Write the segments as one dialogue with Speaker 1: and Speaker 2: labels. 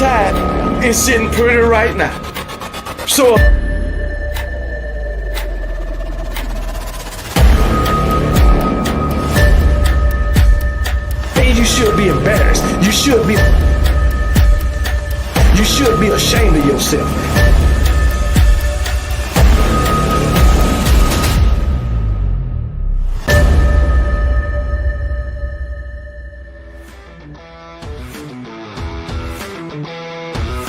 Speaker 1: Tide is sitting pretty right now. So you should be embarrassed. You should be ashamed of yourself.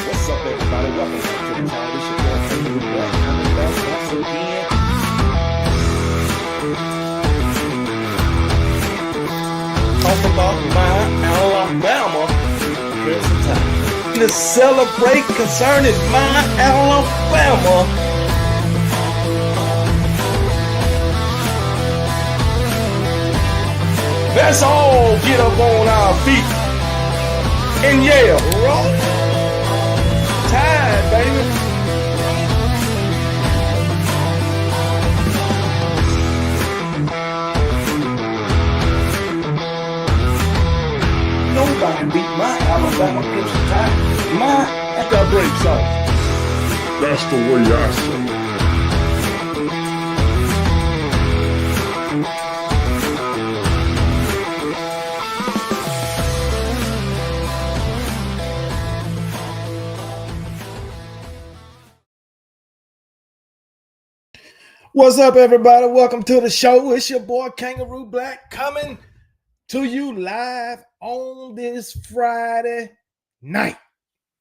Speaker 1: What's up, everybody? Welcome back to the channel. This your boy Kangaroo Black. Coming back once again. Talk about Myer, Alabama. Present time to celebrate concerning Myer, Alabama. Let's all get up on our feet and yell, roll Tide, baby. Nobody beat my Alabama Crimson Tide. My at the break song.
Speaker 2: That's the way I say it.
Speaker 1: What's up, everybody? Welcome to the show. It's your boy Kangaroo Black coming to you live on this Friday night.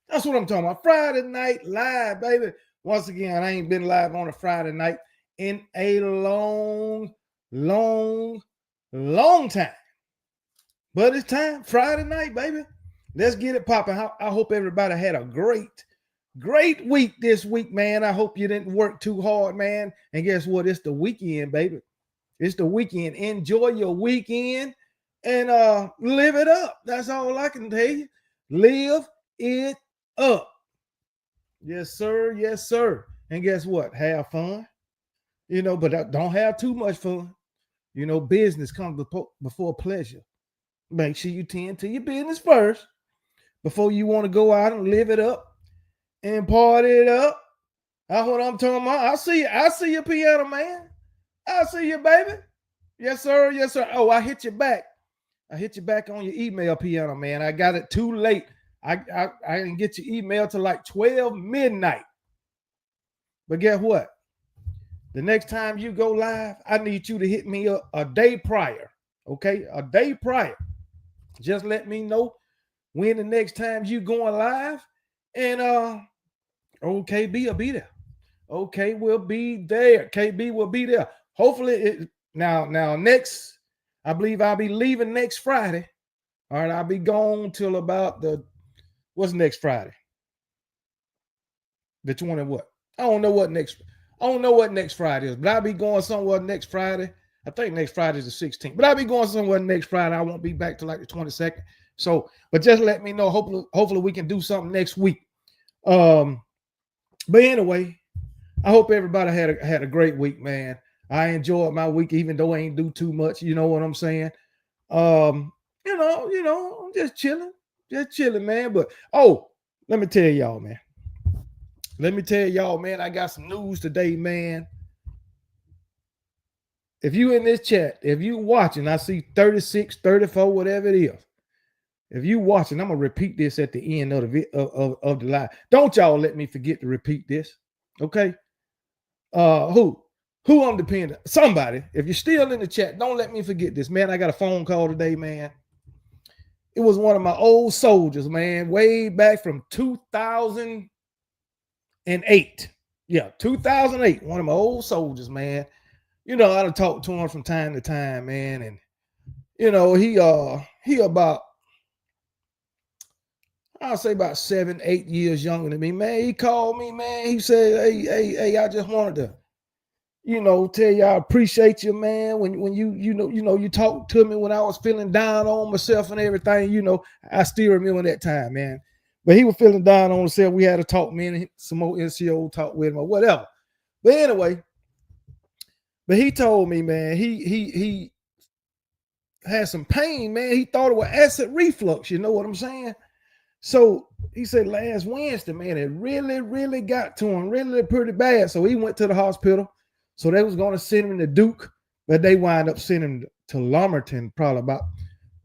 Speaker 1: That's what I'm talking about. Friday night live, baby. Once again, I ain't been live on a Friday night in a long time. But it's time. Friday night, baby. Let's get it popping. I hope everybody had a great week this week, man. I hope you didn't work too hard, man. And guess what? It's the weekend, baby. It's the weekend. Enjoy your weekend and live it up. That's all I can tell you. Live it up. Yes, sir. Yes, sir. And guess what? Have fun. But don't have too much fun. Business comes before pleasure. Make sure you tend to your business first before you want to go out and live it up and party it up. That's what I'm talking about. I see you, piano man. I see you, baby. Yes, sir. Yes, sir. Oh, I hit you back. I hit you back on your email, piano man. I got it too late. I didn't get your email till like 12 midnight. But guess what? The next time you go live, I need you to hit me up a day prior. Okay? A day prior. Just let me know when the next time you going live. And KB will be there. Okay, we'll be there. KB will be there. Hopefully, now next, I believe I'll be leaving next Friday. All right, I'll be gone till about what's next Friday? The 20 what? I don't know what next Friday is, but I'll be going somewhere next Friday. I think next Friday is the 16th, but I'll be going somewhere next Friday. I won't be back till like the 22nd. So, but just let me know. Hopefully we can do something next week. But anyway, I hope everybody had a great week, man. I enjoyed my week, even though I ain't do too much. You know what I'm saying? I'm just chilling, man. But let me tell y'all, man. I got some news today, man. If you in this chat, if you watching, I see 36, 34, whatever it is. If you watching, I'm gonna repeat this at the end of the live. Don't y'all let me forget to repeat this, okay? Who I'm depending? Somebody. If you're still in the chat, don't let me forget this, man. I got a phone call today, man. It was one of my old soldiers, man, way back from 2008. Yeah, 2008. One of my old soldiers, man. I done talk to him from time to time, man, and he about, I'll say about 7-8 years younger than me, man. He called me, man. He said, hey, I just wanted to, tell you I appreciate you, man. When you talked to me when I was feeling down on myself and everything, I still remember that time, man. But he was feeling down on himself. We had to talk, man, and some more NCO talk with him or whatever. But anyway, he told me, man, he had some pain, man. He thought it was acid reflux. You know what I'm saying? So he said last Wednesday, man, it really got to him, really pretty bad. So he went to the hospital. So they was going to send him to Duke, but they wind up sending him to Lumberton, probably about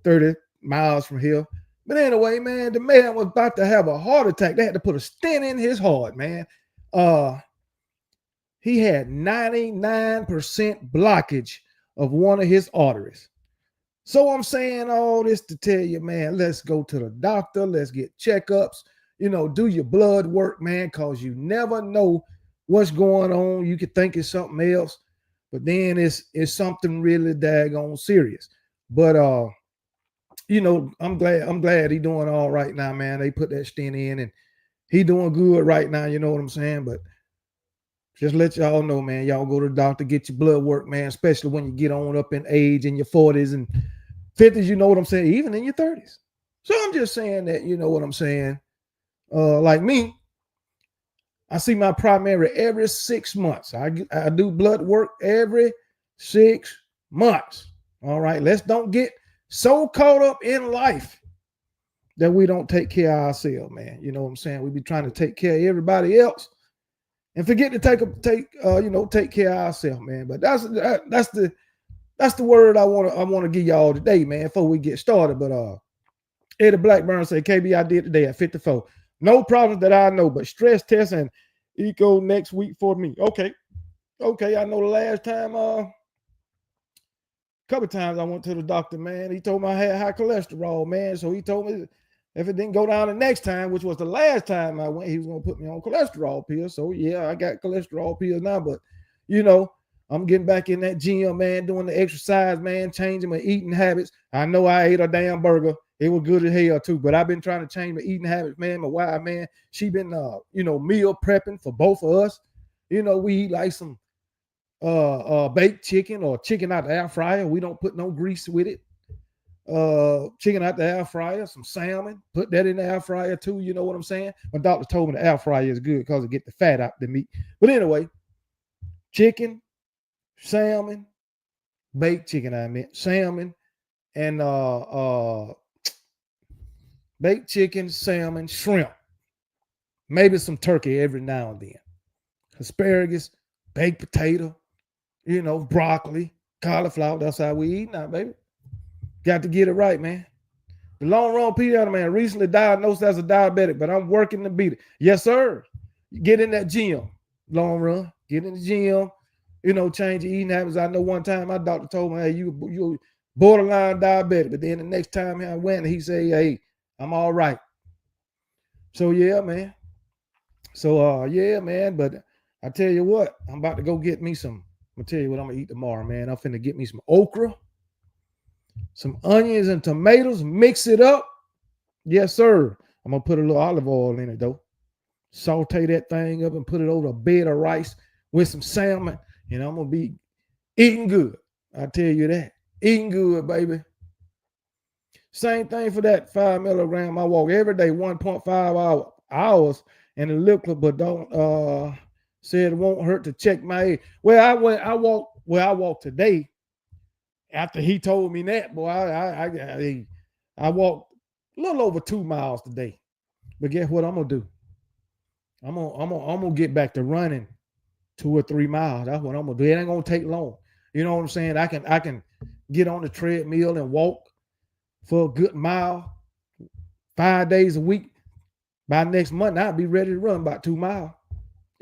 Speaker 1: 30 miles from here. But anyway, man, the man was about to have a heart attack. They had to put a stent in his heart, man. He had 99% blockage of one of his arteries. So I'm saying all this to tell you, man, let's go to the doctor. Let's get checkups. Do your blood work, man, because you never know what's going on. You could think it's something else, but then it's something really daggone serious. But I'm glad he doing all right now, man. They put that stent in and he doing good right now, you know what I'm saying? But just let y'all know, man, y'all go to the doctor, get your blood work, man, especially when you get on up in age in your 40s and 50s, you know what I'm saying, even in your 30s. So I'm just saying that, you know what I'm saying? Like me, I see my primary every 6 months. I do blood work every 6 months. All right, let's don't get so caught up in life that we don't take care of ourselves, man. You know what I'm saying? We be trying to take care of everybody else and forget to take care of ourselves, man. But that's the word I want to give y'all today, man, before we get started. But Eddie Blackburn said, KB, I did today at 54. No problems that I know, but stress test and echo next week for me. Okay. I know the last time, couple times I went to the doctor, man. He told me I had high cholesterol, man. So he told me if it didn't go down the next time, which was the last time I went, he was going to put me on cholesterol pills. So yeah, I got cholesterol pills now, but I'm getting back in that gym, man, doing the exercise, man, changing my eating habits. I know I ate a damn burger. It was good as hell too, but I've been trying to change my eating habits, man. My wife, man, she been, meal prepping for both of us. We eat like some baked chicken or chicken out the air fryer. We don't put no grease with it. Chicken out the air fryer, some salmon, put that in the air fryer too. You know what I'm saying? My doctor told me the air fryer is good because it get the fat out the meat. But anyway, chicken, salmon, baked chicken, salmon, and baked chicken, salmon, shrimp, maybe some turkey every now and then, asparagus, baked potato, broccoli, cauliflower. That's how we eat now, baby. Got to get it right, man. The long run Peter, man, recently diagnosed as a diabetic, but I'm working to beat it. Yes, sir. Get in that gym, long run. Get in the gym. Change your eating habits. I know one time my doctor told me, hey, you borderline diabetic. But then the next time I went, he said, hey, I'm all right. So, yeah, man. So, yeah, man. But I tell you what, I'm about to go get me some. I'm going to tell you what I'm going to eat tomorrow, man. I'm finna get me some okra, some onions and tomatoes, mix it up. Yes, sir. I'm going to put a little olive oil in it, though. Saute that thing up and put it over a bed of rice with some salmon. I'm going to be eating good. I tell you that. Eating good, baby. Same thing for that 5 milligram. I walk every day, 1.5 hours in the liquid, but don't said it won't hurt to check my age. I walked today after he told me that, boy. I walked a little over 2 miles today. But guess what I'm gonna do? I'm gonna get back to running 2 or 3 miles. That's what I'm gonna do. It ain't gonna take long. You know what I'm saying? I can get on the treadmill and walk for a good mile 5 days a week. By next month, I'll be ready to run about 2 miles.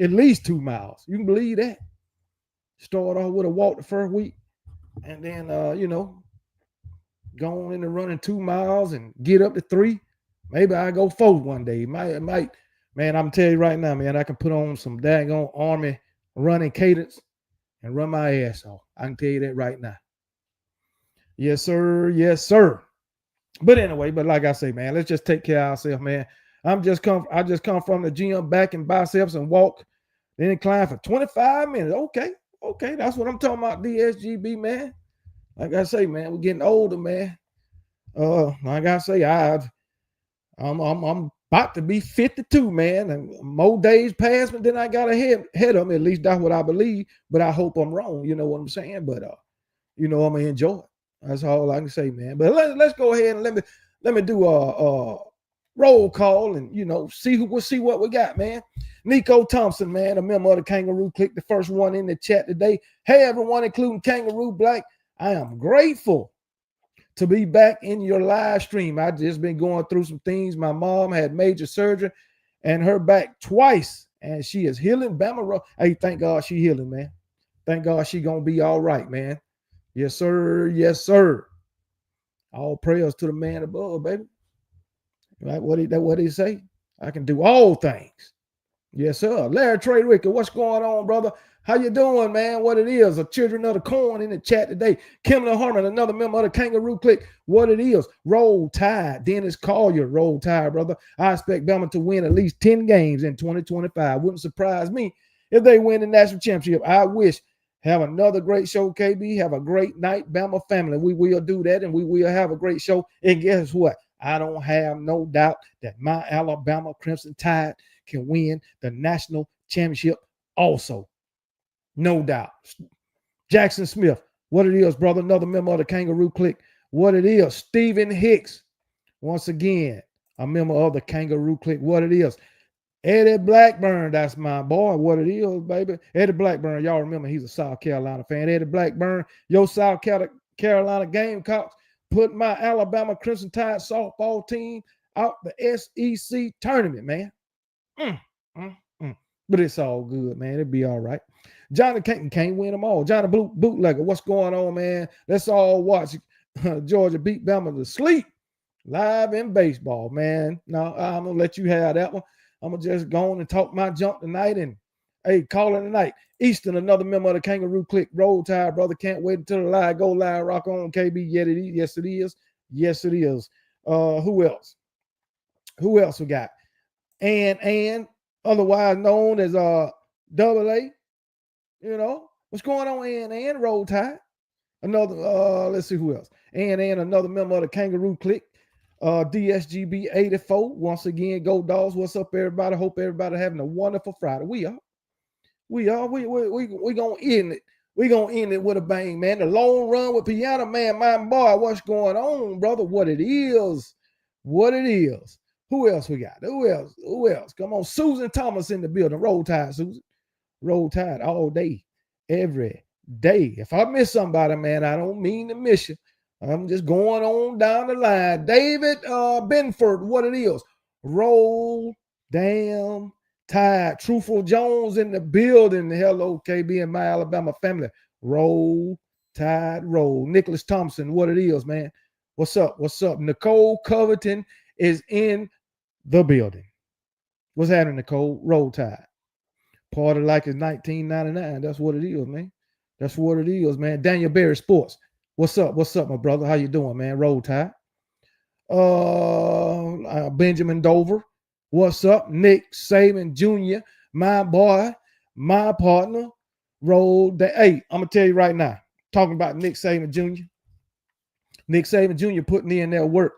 Speaker 1: At least 2 miles. You can believe that. Start off with a walk the first week. And then go on into running 2 miles and get up to 3. Maybe I go 4 one day. Might, man, I'm telling you right now, man, I can put on some daggone Army running cadence and run my ass off. I can tell you that right now. Yes, sir. Yes, sir. But anyway, like I say, man, let's just take care of ourselves, man. I just come from the gym, back in biceps and walk, then incline for 25 minutes. Okay, that's what I'm talking about, DSGB, man. Like I say, man, we're getting older, man. Like I say, I'm about to be 52, man, and more days pass me than I got ahead of me. At least that's what I believe, but I hope I'm wrong. You know what I'm saying? But I'm gonna enjoy it. That's all I can say, man. But let's go ahead and let me do roll call and, we'll see what we got, man. Nico Thompson, man, a member of the Kangaroo Click, the first one in the chat today. Hey, everyone, including Kangaroo Black. I am grateful to be back in your live stream. I just been going through some things. My mom had major surgery and her back twice, and she is healing. Bama, hey, thank God she healing, man. Thank God she gonna be all right, man. Yes, sir. Yes, sir. All prayers to the man above, baby. Right? What he say? I can do all things. Yes, sir. Larry Trey Ricker, what's going on, brother? How you doing, man? What it is? A Children of the Corn in the chat today. Kimberly Harmon, another member of the Kangaroo Click. What it is? Roll Tide. Dennis Collier, Roll Tide, brother. I expect Bama to win at least 10 games in 2025. Wouldn't surprise me if they win the national championship. I wish. Have another great show, KB. Have a great night, Bama family. We will do that, and we will have a great show. And guess what? I don't have no doubt that my Alabama Crimson Tide can win the national championship also. No doubt. Jackson Smith, what it is, brother. Another member of the Kangaroo Click. What it is. Stephen Hicks, once again, a member of the Kangaroo Click. What it is. Eddie Blackburn, that's my boy. What it is, baby. Eddie Blackburn, y'all remember he's a South Carolina fan. Eddie Blackburn, your South Carolina Gamecocks put my Alabama Crimson Tide softball team out the SEC tournament, man. But it's all good, man. It'll be all right. Johnny can't win them all. Johnny Bootlegger, what's going on, man? Let's all watch Georgia beat Bama to sleep live in baseball, man. Now, I'm going to let you have that one. I'm going to just go on and talk my junk tonight and, hey, call it tonight. Easton, another member of the Kangaroo Click. Roll Tide, brother. Can't wait until the live. Go live. Rock on, KB. Yes, it is. Yes, it is. Who else? Who else we got? And otherwise known as Double A. What's going on, and Roll Tide? Another, let's see who else. And another member of the Kangaroo Click. DSGB 84. Once again, go Dogs. What's up, everybody? Hope everybody having a wonderful Friday. We gonna end it. We gonna end it with a bang, man. The long run with Piano Man, my boy. What's going on, brother? What it is? Who else we got? Who else? Come on, Susan Thomas in the building. Roll Tide, Susan. Roll Tide all day, every day. If I miss somebody, man, I don't mean to miss you. I'm just going on down the line. David Benford, what it is. Roll damn Tide. Truthful Jones in the building. Hello, KB and my Alabama family. Roll Tide, roll. Nicholas Thompson, what it is, man. What's up? Nicole Covington is in the building. What's happening, Nicole? Roll Tide. Party like it's 1999. That's what it is, man. That's what it is, man. Daniel Berry Sports. What's up, my brother? How you doing, man? Roll Tide. Benjamin Dover. What's up? Nick Saban Jr., my boy, my partner. Roll. Hey, I'm going to tell you right now, talking about Nick Saban Jr. Nick Saban Jr. putting in their work.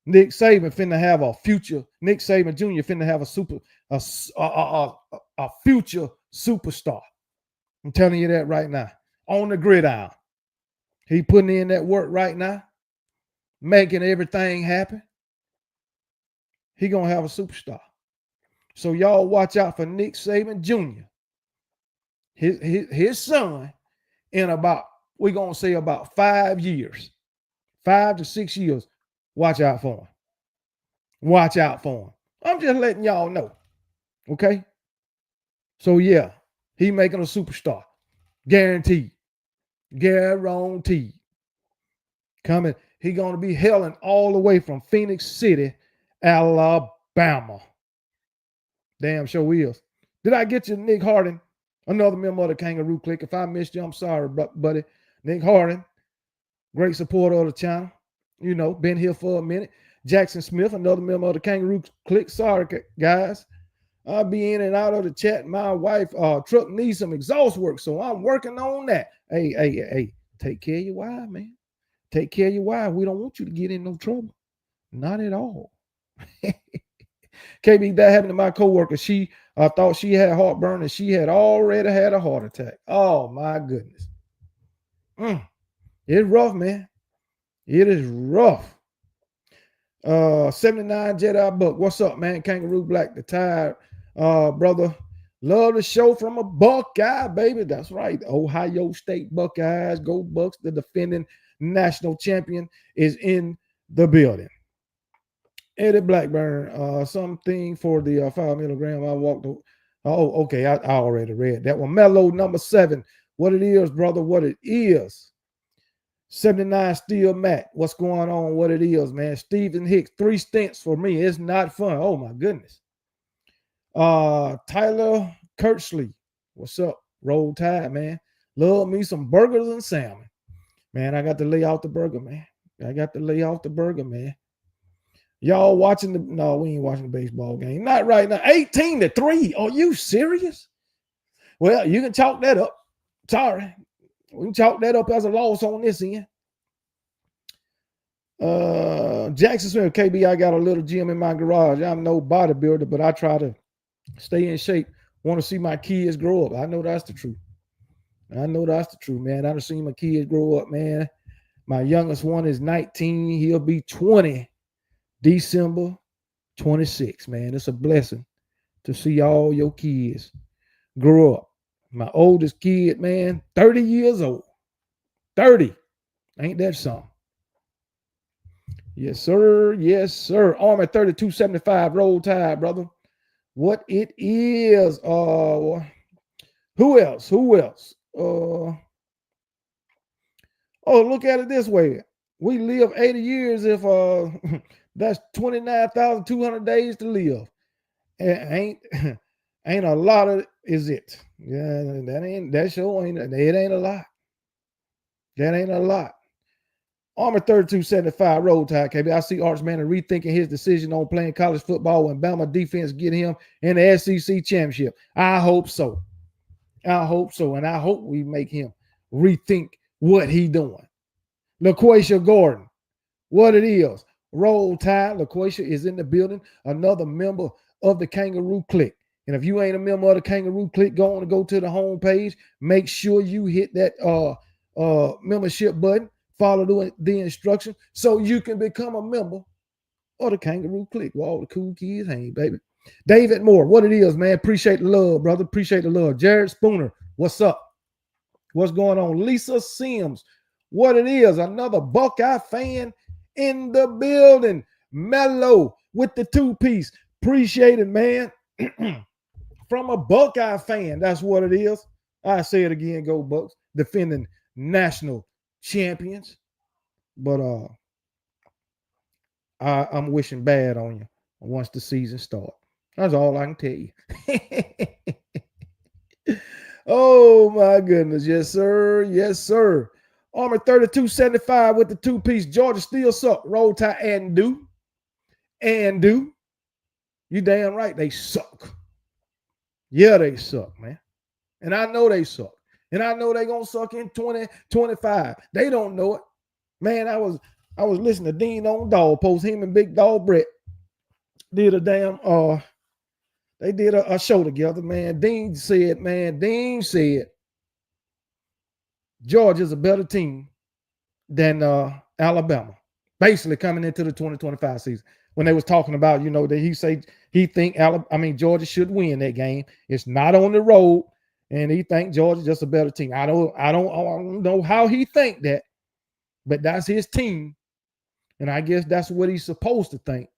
Speaker 1: Nick Saban finna have a future. Nick Saban Jr. finna have a future superstar. I'm telling you that right now. On the gridiron. He putting in that work right now, making everything happen. He gonna have a superstar. So y'all watch out for Nick Saban Jr. His son in about, we're gonna say about 5 years, 5 to 6 years. Watch out for him. Watch out for him. I'm just letting y'all know. Okay? So yeah, he making a superstar. Guaranteed. Guaranteed. Coming. He going to be hailing all the way from Phoenix City, Alabama. Damn sure is. Did I get you, Nick Harding? Another member of the Kangaroo Click. If I missed you, I'm sorry, buddy. Nick Harding, great supporter of the channel. Been here for a minute. Jackson Smith, another member of the Kangaroo Click. Sorry, guys. I'll be in and out of the chat. My wife truck needs some exhaust work, so I'm working on that. Hey, take care of your wife, man. Take care of your wife. We don't want you to get in no trouble. Not at all. KB, that happened to my coworker. She thought she had heartburn and she had already had a heart attack. Oh, my goodness. It's rough, man. It is rough. 79 Jedi Buck. What's up, man? Kangaroo Black, the Tide, brother. Love the show from a Buckeye, baby. That's right. Ohio State Buckeyes. Go Bucks. The defending national champion is in the building. Eddie Blackburn, something for the 5 milligram. I walked. Oh, okay. I already read that one. Mellow number 7. What it is, brother? What it is. 79 Steel Matt. What's going on? What it is, man? Stephen Hicks. 3 stints for me. It's not fun. Oh my goodness. Tyler Kirchley. What's up? Roll Tide, man. Love me some burgers and salmon. Man, I got to lay off the burger, man. Y'all watching the no, we ain't watching the baseball game. Not right now. 18-3. Are you serious? Well, you can chalk that up. Sorry. We can chalk that up as a loss on this end. Jackson Smith, KB, I got a little gym in my garage. I'm no bodybuilder, but I try to stay in shape. Want to see my kids grow up. I know that's the truth. Man. I done seen my kids grow up, man. My youngest one is 19. He'll be 20 December 26, man. It's a blessing to see all your kids grow up. My oldest kid, man, 30 years old. 30. Ain't that something? Yes, sir. Army 3275, Roll Tide, brother. What it is. Who else? Look at it this way. We live 80 years if that's 29,200 days to live. Ain't a lot of is it. Yeah, it ain't a lot. That ain't a lot. Armor 3275, Roll Tide, KB. I see Arch Manning rethinking his decision on playing college football when Bama defense get him in the SEC championship. I hope so. And I hope we make him rethink what he doing. LaQuisha Gordon, what it is. Roll Tide. LaQuisha is in the building. Another member of the Kangaroo Clique. And if you ain't a member of the Kangaroo Clique, go to the homepage. Make sure you hit that membership button. Follow the instruction so you can become a member of the Kangaroo Clique where all the cool kids hang, baby. David Moore, what it is, man. Appreciate the love, brother. Appreciate the love. Jared Spooner, what's up? What's going on? Lisa Sims, what it is. Another Buckeye fan in the building. Mellow with the 2-piece. Appreciate it, man. From a Buckeye fan, that's what it is. I say it again, go Bucks. Defending national champions. But I'm wishing bad on you once the season starts. That's all I can tell you. Oh my goodness. Yes, sir. Armor 3275 with the 2-piece. Georgia still suck. Roll Tide and do. You damn right they suck. Yeah, they suck, man. And I know they suck. And I know they're going to suck in 2025. They don't know it. Man, I was listening to Dean on Dog Post. Him and Big Dog Brett did a damn they did a show together, man. Dean said Georgia's a better team than Alabama. Basically coming into the 2025 season. When they was talking about, that he think Georgia should win that game. It's not on the road. And he think Georgia's just a better team. I don't know how he think that, but that's his team. And I guess that's what he's supposed to think.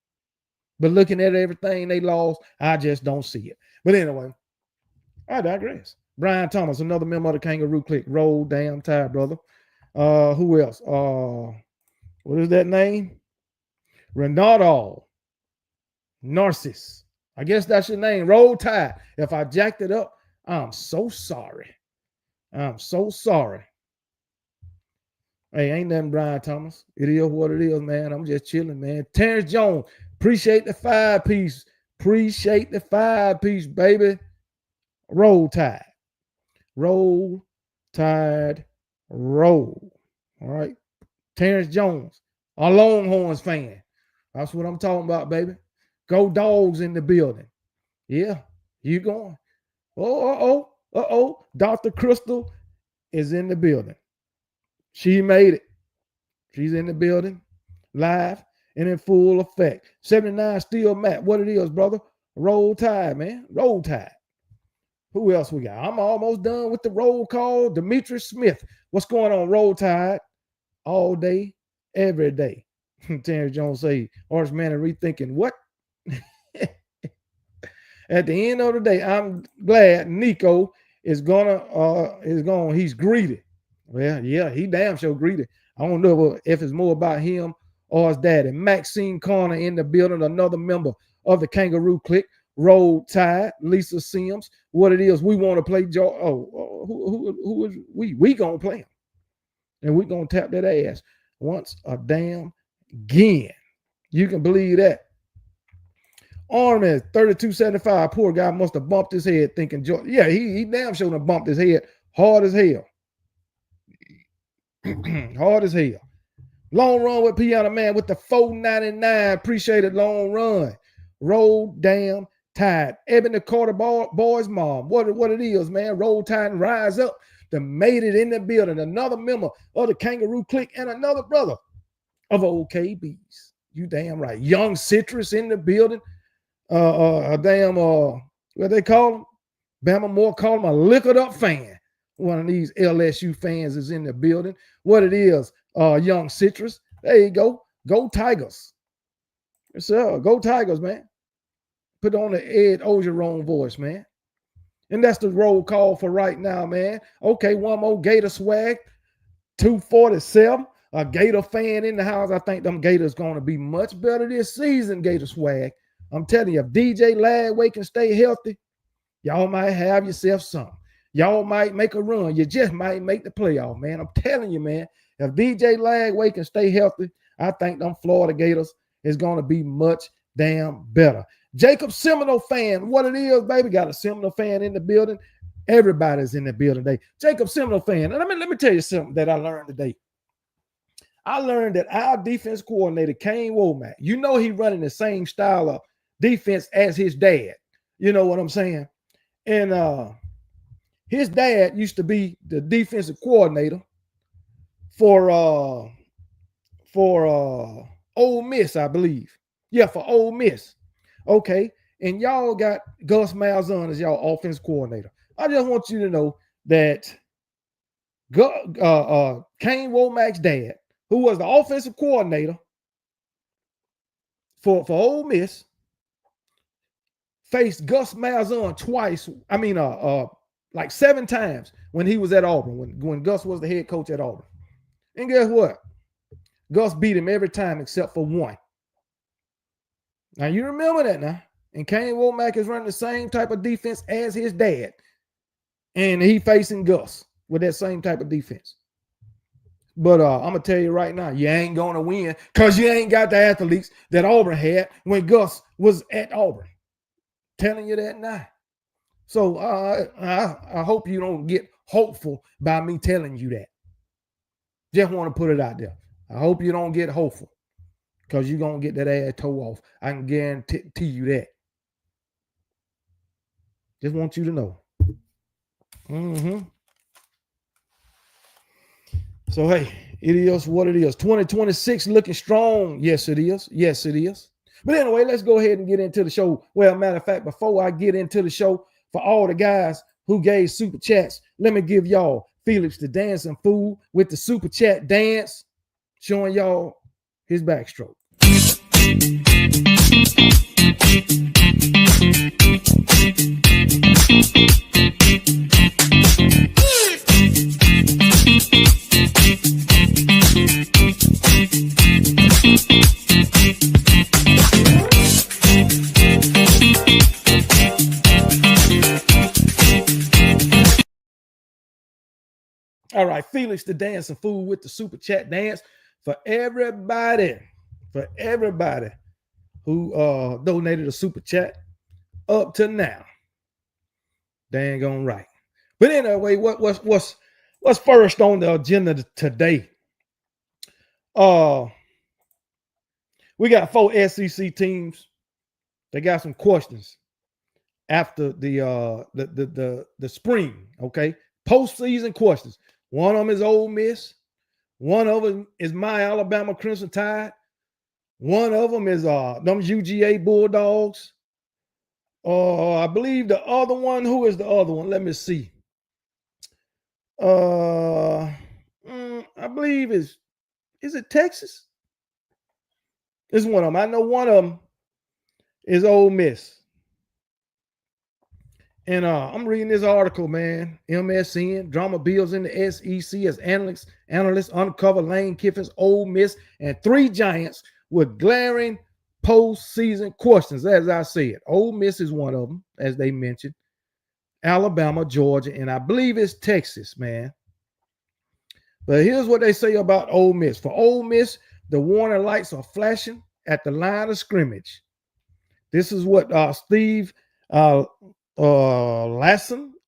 Speaker 1: But looking at everything they lost, I just don't see it. But anyway, I digress. Brian Thomas, another member of the Kangaroo Clique. Roll damn Tide, brother. Who else? What is that name? Renato Narcissus. I guess that's your name. Roll Tide. If I jacked it up, I'm so sorry. Hey, ain't nothing, Brian Thomas. It is what it is, man. I'm just chilling, man. Terrence Jones, appreciate the 5-piece. Baby. Roll Tide. Roll. All right. Terrence Jones, a Longhorns fan. That's what I'm talking about, baby. Go Dogs in the building. Yeah, you going. Dr. Crystal is in the building. She made it. She's in the building live. and in full effect. 79 still Matt. What it is, brother? Roll Tide, man. Roll Tide. Who else we got? I'm almost done with the roll call. Demetrius Smith. What's going on? Roll Tide. All day, every day. Terrence Jones say, Orange Man and rethinking what? At the end of the day, I'm glad Nico is he's greedy. Well, yeah, he damn sure greedy. I don't know if it's more about him or his daddy. Maxine Corner in the building, another member of the Kangaroo clique. Roll Tide, Lisa Sims. What it is, we want to play who is we? We gonna play him. And we're gonna tap that ass once a damn again. You can believe that. Armin 3275. Poor guy must have bumped his head thinking, yeah, he damn sure done bumped his head hard as hell. Hard as hell. Long run with Piano Man with the 499. Appreciate it, long run. Roll damn Tide. Ebony Carter boy's mom. What it is, man. Roll Tide and rise up. They made it in the building. Another member of the Kangaroo clique and another brother of OKBs. You damn right. Young Citrus in the building. What they call him? Bama Moore call him a liquored up fan. One of these LSU fans is in the building. What it is, Young Citrus. There you go. Go Tigers. Go Tigers, man. Put on the Ed Ogeron voice, man. And that's the roll call for right now, man. Okay, one more Gator swag. 247. A Gator fan in the house. I think them Gators going to be much better this season, Gator swag. I'm telling you, if DJ Lagway can stay healthy, y'all might have yourself something. Y'all might make a run. You just might make the playoff, man. I'm telling you, man. If DJ Lagway can stay healthy, I think them Florida Gators is going to be much damn better. Jacob Seminole fan, what it is, baby. Got a Seminole fan in the building. Everybody's in the building today. Jacob Seminole fan. And let me tell you something that I learned today. I learned that our defense coordinator, Kane Womack, you know he running the same style of defense as his dad. You know what I'm saying? And his dad used to be the defensive coordinator for Ole Miss, I believe. Yeah, for Ole Miss. Okay. And y'all got Gus Malzahn as y'all offense coordinator. I just want you to know that Kane Womack's dad, who was the offensive coordinator for Ole Miss, faced Gus Malzahn twice. I mean, like 7 times when he was at Auburn, when Gus was the head coach at Auburn. And guess what? Gus beat him every time except for one. Now, you remember that now. And Kane Womack is running the same type of defense as his dad. And he facing Gus with that same type of defense. But I'm going to tell you right now, you ain't going to win because you ain't got the athletes that Auburn had when Gus was at Auburn. Telling you that now. So I hope you don't get hopeful by me telling you that. Just want to put it out there. I hope you don't get hopeful because you're going to get that ass toe off. I can guarantee you that. Just want you to know. So, hey, it is what it is. 2026 looking strong. Yes, it is. Yes, it is. But anyway, let's go ahead and get into the show. Well, matter of fact, before I get into the show, for all the guys who gave super chats, let me give y'all Felix the Dancing Fool with the super chat dance, showing y'all his backstroke. All right, Felix the Dancing Fool with the super chat dance for everybody who donated a super chat up to now. Dang on right. But anyway, what's first on the agenda today? We got 4 SEC teams. They got some questions after the spring. Okay, postseason questions. One of them is Ole Miss. One of them is my Alabama Crimson Tide. One of them is them UGA Bulldogs. I believe the other one. Who is the other one? Let me see. I believe is it Texas? It's one of them. I know one of them is Ole Miss. And I'm reading this article, man. MSN, drama bills in the SEC as analysts uncover Lane Kiffin's Ole Miss and 3 Giants with glaring postseason questions. As I said, Ole Miss is one of them, as they mentioned. Alabama, Georgia, and I believe it's Texas, man. But here's what they say about Ole Miss. For Ole Miss, the warning lights are flashing at the line of scrimmage. This is what Steve Lasson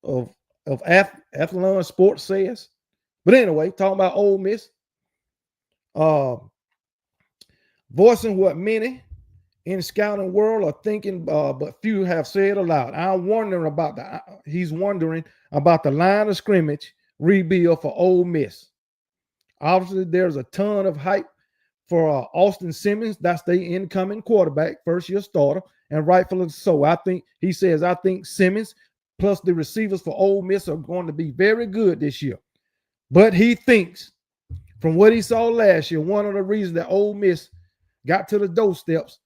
Speaker 1: of Athlon Sports says. But anyway, talking about Ole Miss, voicing what many in the scouting world are thinking, but few have said aloud. He's wondering about the line of scrimmage rebuild for Ole Miss. Obviously, there's a ton of hype for Austin Simmons. That's the incoming quarterback, first-year starter, and rightfully so. I think Simmons plus the receivers for Ole Miss are going to be very good this year. But he thinks, from what he saw last year, one of the reasons that Ole Miss got to the doorsteps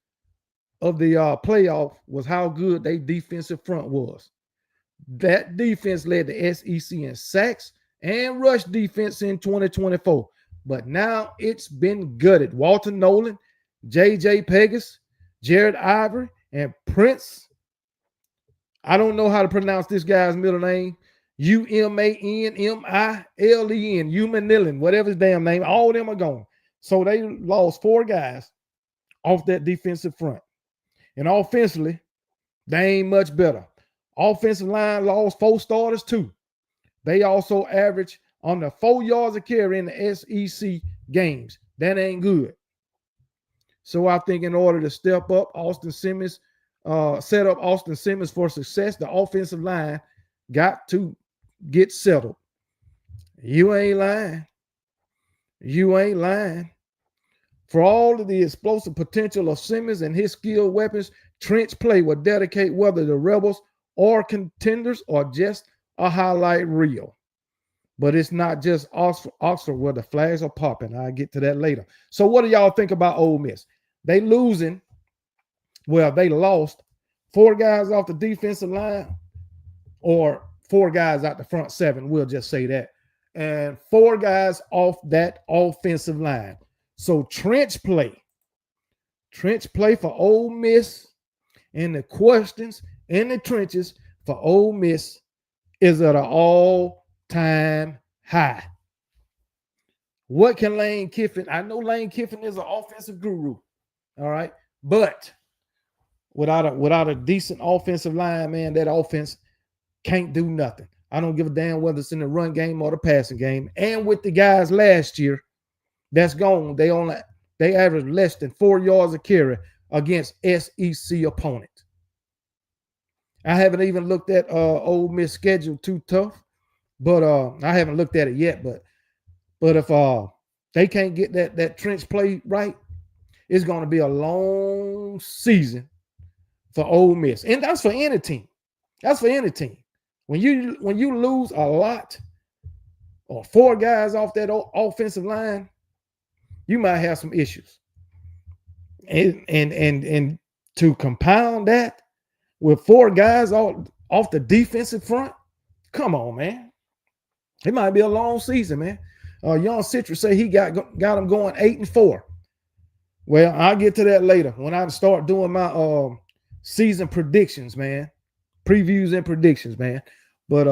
Speaker 1: of the playoff was how good their defensive front was. That defense led the SEC in sacks and rush defense in 2024. But now it's been gutted. Walter Nolan, J.J. Pegas, Jared Ivory, and Prince. I don't know how to pronounce this guy's middle name. Umannilen, Umannilen, whatever his damn name. All of them are gone. So they lost 4 guys off that defensive front. And offensively, they ain't much better. Offensive line lost 4 starters too. They also average under 4 yards a carry in the SEC games. That ain't good. So I think in order to step up Austin Simmons, set up Austin Simmons for success, the offensive line got to get settled. You ain't lying. You ain't lying. For all of the explosive potential of Simmons and his skilled weapons, trench play will dedicate whether the Rebels or contenders or just a highlight reel. But it's not just Oxford where the flags are popping. I'll get to that later. So what do y'all think about Ole Miss? They losing. Well, they lost 4 guys off the defensive line, or 4 guys out the front 7. We'll just say that. And 4 guys off that offensive line. So trench play for Ole Miss, and the questions in the trenches for Ole Miss is at an all-time high. What can Lane Kiffin? I know Lane Kiffin is an offensive guru, all right, but without a decent offensive line, man, that offense can't do nothing. I don't give a damn whether it's in the run game or the passing game. And with the guys last year, that's gone. They average less than 4 yards a carry against SEC opponents. I haven't even looked at Ole Miss schedule too tough, but I haven't looked at it yet. But if they can't get that trench play right, it's going to be a long season for Ole Miss, and that's for any team. That's for any team. When you lose a lot or 4 guys off that offensive line, you might have some issues. And to compound that with 4 guys off the defensive front, come on, man. It might be a long season, man. Young Citrus say he got him going 8-4. Well, I'll get to that later when I start doing my season predictions, man. Previews and predictions, man. But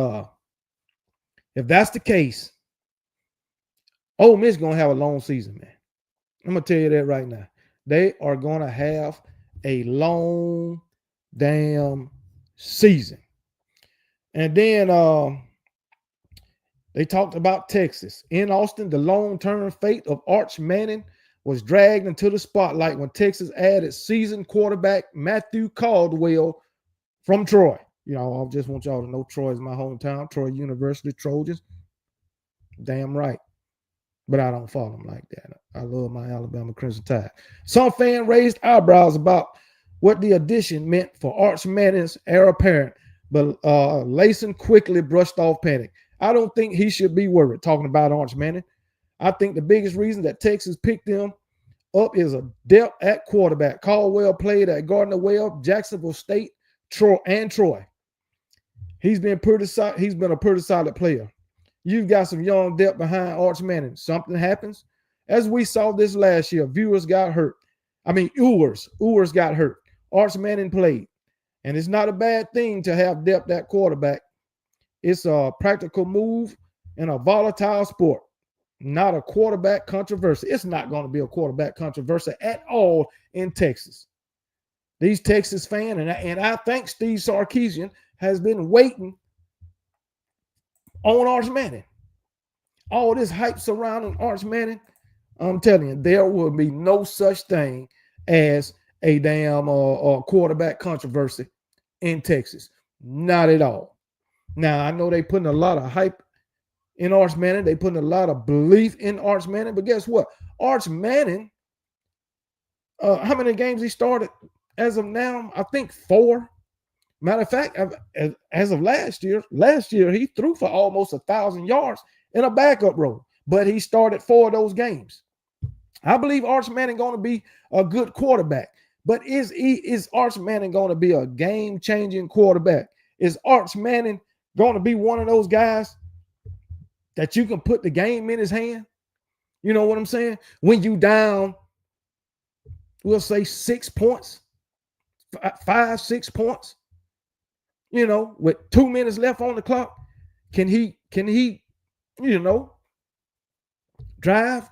Speaker 1: if that's the case, Ole Miss gonna have a long season, man. I'm gonna tell you that right now. They are gonna have a long damn season. And then they talked about Texas. In Austin, the long-term fate of Arch Manning was dragged into the spotlight when Texas added seasoned quarterback Matthew Caldwell from Troy. You know, I just want y'all to know Troy is my hometown. Troy University Trojans. Damn right. but I don't follow them like that. I love my Alabama Crimson Tide. Some fan raised eyebrows about what the addition meant for Arch Manning's heir apparent, but Layson quickly brushed off panic. I don't think he should be worried, talking about Arch Manning. I think the biggest reason that Texas picked him up is a depth at quarterback. Caldwell played at Gardner-Webb, Jacksonville State, Troy. He's been a pretty solid player. You've got some young depth behind Arch Manning. Something happens. As we saw this last year, Ewers got hurt. Ewers got hurt. Arch Manning played. And it's not a bad thing to have depth at quarterback. It's a practical move in a volatile sport, not a quarterback controversy. It's not going to be a quarterback controversy at all in Texas. These Texas fans, and I think Steve Sarkisian has been waiting on Arch Manning. All this hype surrounding Arch Manning, I'm telling you, there will be no such thing as a damn quarterback controversy in Texas. Not at all. Now, I know they putting a lot of hype in Arch Manning. They putting a lot of belief in Arch Manning. But guess what? Arch Manning, how many games he started as of now? I think 4. Matter of fact, as of last year he threw for almost 1,000 yards in a backup role. But he started 4 of those games. I believe Arch Manning going to be a good quarterback. But is Arch Manning going to be a game-changing quarterback? Is Arch Manning going to be one of those guys that you can put the game in his hand? You know what I'm saying? When you down, we'll say 6 points, 5, 6 points, with 2 minutes left on the clock, can he, drive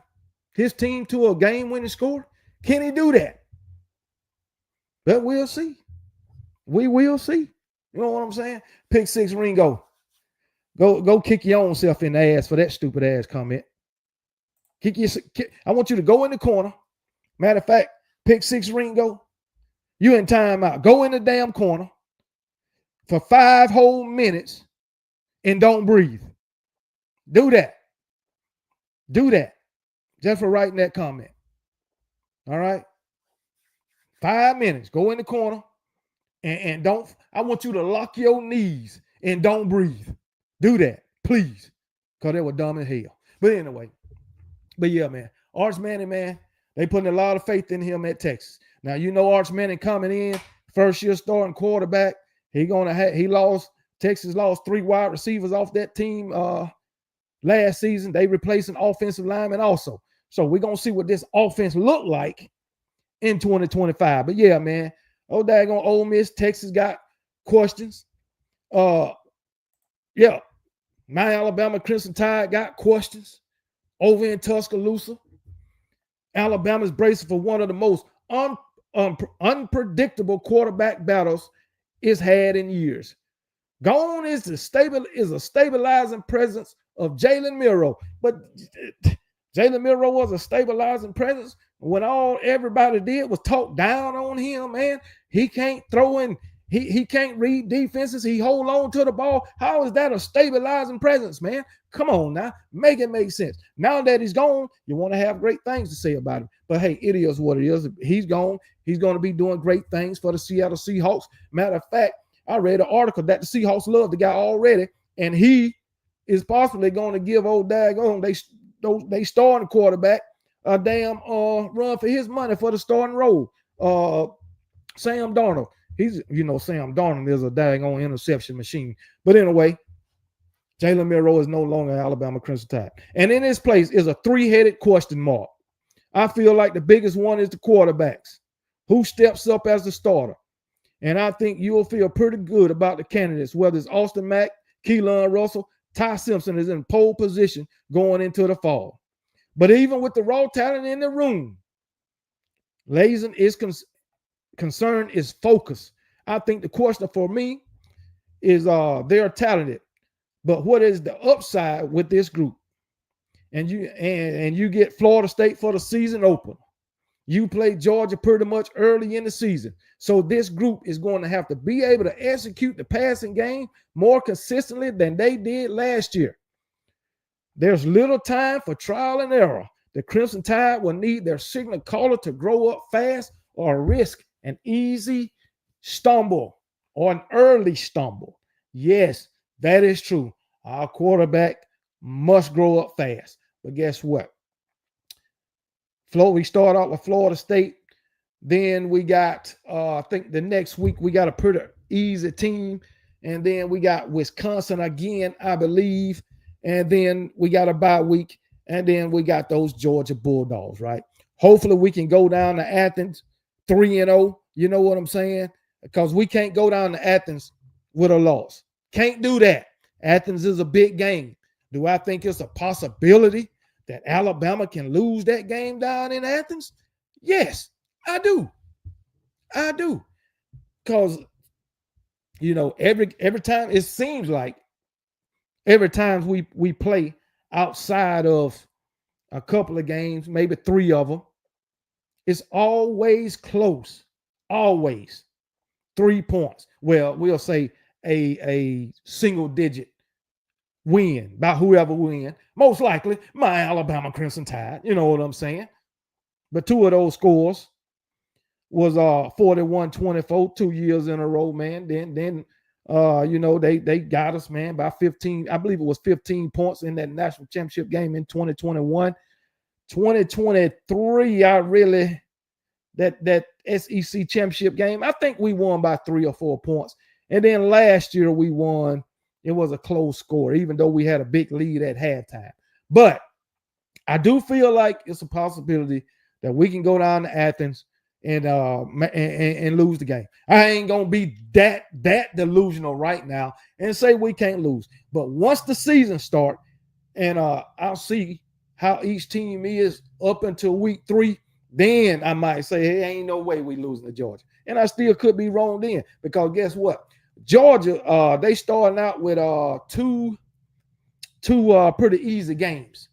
Speaker 1: his team to a game-winning score? Can he do that? But we'll see. We will see. You know what I'm saying? Pick 6 Ringo. Go kick your own self in the ass for that stupid ass comment. I want you to go in the corner. Matter of fact, pick 6 Ringo. You in timeout. Go in the damn corner for 5 whole minutes and don't breathe. Do that. Just for writing that comment. All right? 5 minutes. Go in the corner and don't. I want you to lock your knees and don't breathe. Do that, please, because they were dumb as hell. But anyway, yeah, man. Arch Manning, man, they putting a lot of faith in him at Texas. Now, Arch Manning coming in, first year starting quarterback. Texas lost 3 wide receivers off that team last season. They replaced an offensive lineman also. So we're going to see what this offense look like in 2025. But yeah, man, daggone Ole Miss, Texas got questions. Yeah. My Alabama Crimson Tide got questions over in Tuscaloosa. Alabama's bracing for one of the most unpredictable quarterback battles it's had in years. Gone is a stabilizing presence of Jalen Milroe. But Jalen Milroe was a stabilizing presence when all everybody did was talk down on him, man. He can't throw in. He can't read defenses. He hold on to the ball. How is that a stabilizing presence, man? Come on now. Make it make sense. Now that he's gone, you want to have great things to say about him. But hey, it is what it is. He's gone. He's going to be doing great things for the Seattle Seahawks. Matter of fact, I read an article that the Seahawks love the guy already, and he is possibly going to give old daggone they starting quarterback a damn run for his money for the starting role. Sam Darnold. Sam Darnold is a daggone interception machine. But anyway, Jalen Milroe is no longer Alabama Crimson Tide. And in this place is a 3-headed question mark. I feel like the biggest one is the quarterbacks. Who steps up as the starter? And I think you'll feel pretty good about the candidates, whether it's Austin Mack, Keelan Russell, Ty Simpson is in pole position going into the fall. But even with the raw talent in the room, Layson is concern is focus. I think the question for me is they're talented, but what is the upside with this group? And you get Florida State for the season opener. You play Georgia pretty much early in the season. So this group is going to have to be able to execute the passing game more consistently than they did last year. There's little time for trial and error. The Crimson Tide will need their signal caller to grow up fast or risk an easy stumble or an early stumble. Yes, that is true. Our quarterback must grow up fast. But guess what? We start out with Florida State. Then we got, I think the next week we got a pretty easy team. And then we got Wisconsin again, I believe. And then we got a bye week. And then we got those Georgia Bulldogs, right? Hopefully we can go down to Athens 3-0. You know what I'm saying? Because we can't go down to Athens with a loss. Can't do that. Athens is a big game. Do I think it's a possibility that Alabama can lose that game down in Athens? Yes, I do. I do. Because, you know, every time it seems like every time we play outside of a couple of games, maybe 3 of them, it's always close. Always 3 points. Well, we'll say a single digit win by whoever win. Most likely my Alabama Crimson Tide. You know what I'm saying? But 2 of those scores was 41-24 2 years in a row, man. Then you know, they got us, man, by 15. I believe it was 15 points in that national championship game in 2021. 2023, I really that SEC championship game, I think we won by 3 or 4 points. And then last year we won. It was a close score, even though we had a big lead at halftime. But I do feel like it's a possibility that we can go down to Athens and lose the game. I ain't gonna be that delusional right now and say we can't lose. But once the season starts, and I'll see how each team is up until week 3, then I might say, hey, ain't no way we losing to Georgia. And I still could be wrong then, because guess what? Georgia, they starting out with two pretty easy games.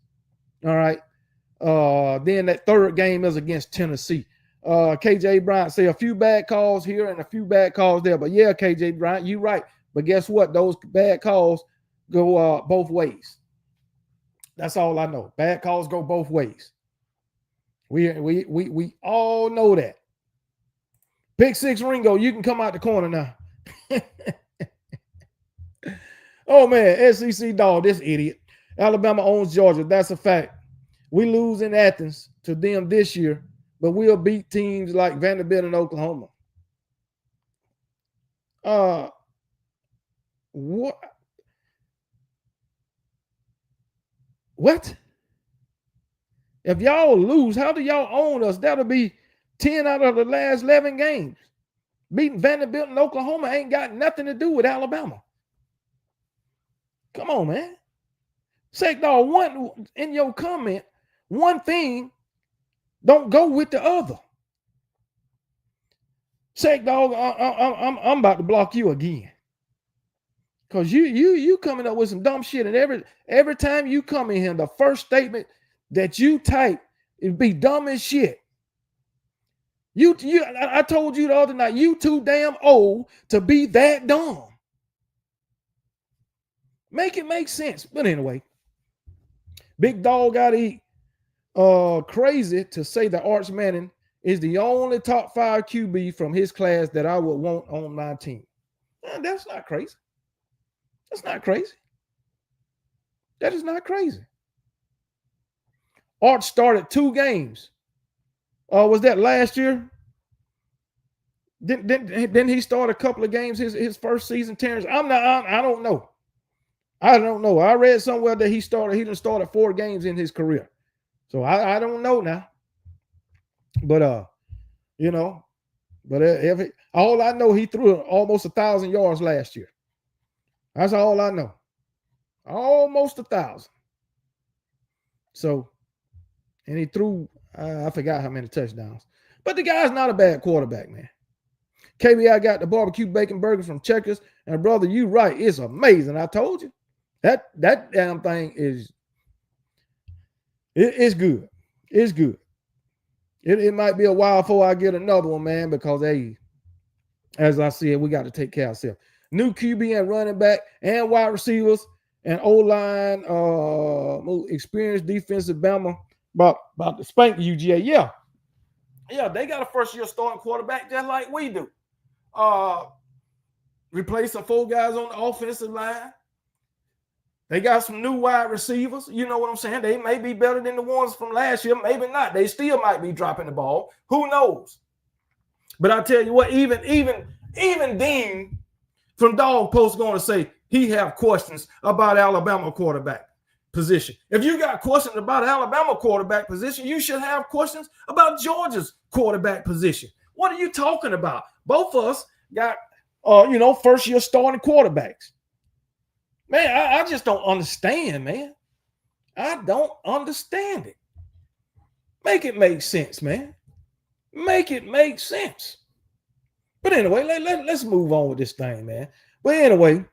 Speaker 1: All right. Then that third game is against Tennessee. KJ Bryant say a few bad calls here and a few bad calls there. But yeah, KJ Bryant, you're right. But guess what? Those bad calls go both ways. That's all I know. Bad calls go both ways. We all know that. Pick 6 Ringo, you can come out the corner now. Oh man, SEC dog, this idiot. Alabama owns Georgia. That's a fact. We lose in Athens to them this year, but we'll beat teams like Vanderbilt and Oklahoma. What? If y'all lose, how do y'all own us? That'll be 10 out of the last 11 games. Beating Vanderbilt and Oklahoma ain't got nothing to do with Alabama. Come on, man. Say, dog, one in your comment, one thing don't go with the other. Say, dog, I'm about to block you again. Because you coming up with some dumb shit, and every time you come in here, the first statement that you type it be dumb as shit. I told you the other night, you too damn old to be that dumb. Make it make sense. But anyway, Big Dog gotta eat. Crazy to say that Arch Manning is the only top 5 QB from his class that I would want on my team. That's not crazy. That's not crazy. That is not crazy. Arch started 2 games. Was that last year? Didn't he start a couple of games his first season, Terrence? I don't know. I don't know. I read somewhere that he done started 4 games in his career. So I don't know now. But you know, but all I know, he threw almost 1,000 yards last year. That's all I know. Almost 1,000. So, and he threw, I forgot how many touchdowns. But the guy's not a bad quarterback, man. KBI got the barbecue bacon burger from Checkers. And brother, you right. It's amazing. I told you. That damn thing is, it's good. It's good. It might be a while before I get another one, man, because, hey, as I said, we got to take care of ourselves. New QB and running back and wide receivers and O-line, experienced defensive Bama about to spank UGA. Yeah, they got a first-year starting quarterback just like we do. Replace some 4 guys on the offensive line. They got some new wide receivers. You know what I'm saying? They may be better than the ones from last year. Maybe not. They still might be dropping the ball. Who knows? But I tell you what, even Dean from Dog Post going to say he have questions about Alabama quarterback position. If you got questions about Alabama quarterback position, you should have questions about Georgia's quarterback position. What are you talking about? Both of us got, first-year starting quarterbacks. Man, I just don't understand, man. I don't understand it. Make it make sense, man. Make it make sense. But anyway, let's move on with this thing, man. But anyway,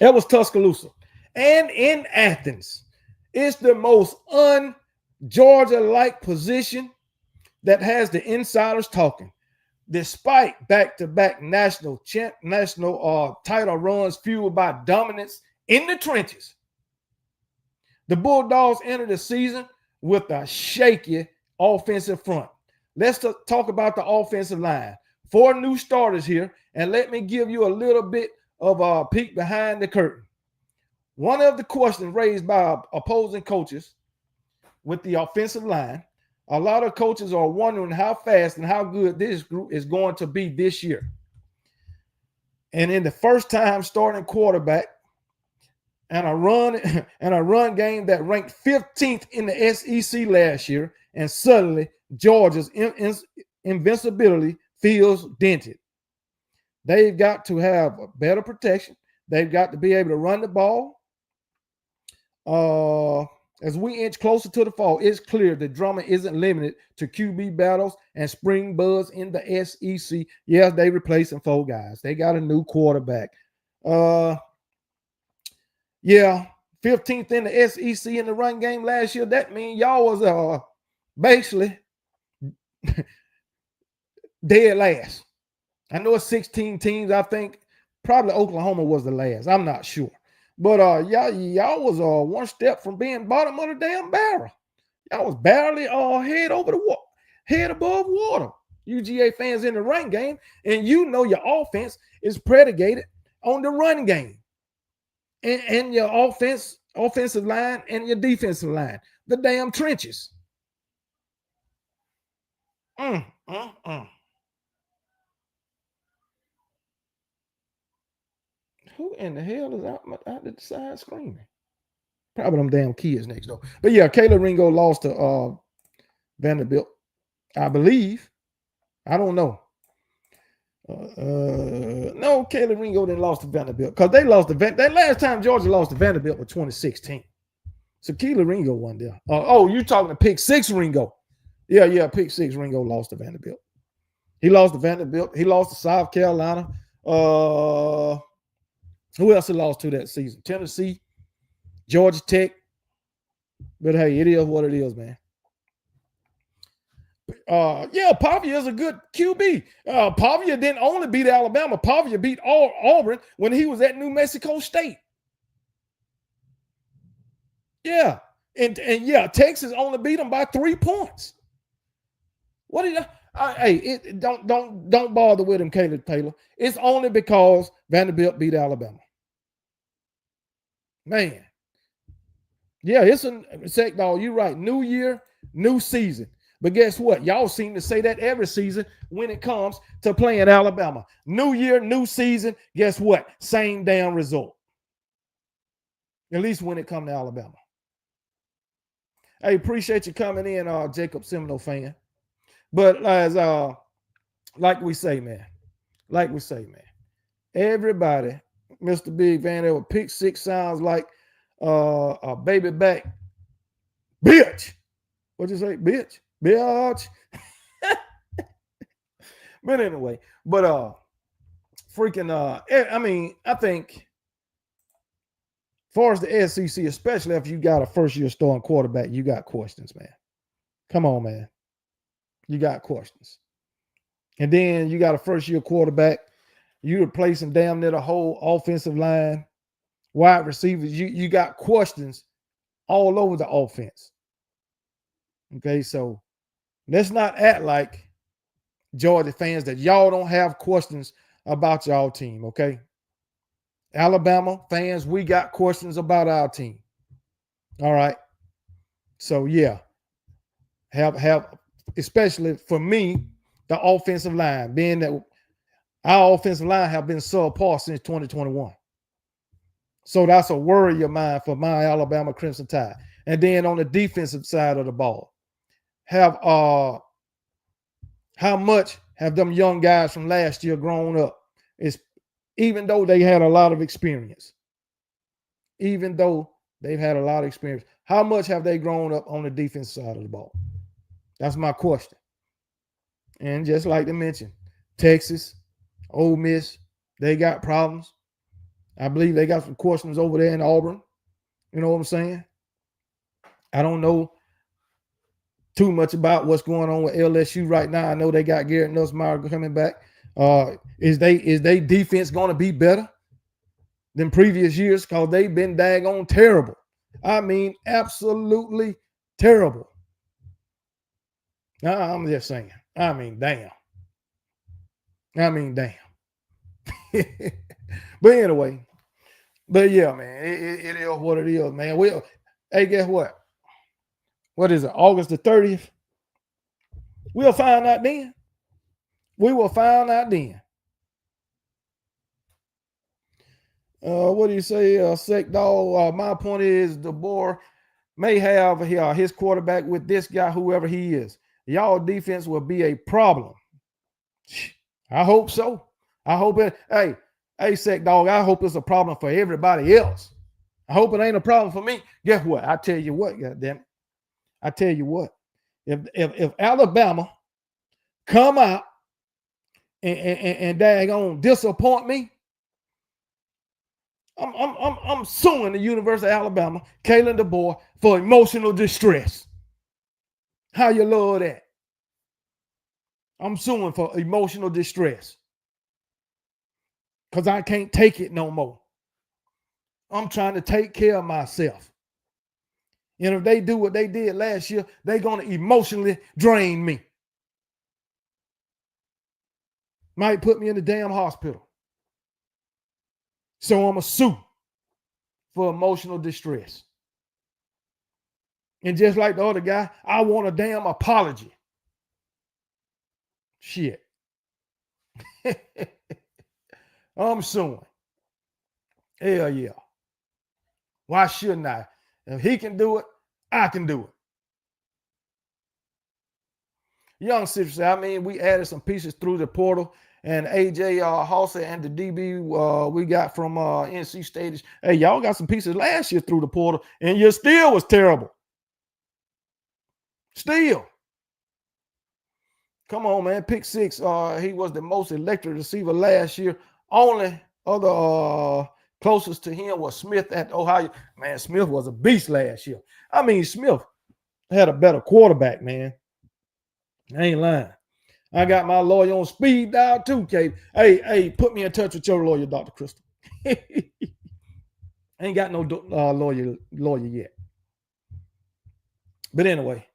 Speaker 1: that was Tuscaloosa. And in Athens, it's the most un-Georgia-like position that has the insiders talking. Despite back-to-back national title runs fueled by dominance in the trenches, the Bulldogs entered the season with a shaky offensive front. Let's talk about the offensive line. 4 new starters here, and let me give you a little bit of a peek behind the curtain. One of the questions raised by opposing coaches with the offensive line, a lot of coaches are wondering how fast and how good this group is going to be this year. And in the first time starting quarterback and a run game that ranked 15th in the SEC last year, and suddenly Georgia's invincibility feels dented. They've got to have better protection. They've got to be able to run the ball. As we inch closer to the fall, it's clear the drama isn't limited to QB battles and spring buzz in the SEC. Yes, they replacing 4 guys. They got a new quarterback. 15th in the SEC in the run game last year. That means y'all was basically dead last. I know it's 16 teams. I think probably Oklahoma was the last. I'm not sure. But y'all was one step from being bottom of the damn barrel. Y'all was barely head above water. UGA fans in the run game, and you know your offense is predicated on the run game. And your offensive line and your defensive line. The damn trenches. Who in the hell is out the side screaming? Probably them damn kids next door. But yeah, Caleb Ringo lost to Vanderbilt, I believe. I don't know. No, Caleb Ringo didn't lost to Vanderbilt because they lost to that last time Georgia lost to Vanderbilt was 2016. So Caleb Ringo won there. You talking to Pick 6 Ringo? Yeah, Pick 6 Ringo lost to Vanderbilt. He lost to Vanderbilt. He lost to South Carolina. Who else he lost to that season? Tennessee, Georgia Tech. But hey, it is what it is, man. Pavia is a good QB. Pavia didn't only beat Alabama. Pavia beat Auburn when he was at New Mexico State. Yeah. And Texas only beat them by 3 points. What did don't bother with him, Caleb Taylor. It's only because Vanderbilt beat Alabama. Man. Yeah, it's a sec dog. You're right. New year, new season. But guess what? Y'all seem to say that every season when it comes to playing Alabama. New year, new season. Guess what? Same damn result. At least when it comes to Alabama. Hey, appreciate you coming in, Jacob Seminole fan. But as like we say, man. Everybody, Mr. Big Van, there with Pick 6 sounds like a baby back. Bitch. What'd you say? Bitch. But anyway, I think as far as the SEC, especially if you got a first-year starting quarterback, you got questions, man. Come on, man. You got questions. And then you got a first-year quarterback. You replacing damn near the whole offensive line wide receivers. You got questions all over the offense. Okay, so let's not act like Georgia fans that y'all don't have questions about y'all team, okay? Alabama fans, we got questions about our team. All right. So yeah, have especially for me, the offensive line, being that our offensive line have been subpar since 2021. So that's a worry of mine for my Alabama Crimson Tide. And then on the defensive side of the ball, have how much have them young guys from last year grown up? It's even though they had a lot of experience. Even though they've had a lot of experience, how much have they grown up on the defense side of the ball? That's my question. And just like to mention, Texas, Ole Miss, they got problems. I believe they got some questions over there in Auburn. You know what I'm saying? I don't know too much about what's going on with LSU right now. I know they got Garrett Nussmeier coming back. Is they defense going to be better than previous years? Because they've been daggone terrible. I mean, absolutely terrible. I'm just saying. I mean, damn. But anyway, but yeah, man, it is what it is, man. Hey, guess what? What is it? August the 30th? We'll find out then. We will find out then. What do you say, Sec Dog? My point is DeBoer may have his quarterback with this guy, whoever he is. Y'all defense will be a problem. I hope so. I hope it. Hey, Sec Dog, I hope it's a problem for everybody else. I hope it ain't a problem for me. Guess what? I tell you what, goddamn it. I tell you what. If Alabama come out and daggone disappoint me, I'm suing the University of Alabama, Kalen DeBoer, for emotional distress. How you love that? I'm suing for emotional distress because I can't take it no more. I'm trying to take care of myself. And if they do what they did last year, they're going to emotionally drain me. Might put me in the damn hospital. So I'm going to sue for emotional distress. And just like the other guy, I want a damn apology. Shit. I'm suing. Hell yeah. Why shouldn't I? If he can do it, I can do it. Young Citrus, I mean, we added some pieces through the portal, and AJ Halsey and the DB we got from NC State. Hey, y'all got some pieces last year through the portal, and your still was terrible. Still. Come on, man. Pick six. He was the most electric receiver last year. Only other closest to him was Smith at Ohio. Man, Smith was a beast last year. I mean, Smith had a better quarterback, man. I ain't lying. I got my lawyer on speed dial too, Kate. Hey, put me in touch with your lawyer, Dr. Crystal. Ain't got no lawyer yet. But anyway,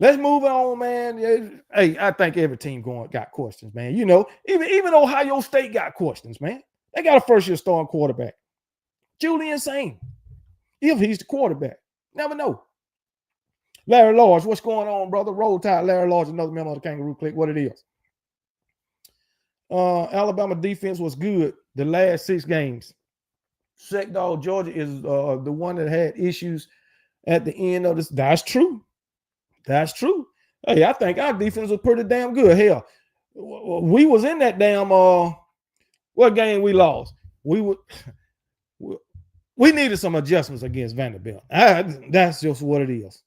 Speaker 1: let's move on, man. Hey, I think every team got questions, man. You know, even Ohio State got questions, man. They got a first-year starting quarterback. Julian Sain, if he's the quarterback. Never know. Larry Lodge, what's going on, brother? Roll Tide, Larry Lodge, another member of the Kangaroo Clique. What it is. Alabama defense was good the last 6 games. Sec Dog, Georgia is the one that had issues at the end of this. That's true. That's true. Hey, I think our defense was pretty damn good. Hell, we was in that damn what game we lost? We needed some adjustments against Vanderbilt. That's just what it is.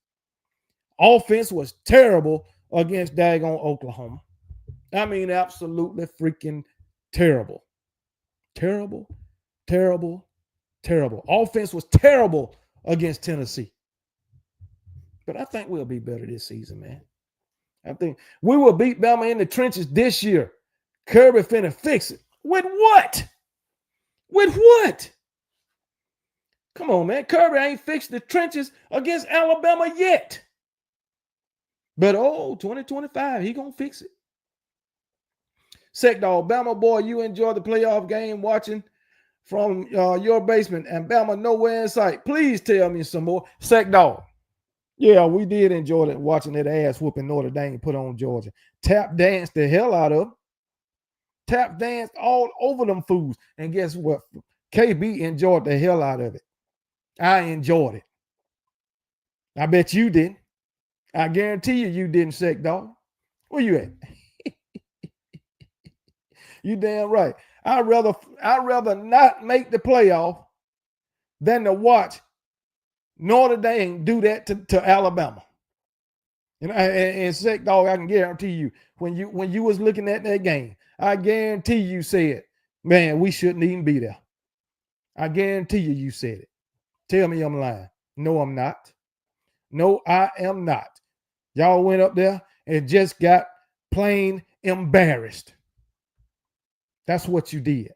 Speaker 1: Offense was terrible against daggone Oklahoma. I mean, absolutely freaking terrible. Terrible. Offense was terrible against Tennessee. But I think we'll be better this season, man. I think we will beat Bama in the trenches this year. Kirby finna fix it. With what? With what? Come on, man. Kirby ain't fixed the trenches against Alabama yet. But 2025, he gonna fix it. Sec Dog, Bama boy, you enjoy the playoff game watching from your basement and Bama nowhere in sight. Please tell me some more. Sec Dog. Yeah, we did enjoy it watching that ass whooping Notre Dame put on Georgia. Tap danced the hell out of them. Tap danced all over them fools. And guess what? KB enjoyed the hell out of it. I enjoyed it. I bet you didn't. I guarantee you didn't, Sec Dog. Where you at? You damn right. I'd rather not make the playoff than to watch Notre Dame do that to Alabama. You know, and Sec Dog, I can guarantee you, when you was looking at that game, I guarantee you said, man, we shouldn't even be there. I guarantee you said it. Tell me I'm lying. No, I'm not. No, I am not. Y'all went up there and just got plain embarrassed. That's what you did.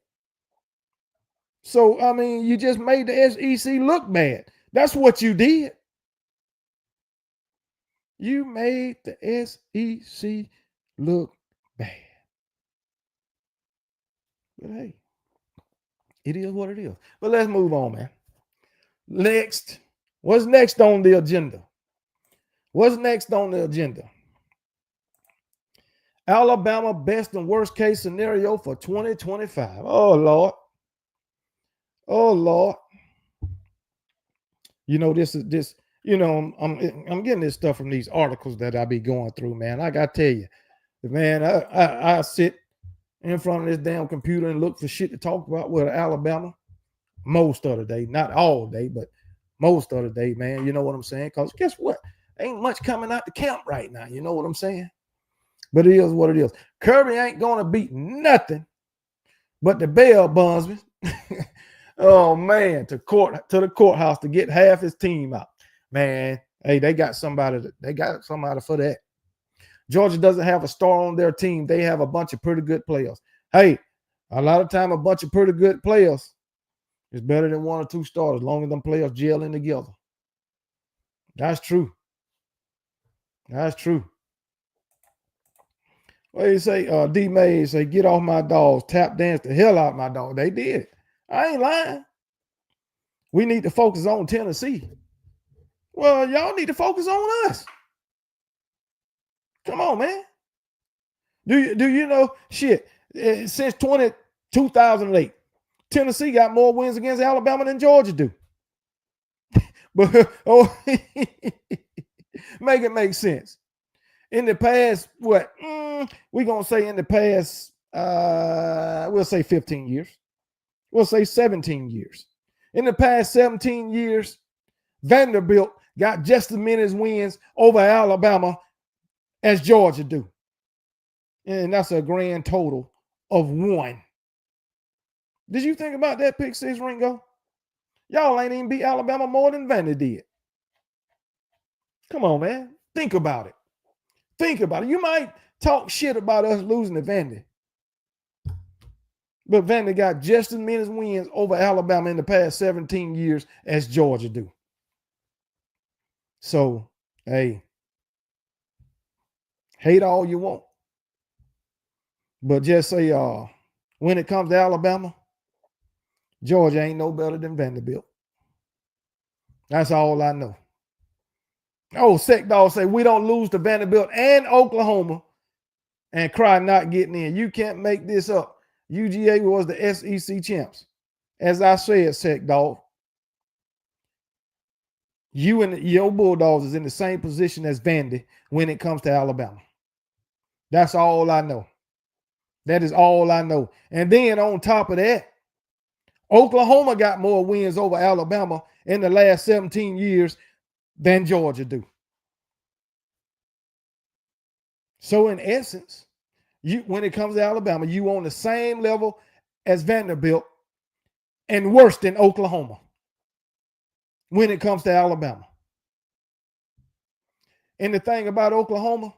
Speaker 1: So, I mean, you just made the SEC look bad. That's what you did. You made the SEC look bad. But hey, it is what it is. But let's move on, man. Next. What's next on the agenda? What's next on the agenda? Alabama best and worst case scenario for 2025. Oh, Lord. Oh, Lord. You know, I'm getting this stuff from these articles that I be going through, man. I got to tell you, man, I sit in front of this damn computer and look for shit to talk about with Alabama most of the day. Not all day, but most of the day, man. You know what I'm saying? Because guess what? Ain't much coming out the camp right now. You know what I'm saying? But it is what it is. Kirby ain't going to beat nothing but the bail bondsman. Oh, man, to the courthouse to get half his team out. Man, hey, they got somebody for that. Georgia doesn't have a star on their team. They have a bunch of pretty good players. Hey, a lot of time, a bunch of pretty good players is better than one or two stars as long as them players gelling together. That's true. That's true. What do you say? D. Mays say, get off my dogs. Tap dance the hell out of my dog. They did. I ain't lying. We need to focus on Tennessee. Well, y'all need to focus on us. Come on, man. Do you know, shit, since 2008, Tennessee got more wins against Alabama than Georgia do. But make it make sense. In the past, what? We're going to say in the past, we'll say 15 years. We'll say 17 years. In the past 17 years, Vanderbilt got just as many wins over Alabama as Georgia do. And that's a grand total of 1. Did you think about that, Pick Six Ringo? Y'all ain't even beat Alabama more than Vandy did. Come on, man. Think about it. Think about it. You might talk shit about us losing to Vandy. But Vandy got just as many wins over Alabama in the past 17 years as Georgia do. So, hey, hate all you want. But just say, when it comes to Alabama, Georgia ain't no better than Vanderbilt. That's all I know. Oh, Sec Dog say we don't lose to Vanderbilt and Oklahoma and cry not getting in. You can't make this up. UGA was the SEC champs. As I said, Sec Dog, you and your Bulldogs is in the same position as Vandy when it comes to Alabama. That's all I know. That is all I know. And then on top of that, Oklahoma got more wins over Alabama in the last 17 years than Georgia do. So in essence, when it comes to Alabama, you on the same level as Vanderbilt and worse than Oklahoma when it comes to Alabama. And the thing about Oklahoma,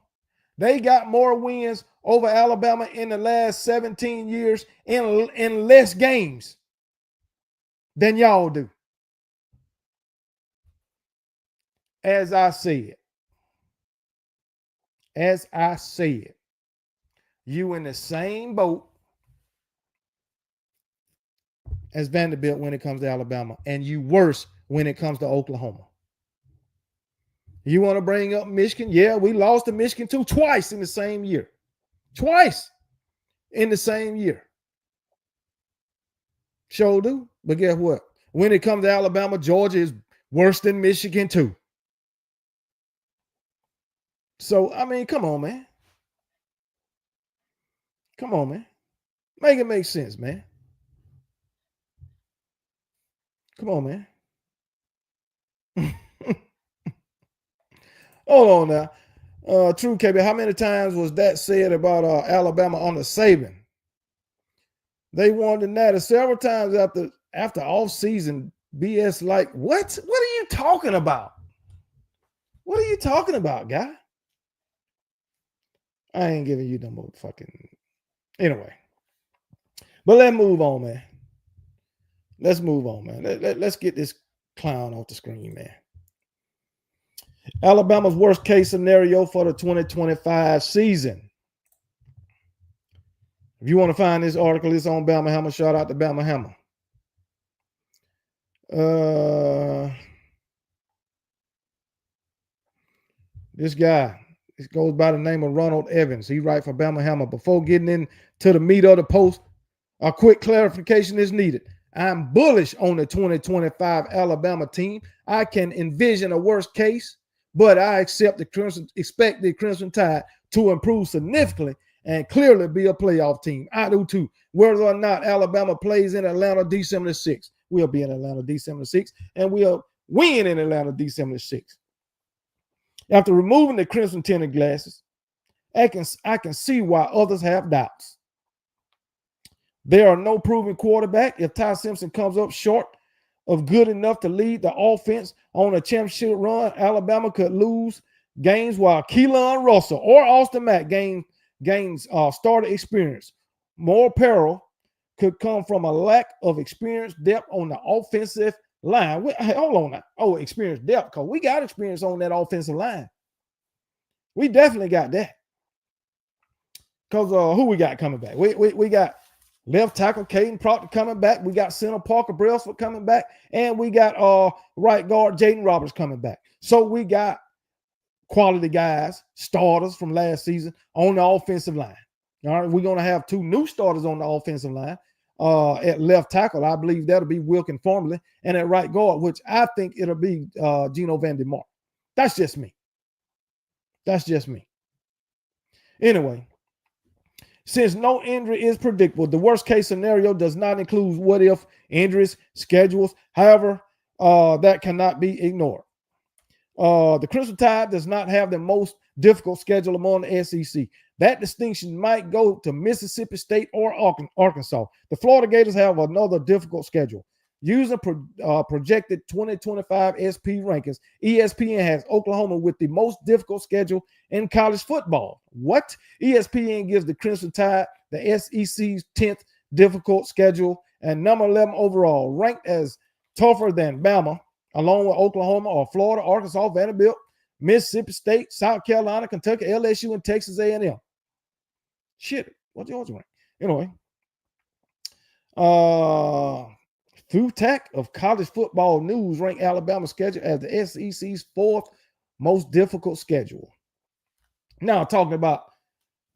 Speaker 1: they got more wins over Alabama in the last 17 years in less games than y'all do. as I said, you in the same boat as Vanderbilt when it comes to Alabama, and you worse when it comes to Oklahoma. You want to bring up Michigan? Yeah, we lost to Michigan too, twice in the same year. Twice in the same year. Sure do. But guess what? When it comes to Alabama, Georgia is worse than Michigan too. So, I mean, come on, man. Come on, man. Make it make sense, man. Come on, man. Hold on now. True, KB, how many times was that said about Alabama under Saban? They won the Natty several times after off-season BS. Like, what? What are you talking about? What are you talking about, guy? I ain't giving you no more fucking... Anyway. But let's move on, man. Let's move on, man. Let's get this clown off the screen, man. Alabama's worst case scenario for the 2025 season. If you want to find this article, it's on Bama Hammer. Shout out to Bama Hammer. This guy, it goes by the name of Ronald Evans. He writes for Bama Hammer. Before getting into the meat of the post, a quick clarification is needed. I'm bullish on the 2025 Alabama team. I can envision a worst case, but I expect the Crimson Tide to improve significantly and clearly be a playoff team. I do too. Whether or not Alabama plays in Atlanta December 6th, we'll be in Atlanta December 6th, and we'll win in Atlanta December 6th. After removing the crimson tinted glasses, I can see why others have doubts. There are no proven quarterback. If Ty Simpson comes up short of good enough to lead the offense on a championship run, Alabama could lose games while Keelan Russell or Austin Mack gains starter experience. More peril could come from a lack of experience depth on the offensive line. Hold on now. Oh, experience depth, because we got experience on that offensive line. We definitely got that. Because who we got coming back? We got left tackle Caden Proctor coming back. We got center Parker Brailsford coming back. And we got right guard Jaden Roberts coming back. So we got quality guys, starters from last season on the offensive line. All right, we're going to have two new starters on the offensive line. At left tackle, I believe that'll be Wilkin Formerly, and at right guard, which I think it'll be Gino Van Der Mark. That's just me. Anyway, since no injury is predictable, the worst case scenario does not include what if injuries, schedules. However, that cannot be ignored. The Crimson Tide does not have the most difficult schedule among the SEC. That distinction might go to Mississippi State or Arkansas. The Florida Gators have another difficult schedule. Using projected 2025 SP rankings, ESPN has Oklahoma with the most difficult schedule in college football. What? ESPN gives the Crimson Tide the SEC's 10th difficult schedule and number 11 overall, ranked as tougher than Bama, along with Oklahoma or Florida, Arkansas, Vanderbilt, Mississippi State, South Carolina, Kentucky, LSU, and Texas A&M. Shit, what's yours rank? Anyway, Thutac of College Football News ranked Alabama's schedule as the SEC's fourth most difficult schedule. Now, talking about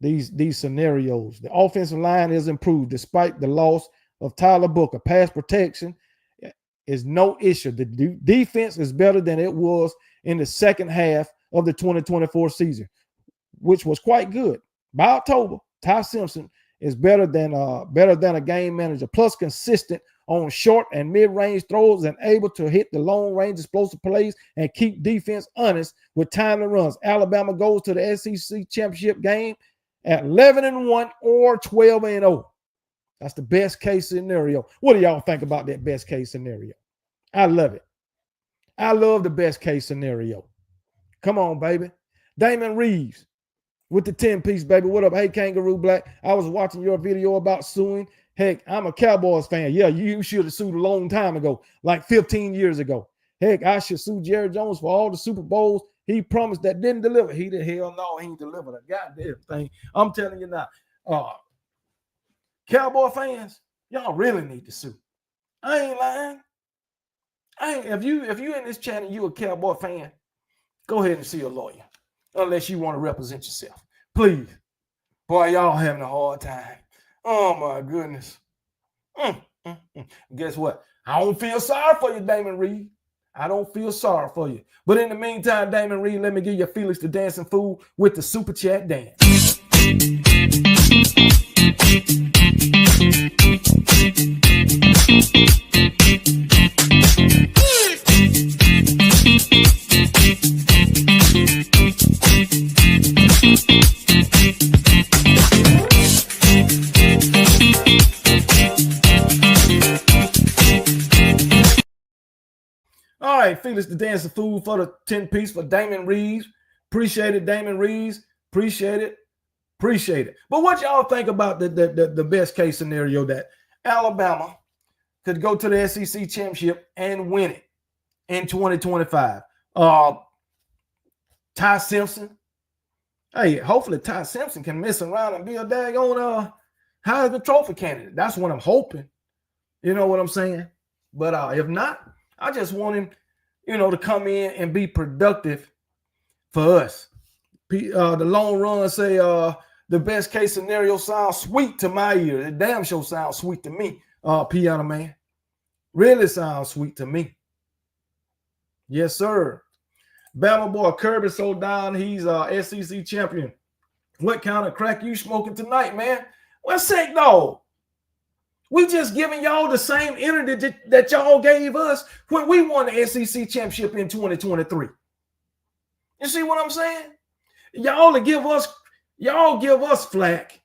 Speaker 1: these scenarios, the offensive line is improved despite the loss of Tyler Booker. Pass protection is no issue. The defense is better than it was in the second half of the 2024 season, which was quite good. By October, Ty Simpson is better than a game manager, plus consistent on short and mid-range throws and able to hit the long-range explosive plays and keep defense honest with timely runs. Alabama goes to the SEC championship game at 11-1 or 12-0. That's the best case scenario. What do y'all think about that best case scenario? I love it. I love the best case scenario. Come on, baby. Damon Reeves with the 10-piece, baby. What up? Hey, Kangaroo Black. I was watching your video about suing. Heck, I'm a Cowboys fan. Yeah, you should have sued a long time ago, like 15 years ago. Heck, I should sue Jerry Jones for all the Super Bowls he promised that didn't deliver. He did hell no, he ain't delivered a goddamn thing. I'm telling you now, Cowboy fans, y'all really need to sue. I ain't lying. If you in this channel, you a Cowboy fan, go ahead and see a lawyer, unless you want to represent yourself. Please. Boy, y'all having a hard time. Oh my goodness. Guess what? I don't feel sorry for you, Damon Reed. I don't feel sorry for you. But in the meantime, Damon Reed, let me give you Felix the Dancing Fool with the Super Chat dance. All right, Felix the Dancing Fool for the 10-piece for Damon Reeves. Appreciate it, Damon Reeves. Appreciate it. Appreciate it. But what y'all think about the best case scenario that Alabama could go to the SEC championship and win it in 2025? Ty Simpson. Hey, hopefully Ty Simpson can mess around and be a daggone Heisman Trophy candidate. That's what I'm hoping. You know what I'm saying? But if not, I just want him, to come in and be productive for us. The long run say the best case scenario sounds sweet to my ear. It damn sure sounds sweet to me, Piano Man. Really sounds sweet to me. Yes, sir. Bama boy Kirby so down, he's SEC champion. What kind of crack you smoking tonight, man? Well, sick dog. We just giving y'all the same energy that y'all gave us when we won the SEC championship in 2023. You see what I'm saying? Y'all give us flack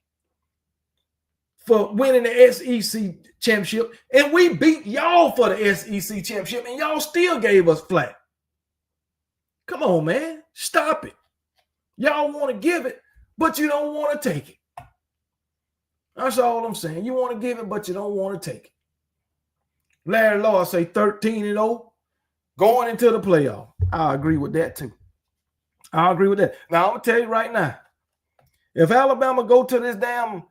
Speaker 1: for winning the SEC championship, and we beat y'all for the SEC championship, and y'all still gave us flack. Come on, man. Stop it. Y'all want to give it, but you don't want to take it. That's all I'm saying. You want to give it, but you don't want to take it. Larry Law say 13-0 going into the playoff. I agree with that too. I agree with that. Now, I'm going to tell you right now, if Alabama go to this damn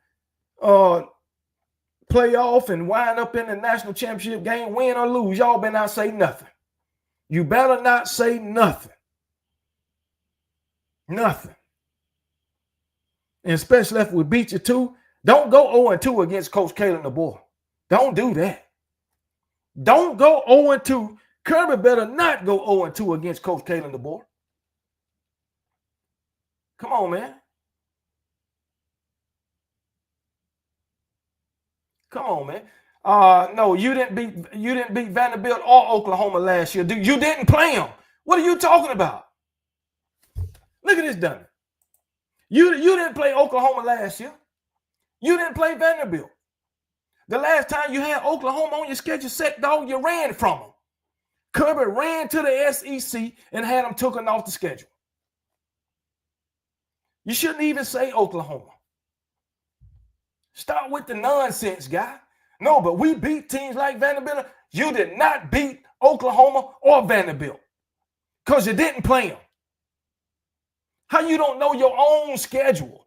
Speaker 1: playoff and wind up in the national championship game, win or lose, y'all better not say nothing. You better not say nothing. Nothing. And especially if we beat you too, don't go 0-2 against Coach Kalen DeBoer. Don't do that. Don't go 0-2. Kirby better not go 0-2 against Coach Kalen DeBoer. Come on, man. Come on, man. No, you didn't beat Vanderbilt or Oklahoma last year. You didn't play them. What are you talking about? Look at this dummy. You didn't play Oklahoma last year. You didn't play Vanderbilt. The last time you had Oklahoma on your schedule set, dog, you ran from them. Kirby ran to the SEC and had them taken off the schedule. You shouldn't even say Oklahoma. Stop with the nonsense, guy. No, but we beat teams like Vanderbilt. You did not beat Oklahoma or Vanderbilt because you didn't play them. How you don't know your own schedule?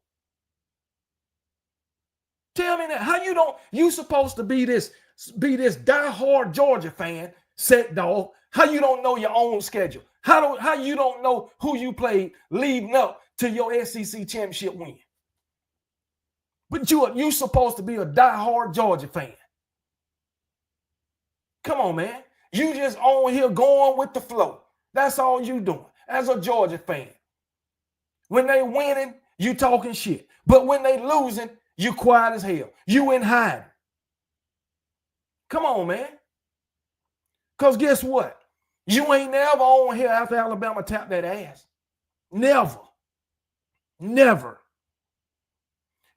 Speaker 1: Tell me that. How you don't? You supposed to be this diehard Georgia fan, set dog. How you don't know your own schedule? How you don't know who you played leading up to your SEC championship win? But you supposed to be a diehard Georgia fan. Come on, man. You just on here going with the flow. That's all you doing as a Georgia fan. When they winning, you talking shit. But when they losing, you quiet as hell. You in hiding. Come on, man. Because guess what? You ain't never on here after Alabama tapped that ass. Never. Never.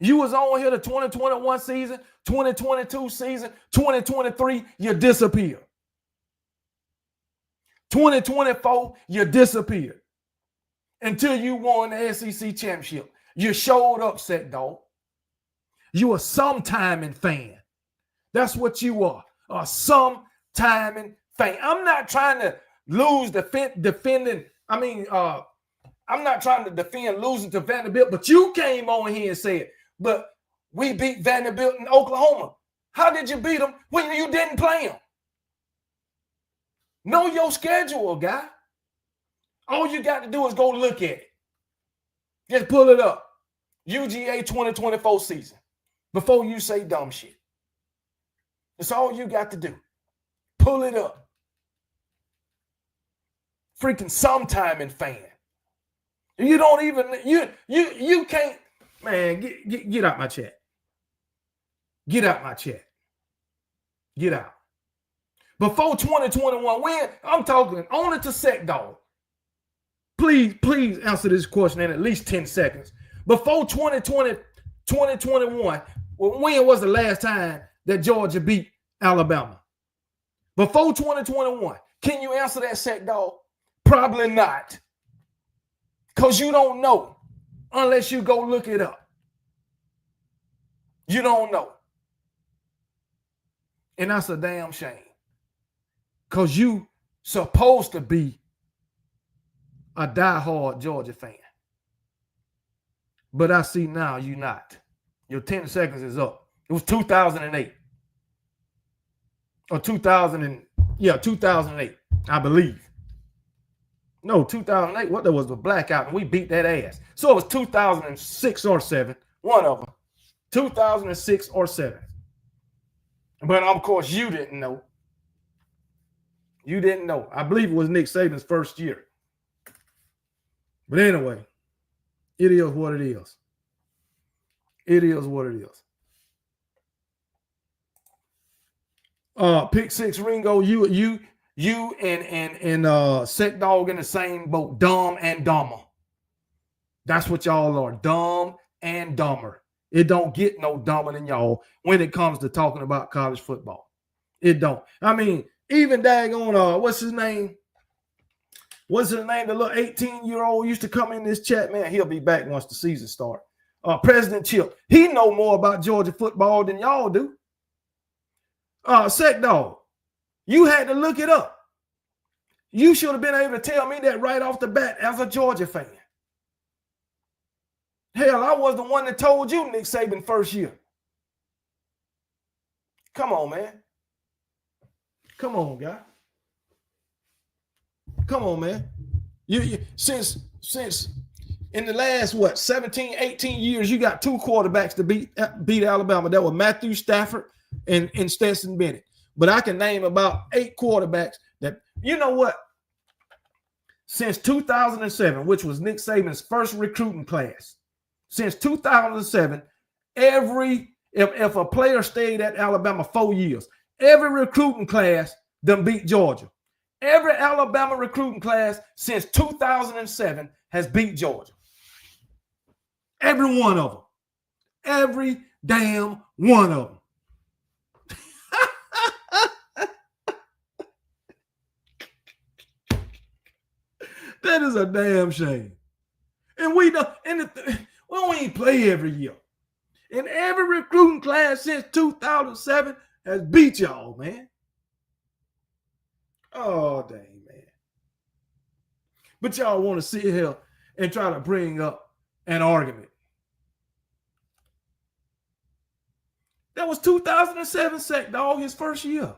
Speaker 1: You was on here the 2021 season, 2022 season, 2023, you disappeared. 2024, you disappeared. Until you won the SEC championship. You showed up, set dog. You a sometiming fan. That's what you are. A sometiming fan. I'm not trying to lose defending. I mean, I'm not trying to defend losing to Vanderbilt, but you came on here and said, but we beat Vanderbilt in Oklahoma. How did you beat them when you didn't play them? Know your schedule, guy. All you got to do is go look at it. Just pull it up. UGA 2024 season. Before you say dumb shit. That's all you got to do. Pull it up. Freaking sometime in fan. You don't even, you can't, man, get out my chat. Get out my chat. Get out. Before 2021 win, I'm talking only to Sec Dog. Please answer this question in at least 10 seconds. Before 2021, when was the last time that Georgia beat Alabama? Before 2021, can you answer that, Sec Dog? Probably not. Because you don't know unless you go look it up. You don't know. And that's a damn shame. Because you supposed to be a diehard Georgia fan. But I see now you're not. Your 10 seconds is up. It was 2008. Or 2008, I believe. No, 2008. What there was a blackout and we beat that ass. So it was 2006 or 7. One of them. 2006 or 7. But of course you didn't know. You didn't know. I believe it was Nick Saban's first year. But anyway, it is what it is. It is what it is. Pick six, Ringo. You and Sec Dog in the same boat. Dumb and dumber. That's what y'all are. Dumb and dumber. It don't get no dumber than y'all when it comes to talking about college football. It don't. I mean, even daggone, what's his name? What's his name? The little 18-year-old used to come in this chat, man. He'll be back once the season starts. President Chip. He know more about Georgia football than y'all do. Sec Dog, you had to look it up. You should have been able to tell me that right off the bat as a Georgia fan. Hell, I was the one that told you Nick Saban first year. Come on, man. Come on, guy. Come on, man. You since in the last 17, 18 years, you got 2 quarterbacks to beat Alabama. That were Matthew Stafford and Stetson Bennett. But I can name about 8 quarterbacks that, you know what? Since 2007, which was Nick Saban's first recruiting class, since 2007, if a player stayed at Alabama 4 years, every recruiting class done beat Georgia. Every Alabama recruiting class since 2007 has beat Georgia. Every one of them. Every damn one of them. That is a damn shame. And we don't even play every year. And every recruiting class since 2007 has beat y'all, man. Oh, dang, man. But y'all want to sit here and try to bring up an argument. That was 2007 Sec Dog, his first year.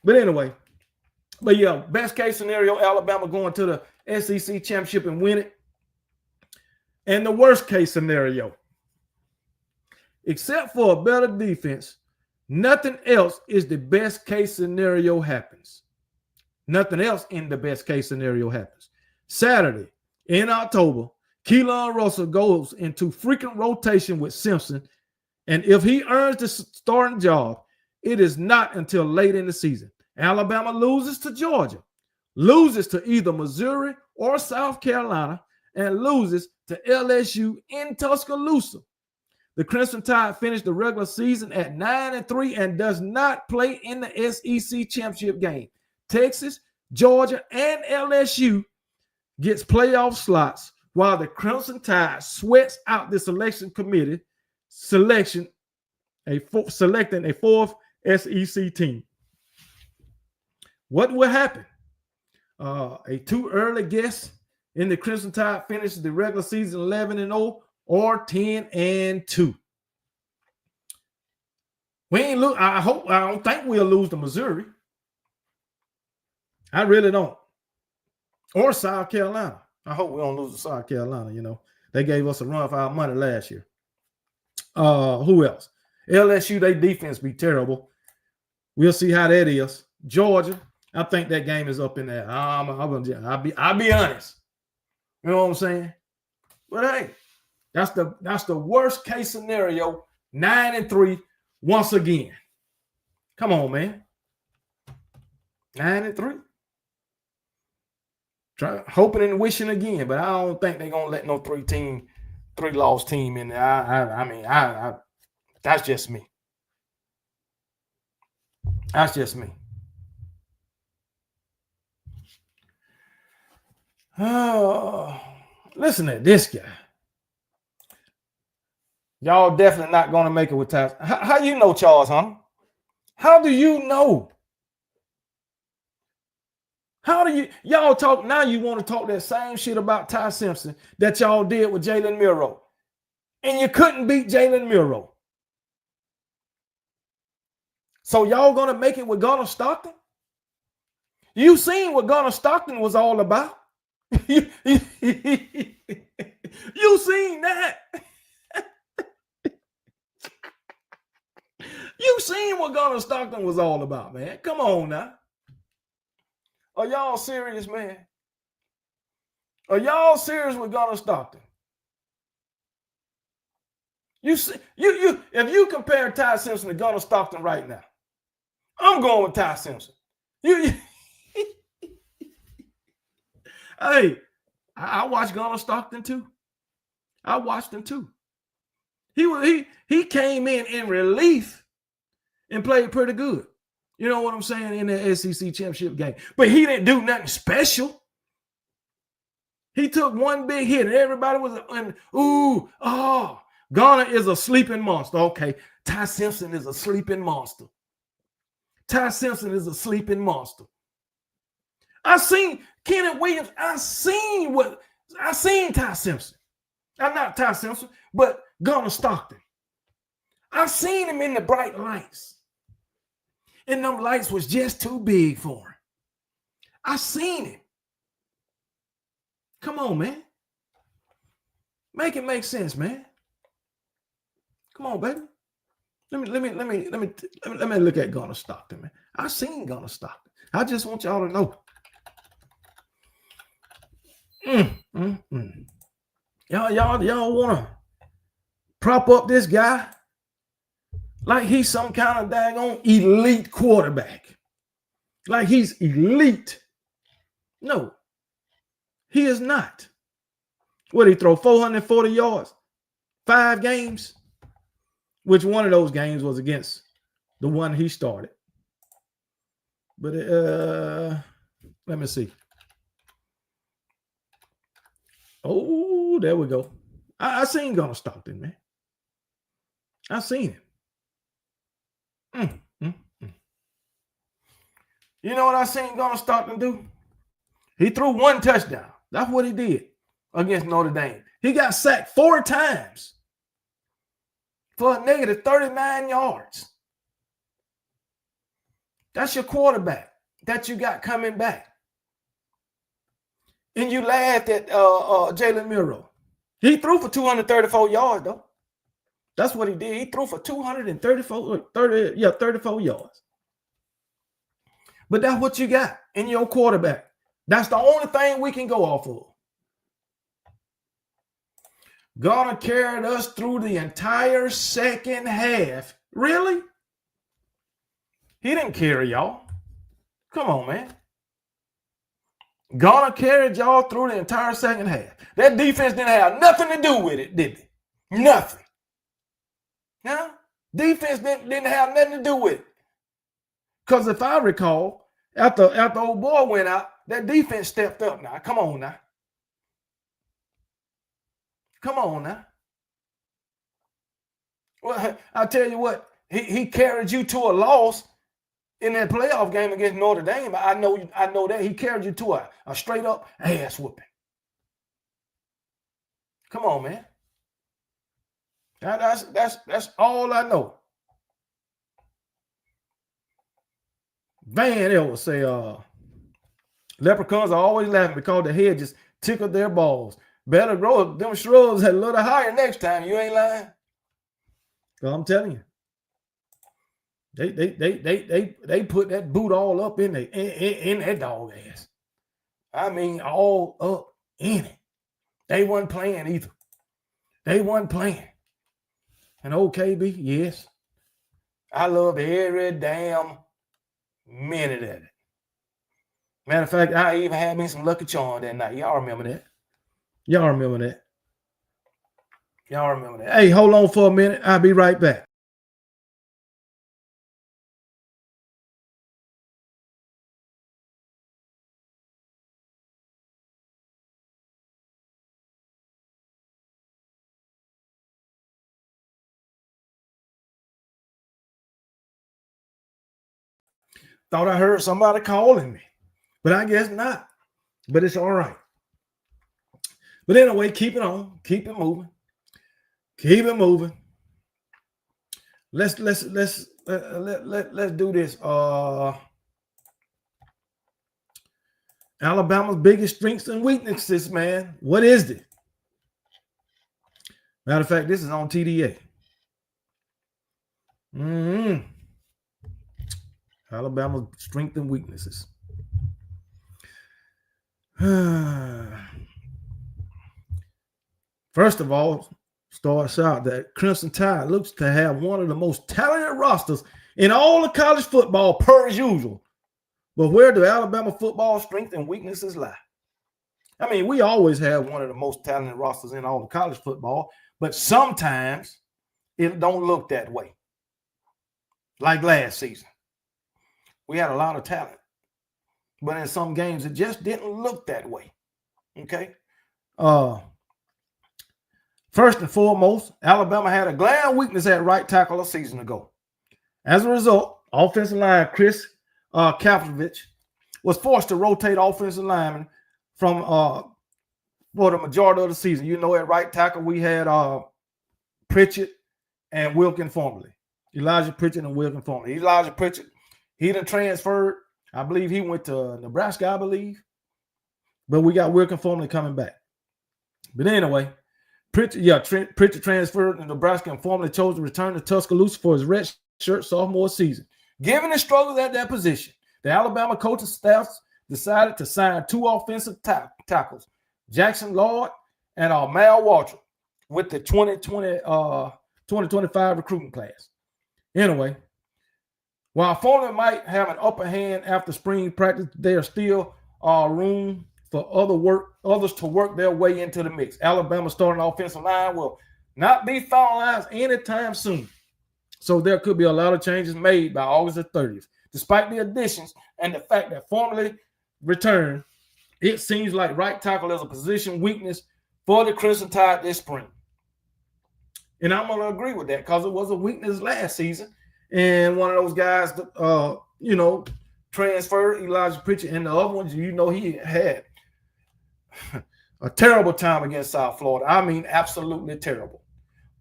Speaker 1: But anyway, yeah, best case scenario, Alabama going to the SEC championship and win it. And the worst case scenario, except for a better defense, nothing else is the best case scenario happens. Nothing else in the best case scenario happens. Saturday in October, Keelan Russell goes into frequent rotation with Simpson. And if he earns the starting job, it is not until late in the season. Alabama loses to Georgia, loses to either Missouri or South Carolina, and loses to LSU in Tuscaloosa. The Crimson Tide finished the regular season at 9-3 and does not play in the SEC championship game. Texas, Georgia, and LSU gets playoff slots while the Crimson Tide sweats out the selection committee selecting a 4th SEC team. What will happen? A too early guess in the Crimson Tide finishes the regular season 11-0 or 10-2. We ain't lose. I don't think we'll lose to Missouri. I really don't. Or South Carolina. I hope we don't lose to South Carolina. You know, they gave us a run for our money last year. Who else? LSU, their defense be terrible. We'll see how that is. Georgia, I think that game is up in there. I'll be honest. You know what I'm saying? But hey, that's the worst case scenario. 9-3 once again. Come on, man. 9-3. Try hoping and wishing again, but I don't think they're gonna let no three-loss team in there. I mean, that's just me. That's just me. Oh, listen to this guy. Y'all definitely not gonna make it with Ty. How you know, Charles, huh? How do you know? How do y'all talk now? You want to talk that same shit about Ty Simpson that y'all did with Jalen Milroe, and you couldn't beat Jalen Milroe. So y'all gonna make it with Gunnar Stockton? You seen what Gunnar Stockton was all about? You seen that? You seen what Gunnar Stockton was all about, man? Come on now. Are y'all serious, man? Are y'all serious with Gunnar Stockton? You see, if you compare Ty Simpson to Gunnar Stockton right now, I'm going with Ty Simpson. Hey, I watched Gunnar Stockton too. I watched him too. He came in relief and played pretty good. You know what I'm saying, in the SEC championship game. But he didn't do nothing special. He took one big hit and everybody was Gunnar is a sleeping monster. Okay, Ty Simpson is a sleeping monster. Ty Simpson is a sleeping monster. I seen Kenneth Williams. I seen Ty Simpson. I'm not Ty Simpson, but Gunnar Stockton. I seen him in the bright lights. And them lights was just too big for him. I seen him. Come on, man. Make it make sense, man. Come on, baby. Let me look at Gunnar Stockton, man. I seen Gunnar Stockton. I just want y'all to know. Y'all want to prop up this guy like he's some kind of daggone elite quarterback. Like he's elite. No, he is not. What, he throw 440 yards, 5 games? Which one of those games was against the one he started? But let me see. Oh, there we go. I seen Gunnar Stockton, man. I seen him. You know what I seen Gunnar Stockton do? He threw 1 touchdown. That's what he did against Notre Dame. He got sacked 4 times for a negative 39 yards. That's your quarterback that you got coming back. And you laughed at Jalen Milroe. He threw for 234 yards, though. That's what he did. He threw for 34 yards. But that's what you got in your quarterback. That's the only thing we can go off of. Gunnar carried us through the entire second half. Really? He didn't carry y'all. Come on, man. Gunnar carried y'all through the entire second half. That defense didn't have nothing to do with it, did they? Nothing. Now, defense didn't have nothing to do with it. Because if I recall, after old boy went out, that defense stepped up now. Come on now. Come on now. Well, I tell you what,
Speaker 3: he carried you to a loss in that playoff game against Notre Dame. I know that he carried you to a straight up ass whooping. Come on, man. That's all I know. Van L will say, leprechauns are always laughing because the head just tickled their balls. Better grow them shrubs a little higher next time. You ain't lying. So I'm telling you. They put that boot all up in that dog ass. I mean, all up in it. They wasn't playing either. They wasn't playing. And KB, yes, I love every damn minute of it. Matter of fact, I even had me some Lucky Charm that night. Y'all remember that? Y'all remember that? Y'all remember that? Hey, hold on for a minute. I'll be right back. Thought I heard somebody calling me, but I guess not. But it's all right. But anyway, keep it on, keep it moving, keep it moving. Let's do this. Alabama's biggest strengths and weaknesses, man. What is it? Matter of fact, this is on TDA. Alabama's strengths and weaknesses. First of all, starts out that Crimson Tide looks to have one of the most talented rosters in all of college football per usual. But where do Alabama football strengths and weaknesses lie? I mean, we always have one of the most talented rosters in all of college football, but sometimes it don't look that way. Like last season. We had a lot of talent, but in some games, it just didn't look that way. Okay. First and foremost, Alabama had a glaring weakness at right tackle a season ago. As a result, offensive line Chris Kapovich was forced to rotate offensive linemen from for the majority of the season. You know, at right tackle, we had Pritchett and Wilkin formerly. Elijah Pritchett and Wilkin formerly. Elijah Pritchett, he done transferred. I believe he went to Nebraska, I believe. But we got Wilkin formerly coming back. But anyway, Pritchett transferred to Nebraska and formally chose to return to Tuscaloosa for his red shirt sophomore season. Given the struggles at that position, the Alabama coaching staff decided to sign two offensive tackles, Jackson Lord and Mal Waltrip, with the 2025 recruiting class. Anyway, while Foreman might have an upper hand after spring practice, there is still room for others to work their way into the mix. Alabama's starting offensive line will not be finalized anytime soon. So there could be a lot of changes made by August the 30th. Despite the additions and the fact that formally returned, it seems like right tackle is a position weakness for the Crimson Tide this spring. And I'm going to agree with that because it was a weakness last season. And one of those guys, transferred, Elijah Pritchett, and the other ones, he had a terrible time against South Florida. I mean, absolutely terrible.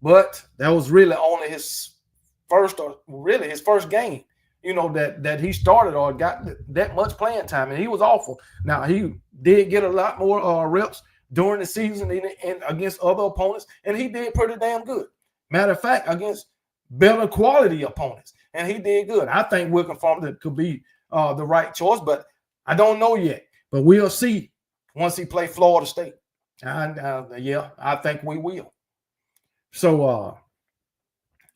Speaker 3: But that was really only his first game, that he started or got that much playing time, and he was awful. Now, he did get a lot more reps during the season and against other opponents, and he did pretty damn good. Matter of fact, against better quality opponents, and he did good. I think Wilkin Farmer could be the right choice, but I don't know yet. But we'll see once he plays Florida State. I think we will. So,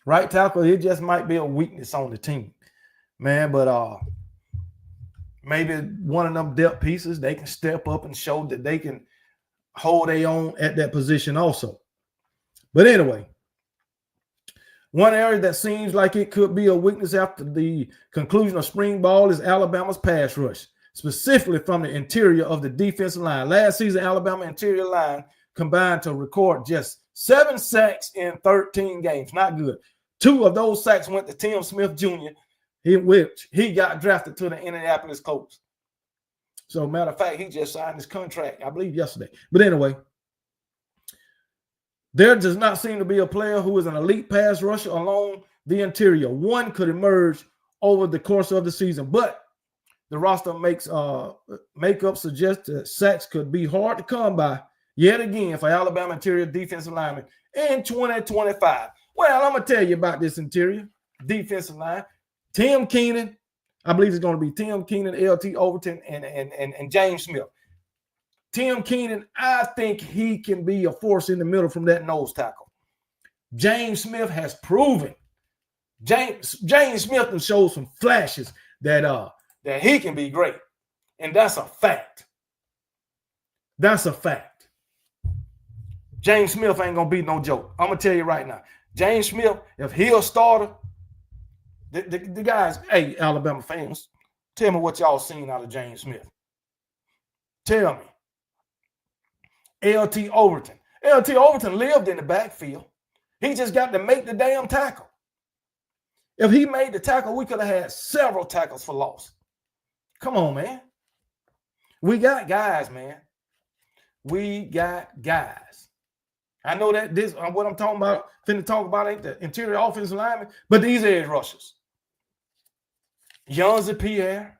Speaker 3: right tackle, it just might be a weakness on the team, man. But maybe one of them depth pieces, they can step up and show that they can hold their own at that position also. But anyway, one area that seems like it could be a weakness after the conclusion of spring ball is Alabama's pass rush, specifically from the interior of the defensive line. Last season, Alabama interior line combined to record just 7 sacks in 13 games. Not good. 2 of those sacks went to Tim Smith Jr., he got drafted to the Indianapolis Colts. So, matter of fact, he just signed his contract, I believe, yesterday. But anyway, there does not seem to be a player who is an elite pass rusher along the interior. One could emerge over the course of the season, but the roster makeup suggests that sacks could be hard to come by yet again for Alabama interior defensive linemen in 2025. Well, I'm going to tell you about this interior defensive line. Tim Keenan, I believe it's going to be Tim Keenan, LT Overton, and James Smith. Tim Keenan, I think he can be a force in the middle from that nose tackle. James Smith has proven. James Smith has showed some flashes that he can be great. And that's a fact. That's a fact. James Smith ain't going to be no joke. I'm going to tell you right now. James Smith, if he's a starter, the guys, hey, Alabama fans, tell me what y'all seen out of James Smith. Tell me. LT Overton. LT Overton lived in the backfield. He just got to make the damn tackle. If he made the tackle, we could have had several tackles for loss. Come on, man. We got guys, man. We got guys. I know that this what I'm talking about, finna talk about ain't the interior offensive linemen, but these edge rushers. Yanzi Pierre.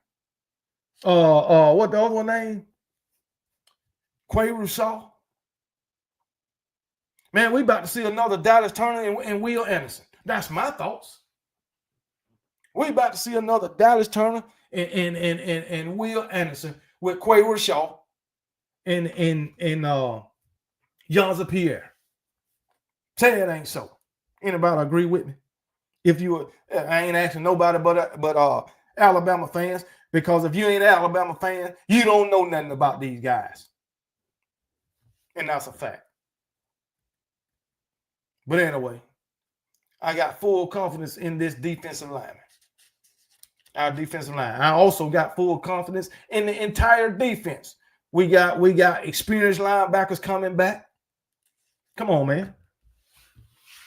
Speaker 3: What the other one name? Quay Rousseau. Man, we about to see another Dallas Turner and Will Anderson. That's my thoughts. We about to see another Dallas Turner and Will Anderson with Quay Rousseau and Yanzi Pierre. Say it ain't so. Anybody agree with me? If you, I ain't asking nobody but Alabama fans, because if you ain't an Alabama fan, you don't know nothing about these guys. And that's a fact. But anyway, I got full confidence in this defensive lineman. Our defensive line. I also got full confidence in the entire defense. We got experienced linebackers coming back. Come on, man.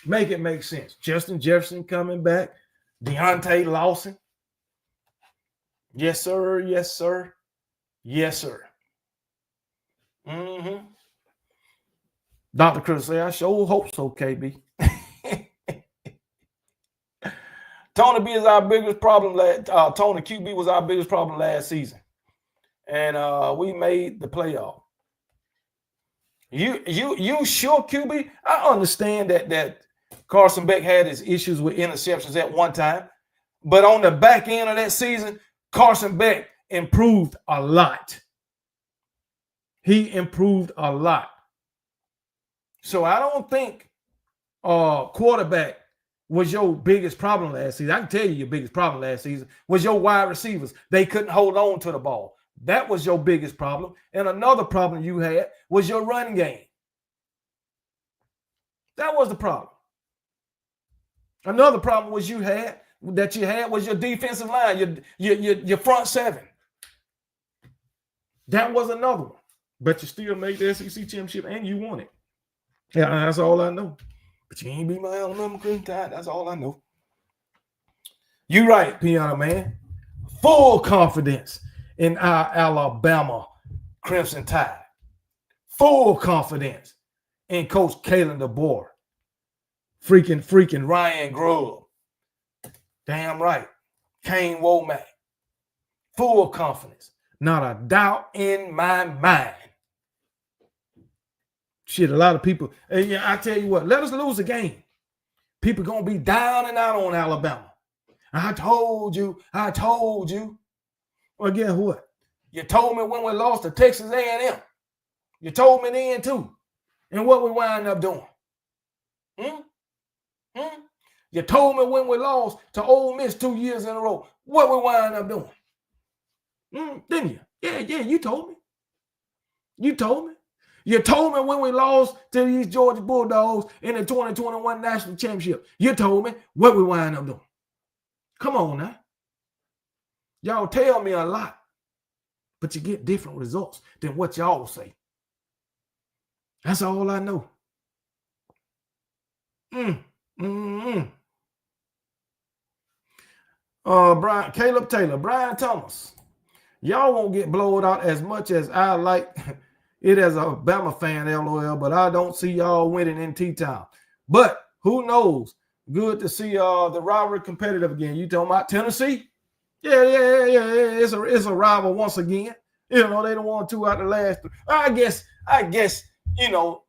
Speaker 3: Make it make sense. Justin Jefferson coming back. Deontay Lawson. Yes, sir. Yes, sir. Yes, sir. Mm-hmm. Dr. Chris say, I sure hope so, KB. Tony B is our biggest problem. Tony QB was our biggest problem last season. And we made the playoff. You sure, QB? I understand that Carson Beck had his issues with interceptions at one time. But on the back end of that season, Carson Beck improved a lot. He improved a lot. So I don't think quarterback was your biggest problem last season. I can tell you your biggest problem last season was your wide receivers. They couldn't hold on to the ball. That was your biggest problem. And another problem you had was your running game. That was the problem. Another problem was you had was your defensive line, your front seven. That was another one. But you still made the SEC championship and you won it. Yeah, that's all I know. But you ain't beat my Alabama Crimson Tide. That's all I know. You right, Piano Man. Full confidence in our Alabama Crimson Tide. Full confidence in Coach Kalen DeBoer. Freaking Ryan Grubb. Damn right. Kane Womack. Full confidence. Not a doubt in my mind. Shit, a lot of people, yeah, I tell you what, let us lose a game. People going to be down and out on Alabama. I told you. Well, guess what? You told me when we lost to Texas A&M. You told me then too. And what we wind up doing? You told me when we lost to Ole Miss 2 years in a row. What we wind up doing? Didn't you? Yeah, you told me. You told me. You told me when we lost to these Georgia Bulldogs in the 2021 National Championship. You told me what we wind up doing. Come on now. Y'all tell me a lot, but you get different results than what y'all say. That's all I know. Caleb Taylor, Brian Thomas. Y'all won't get blowed out as much as I like it as a Bama fan, LOL, but I don't see y'all winning in T-Town. But who knows? Good to see the rivalry competitive again. You talking about Tennessee? Yeah. It's a rival once again. You know, they don't want 2 out the last 3. I guess, you know,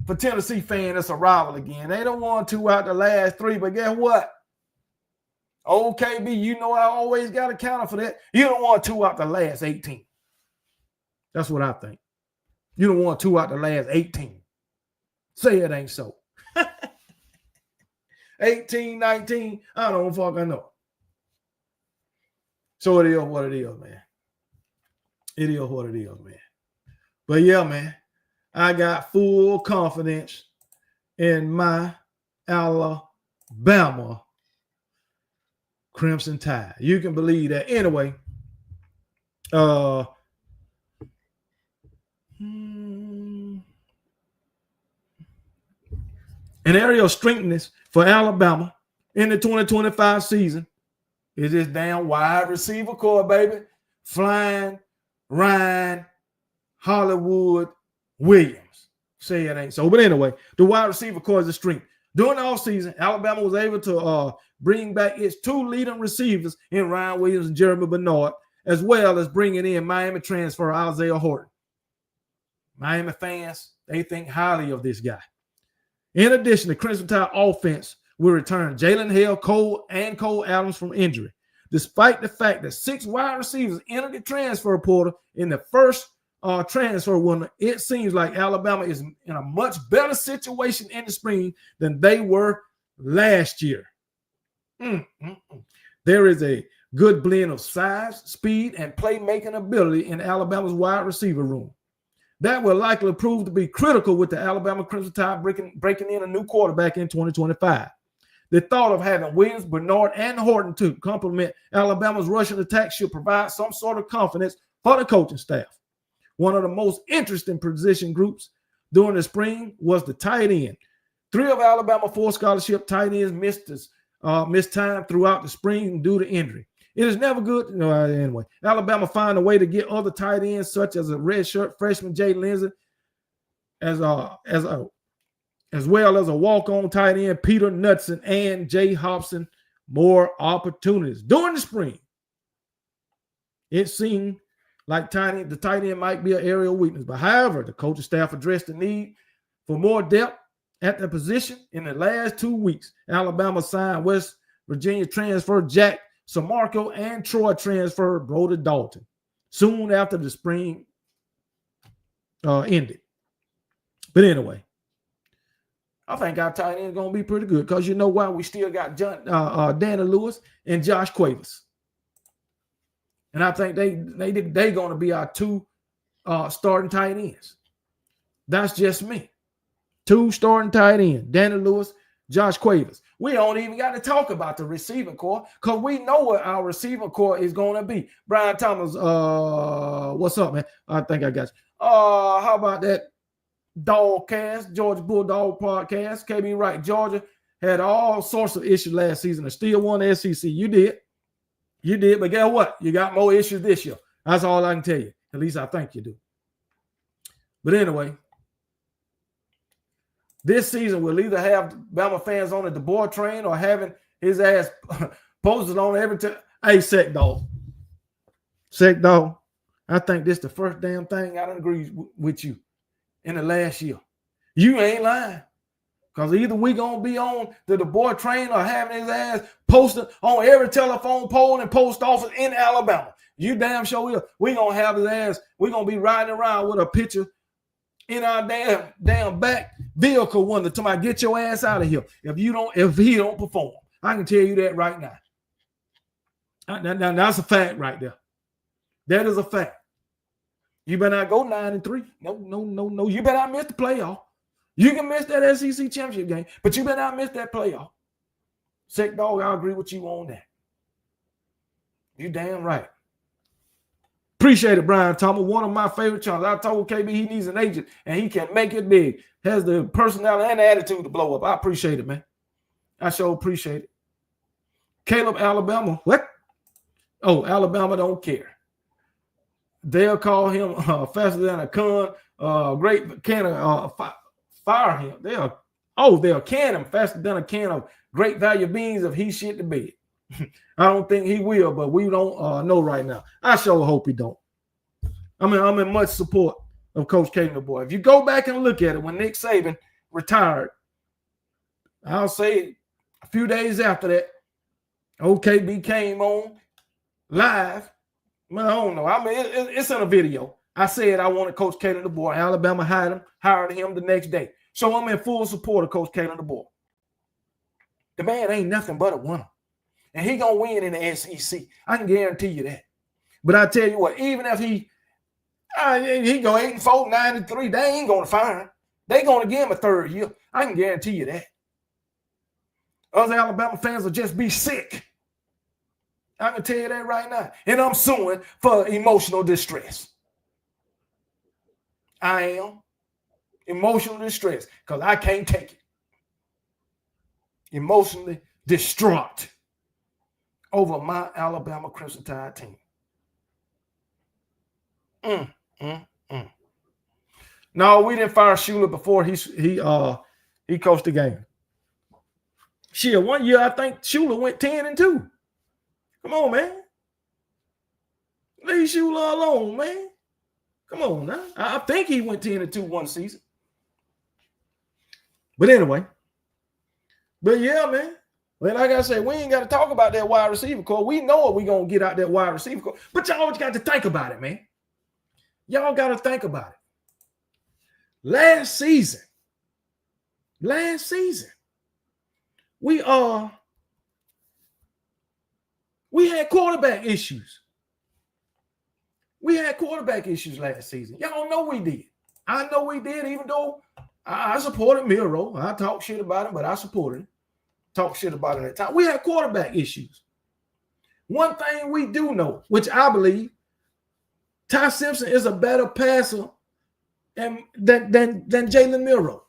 Speaker 3: for Tennessee fan, it's a rival again. They don't want 2 out the last 3, but guess what? OKB, you know I always got to counter for that. You don't want 2 out the last 18. That's what I think. You don't want 2 out the last 18. Say it ain't so. 18, 19, I don't fucking know. So it is what it is, man. It is what it is, man. But yeah, man, I got full confidence in my Alabama Crimson Tide. You can believe that. Anyway, an area of strengthness for Alabama in the 2025 season is this damn wide receiver core, baby. Flying Ryan Hollywood Williams. Say it ain't so. But anyway, the wide receiver core is a strength. During the offseason, Alabama was able to bring back its 2 leading receivers in Ryan Williams and Jeremy Bernard, as well as bringing in Miami transfer Isaiah Horton. Miami fans, they think highly of this guy. In addition, the Crimson Tide offense will return Jalen Hill, Cole Adams from injury, despite the fact that 6 wide receivers entered the transfer portal in the first transfer window. It seems like Alabama is in a much better situation in the spring than they were last year. There is a good blend of size, speed, and playmaking ability in Alabama's wide receiver room. That will likely prove to be critical with the Alabama Crimson Tide breaking in a new quarterback in 2025. The thought of having Williams, Bernard, and Horton to complement Alabama's rushing attack should provide some sort of confidence for the coaching staff. One of the most interesting position groups during the spring was the tight end. 3 of Alabama 4 scholarship tight ends missed time throughout the spring due to injury. It is never good. Anyway, Alabama find a way to get other tight ends, such as a redshirt freshman Jay Lindsey, as well as a walk-on tight end Peter Knudsen and Jay Hobson, more opportunities during the spring. It seemed like the tight end might be an area of weakness, but however, the coaching staff addressed the need for more depth at the position in the last 2 weeks. Alabama signed West Virginia transfer Jack Samarco and Troy transfer Brody Dalton soon after the spring ended. But anyway, I think our tight end is going to be pretty good because you know why? We still got Danny Lewis and Josh Cuevas. And I think they're going to be our 2 starting tight ends. That's just me. 2 starting tight ends, Danny Lewis, Josh Cuevas. We don't even got to talk about the receiving core because we know what our receiving core is going to be. Brian Thomas, what's up, man? I think I got you. How about that Dogcast, Georgia Bulldog podcast? KB Wright, Georgia had all sorts of issues last season and still won the SEC. You did, but guess what? You got more issues this year. That's all I can tell you. At least I think you do. But anyway, this season we'll either have Bama fans on the DeBoer train or having his ass posted on every time. Hey, Sec Dog, I think this is the first damn thing I don't agree with you in the last year. You ain't lying. Because either we going to be on the DeBoer train or having his ass posted on every telephone pole and post office in Alabama. You damn sure will. We going to have his ass. We going to be riding around with a picture in our damn back vehicle window to my get your ass out of here if he don't perform. I can tell you that right now. Now that's a fact right there. That is a fact. You better not go 9-3. No. You better not miss the playoff. You can miss that SEC championship game, but you better not miss that playoff. Sick Dog, I agree with you on that. You damn right. Appreciate it, Brian Thomas. One of my favorite channels. I told KB he needs an agent and he can make it big. Has the personality and the attitude to blow up. I appreciate it, man. I sure appreciate it. Caleb, Alabama. What? Oh, Alabama don't care. They'll call him faster than a con. Great can fire him. They'll can him faster than a can of great value beans if he shit the bed. I don't think he will, but we don't know right now. I sure hope he don't. I'm in much support of Coach K, the boy. If you go back and look at it, when Nick Saban retired, I'll say a few days after that, OKB came on live. Man, I don't know. I mean, it's in a video. I said I wanted Coach K, the boy. Alabama hired him the next day. So I'm in full support of Coach K, the boy. The man ain't nothing but a winner. And he going to win in the SEC. I can guarantee you that. But I tell you what, even if he go 8-4, 9-3, they ain't going to fire him. They going to give him a third year. I can guarantee you that. Other Alabama fans will just be sick. I can tell you that right now. And I'm suing for emotional distress. I am. Emotional distress because I can't take it. Emotionally distraught over my Alabama Crimson Tide team. No, we didn't fire Shula before he coached the game. Shit, one year I think Shula went 10-2. Come on, man. Leave Shula alone, man. Come on now. I think he went 10-2 one season. But anyway. But yeah, man. Well, like I said, we ain't got to talk about that wide receiver core. We know what we're going to get out that wide receiver core. But y'all got to think about it, man. Y'all got to think about it. Last season, we had quarterback issues. We had quarterback issues last season. Y'all know we did. I know we did, even though I supported Miro. I talked shit about him, but I supported him. Talked shit about him at the time. We had quarterback issues. One thing we do know, which I believe, Ty Simpson is a better passer than Jalen Miro.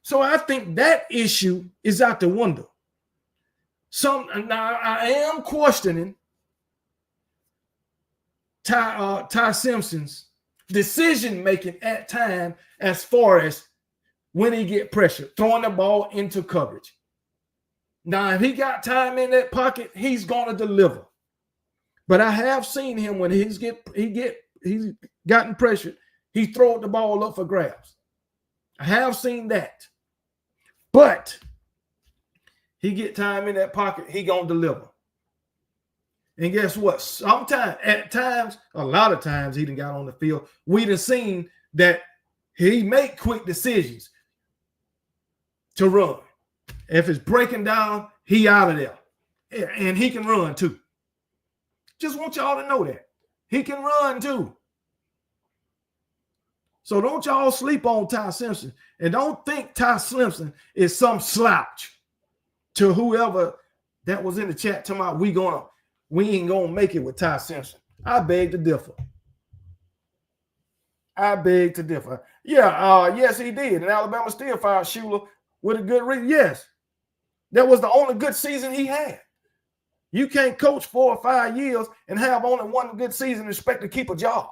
Speaker 3: So I think that issue is out the window. Now I am questioning Ty Simpson's decision making at time as far as when he get pressure, throwing the ball into coverage. Now, if he got time in that pocket, he's gonna deliver. But I have seen him when he's gotten pressured, he throw the ball up for grabs. I have seen that. But he get time in that pocket, he gonna deliver. And guess what? A lot of times he done got on the field. We done seen that he make quick decisions to run. If it's breaking down, he out of there. And he can run too. Just want y'all to know that. He can run too. So don't y'all sleep on Ty Simpson. And don't think Ty Simpson is some slouch to whoever that was in the chat talking about we ain't gonna make it with Ty Simpson. I beg to differ. Yeah, yes, he did. And Alabama still fired Shula with a good reason. Yes, that was the only good season he had. You can't coach 4 or 5 years and have only one good season and expect to keep a job.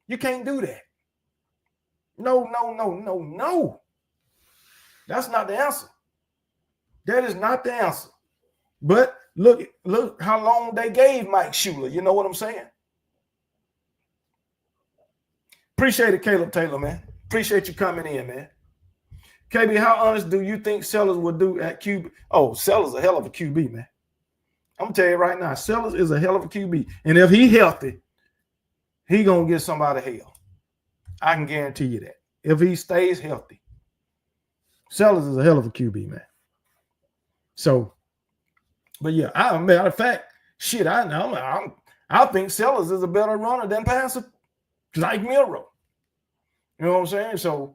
Speaker 3: You can't do that. No. That's not the answer. That is not the answer. But look how long they gave Mike Shula. You know what I'm saying? Appreciate it, Caleb Taylor, man. Appreciate you coming in, man. KB, how honest do you think Sellers would do at QB? Oh, Sellers a hell of a QB, man. I'm going to tell you right now, Sellers is a hell of a QB. And if he healthy, he going to get somebody hell. I can guarantee you that. If he stays healthy. Sellers is a hell of a QB, man. So, but yeah, matter of fact, shit, I think Sellers is a better runner than passer, like Miro. You know what I'm saying? So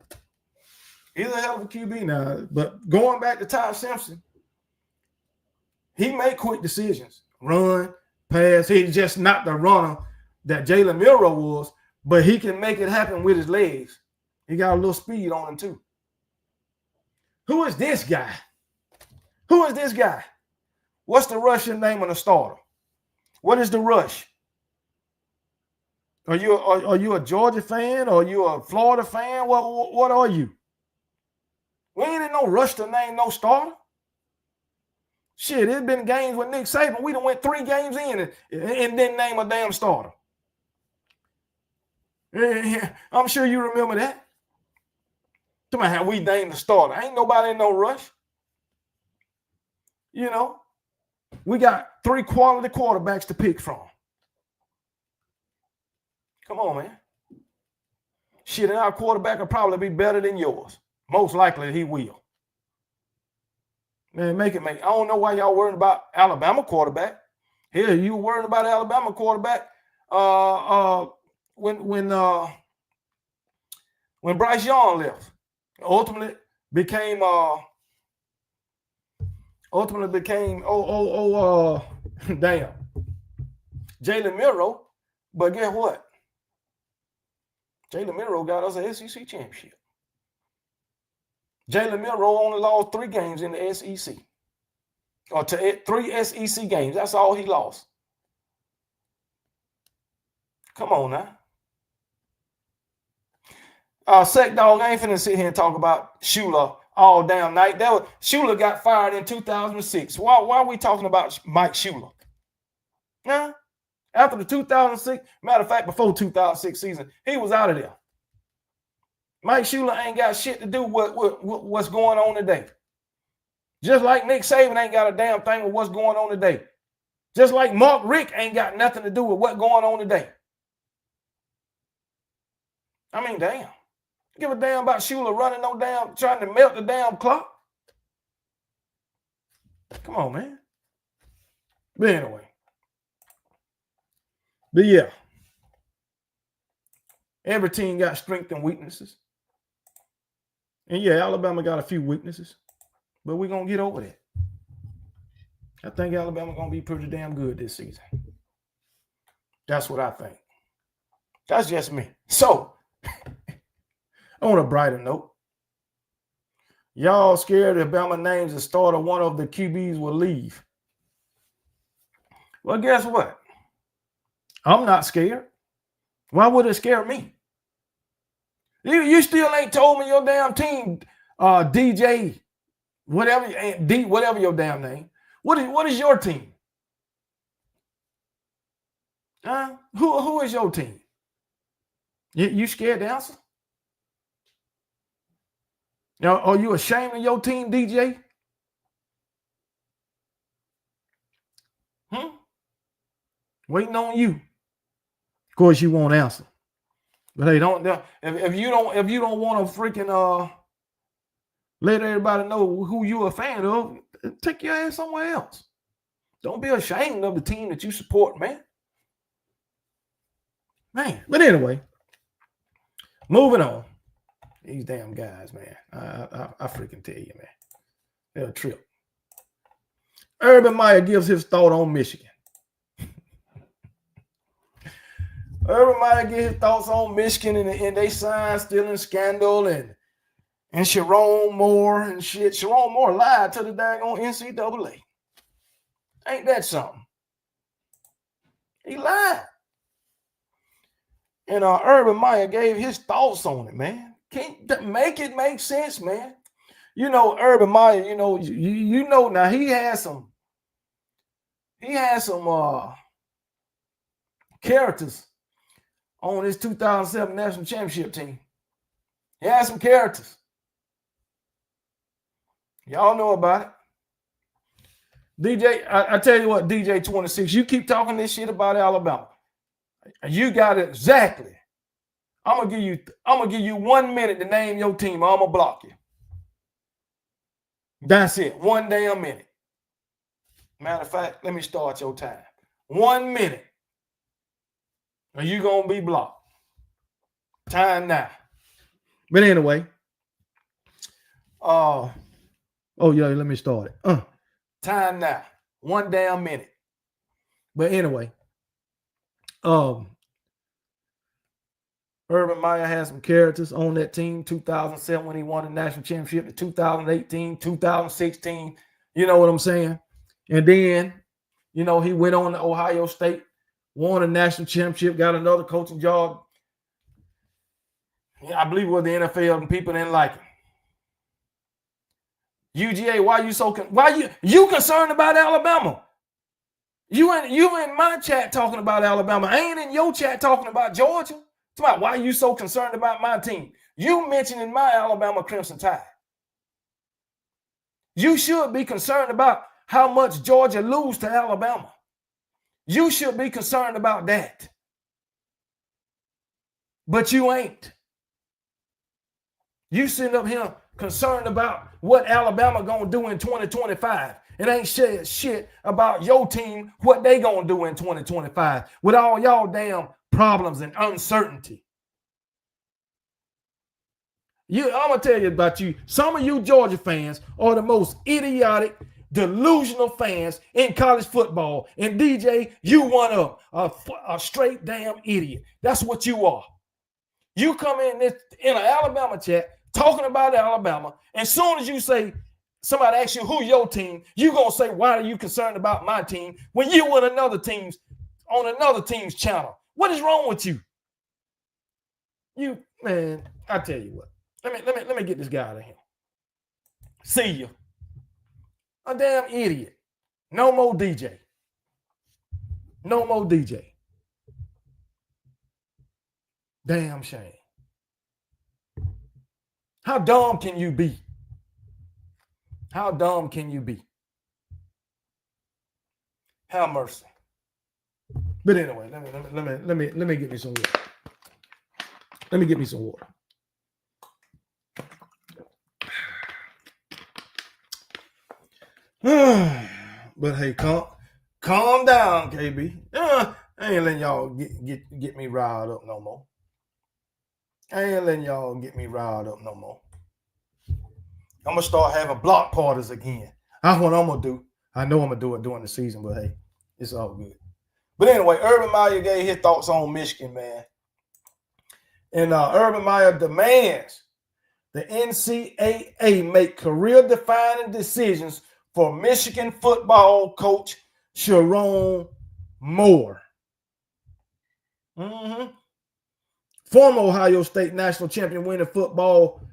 Speaker 3: he's a hell of a QB now. But going back to Ty Simpson, he made quick decisions. Run, pass. He's just not the runner that Jalen Miro was, but he can make it happen with his legs. He got a little speed on him too. Who is this guy? What's the Russian name of the starter? What is the rush? Are you a Georgia fan? Or are you a Florida fan? What are you? We ain't in no rush to name no starter. Shit, it's been games with Nick Saban. We done went 3 games in and didn't name a damn starter. I'm sure you remember that. Come on, how we named the starter. Ain't nobody in no rush. You know, we got 3 quality quarterbacks to pick from. Come on, man. Shit, and our quarterback will probably be better than yours. Most likely he will. Man, make it. I don't know why y'all worried about Alabama quarterback. Here, you worried about Alabama quarterback when Bryce Young left. Ultimately became damn. Jalen Milroe. But guess what? Jalen Milroe got us an SEC championship. Jalen Milroe only lost 3 games in the SEC. Or 3 SEC games. That's all he lost. Come on now. Sec Dog, I ain't finna sit here and talk about Shula all damn night. Shula got fired in 2006. Why are we talking about Mike Shula? Huh? After the 2006, matter of fact, before 2006 season, he was out of there. Mike Shula ain't got shit to do with what's going on today. Just like Nick Saban ain't got a damn thing with what's going on today. Just like Mark Richt ain't got nothing to do with what's going on today. I mean, damn. Give a damn about Shula running no damn, trying to melt the damn clock. Come on, man. But anyway. But yeah. Every team got strengths and weaknesses. And yeah, Alabama got a few weaknesses. But we're going to get over that. I think Alabama going to be pretty damn good this season. That's what I think. That's just me. So, on a brighter note, y'all scared if Bama names the starter, one of the QBs will leave. Well, guess what? I'm not scared. Why would it scare me? You still ain't told me your damn team, DJ, whatever your damn name. What is your team? Who is your team? You scared to answer? Now, are you ashamed of your team, DJ? Waiting on you. Of course, you won't answer. But hey, if you don't want to freaking let everybody know who you're a fan of, take your ass somewhere else. Don't be ashamed of the team that you support, man. Man, but anyway, moving on. These damn guys, man. I freaking tell you, man. They're a trip. Urban Meyer gives his thought on Michigan. Urban Meyer gives his thoughts on Michigan and they signed stealing scandal and Sharon Moore and shit. Sharon Moore lied to the daggone NCAA. Ain't that something? He lied. And Urban Meyer gave his thoughts on it, man. Can't make it make sense, man. You know, Urban Meyer, you know now he had some characters on his 2007 national championship team. He had some characters. Y'all know about it. DJ, I tell you what, DJ 26, you keep talking this shit about Alabama. You got it exactly. I'm gonna give you 1 minute to name your team. I'm gonna block you. That's it. 1 damn minute. Matter of fact, let me start your time. 1 minute. Or you gonna be blocked. Time now. But anyway. Oh yeah, let me start it. Time now. 1 damn minute. But anyway. Urban Meyer has some characters on that team. 2007 when he won the national championship, 2018, 2016. You know what I'm saying? And then, you know, he went on to Ohio State, won a national championship, got another coaching job. Yeah, I believe it was the NFL, and people didn't like him. UGA, why you concerned about Alabama? You in my chat talking about Alabama. I ain't in your chat talking about Georgia. It's about why you so concerned about my team. You mentioning my Alabama Crimson Tide. You should be concerned about how much Georgia lose to Alabama. You should be concerned about that. But you ain't. You sitting up here concerned about what Alabama gonna do in 2025. It ain't said shit about your team, what they gonna do in 2025 with all y'all damn problems and uncertainty. I'm gonna tell you about you. Some of you Georgia fans are the most idiotic, delusional fans in college football. And DJ, you one of a straight damn idiot. That's what you are. You come in an Alabama chat talking about Alabama, and soon as you say, somebody asks you who your team, you gonna say, why are you concerned about my team when you with another team's on another team's channel? What is wrong with you? You, man, I tell you what. Let me get this guy out of here. See you. A damn idiot. No more DJ. No more DJ. Damn shame. How dumb can you be? How dumb can you be? Have mercy. But anyway, let me get me some water. Let me get me some water. But hey, calm down, KB. I ain't letting y'all get me riled up no more. I'm gonna start having block parties again. That's what I'm gonna do. I know I'm gonna do it during the season, but hey, it's all good. But anyway, Urban Meyer gave his thoughts on Michigan, man. And Urban Meyer demands the NCAA make career-defining decisions for Michigan football coach Sharon Moore. Former Ohio State national champion winning football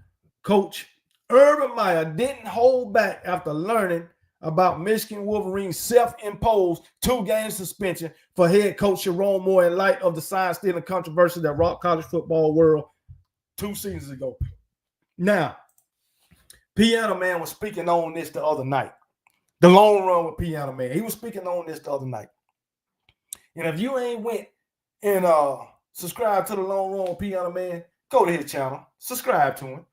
Speaker 3: coach Urban Meyer didn't hold back after learning about Michigan Wolverines' self-imposed 2-game suspension for head coach Sharon Moore in light of the sign-stealing controversy that rocked college football world 2 seasons ago. Now, Piano Man was speaking on this the other night. The long run with Piano Man. He was speaking on this the other night. And if you ain't went and subscribe to the long run with Piano Man, go to his channel. Subscribe to him.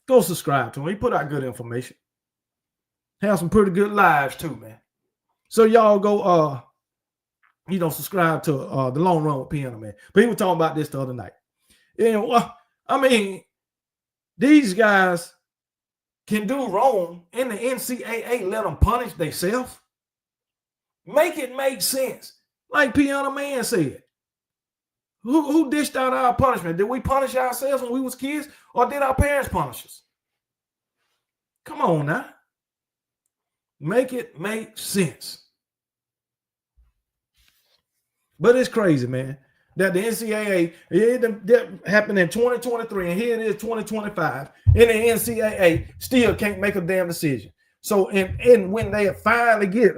Speaker 3: Go subscribe to him. He put out good information. Have some pretty good lives too, man. So y'all go subscribe to the long run with Piano Man. But he was talking about this the other night. And I mean, these guys can do wrong in the NCAA, let them punish themselves. Make it make sense. Like Piano Man said. Who dished out our punishment? Did we punish ourselves when we was kids, or did our parents punish us? Come on now. Make it make sense. But it's crazy, man, that the NCAA, that happened in 2023, and here it is 2025, and the NCAA still can't make a damn decision. So, and when they finally get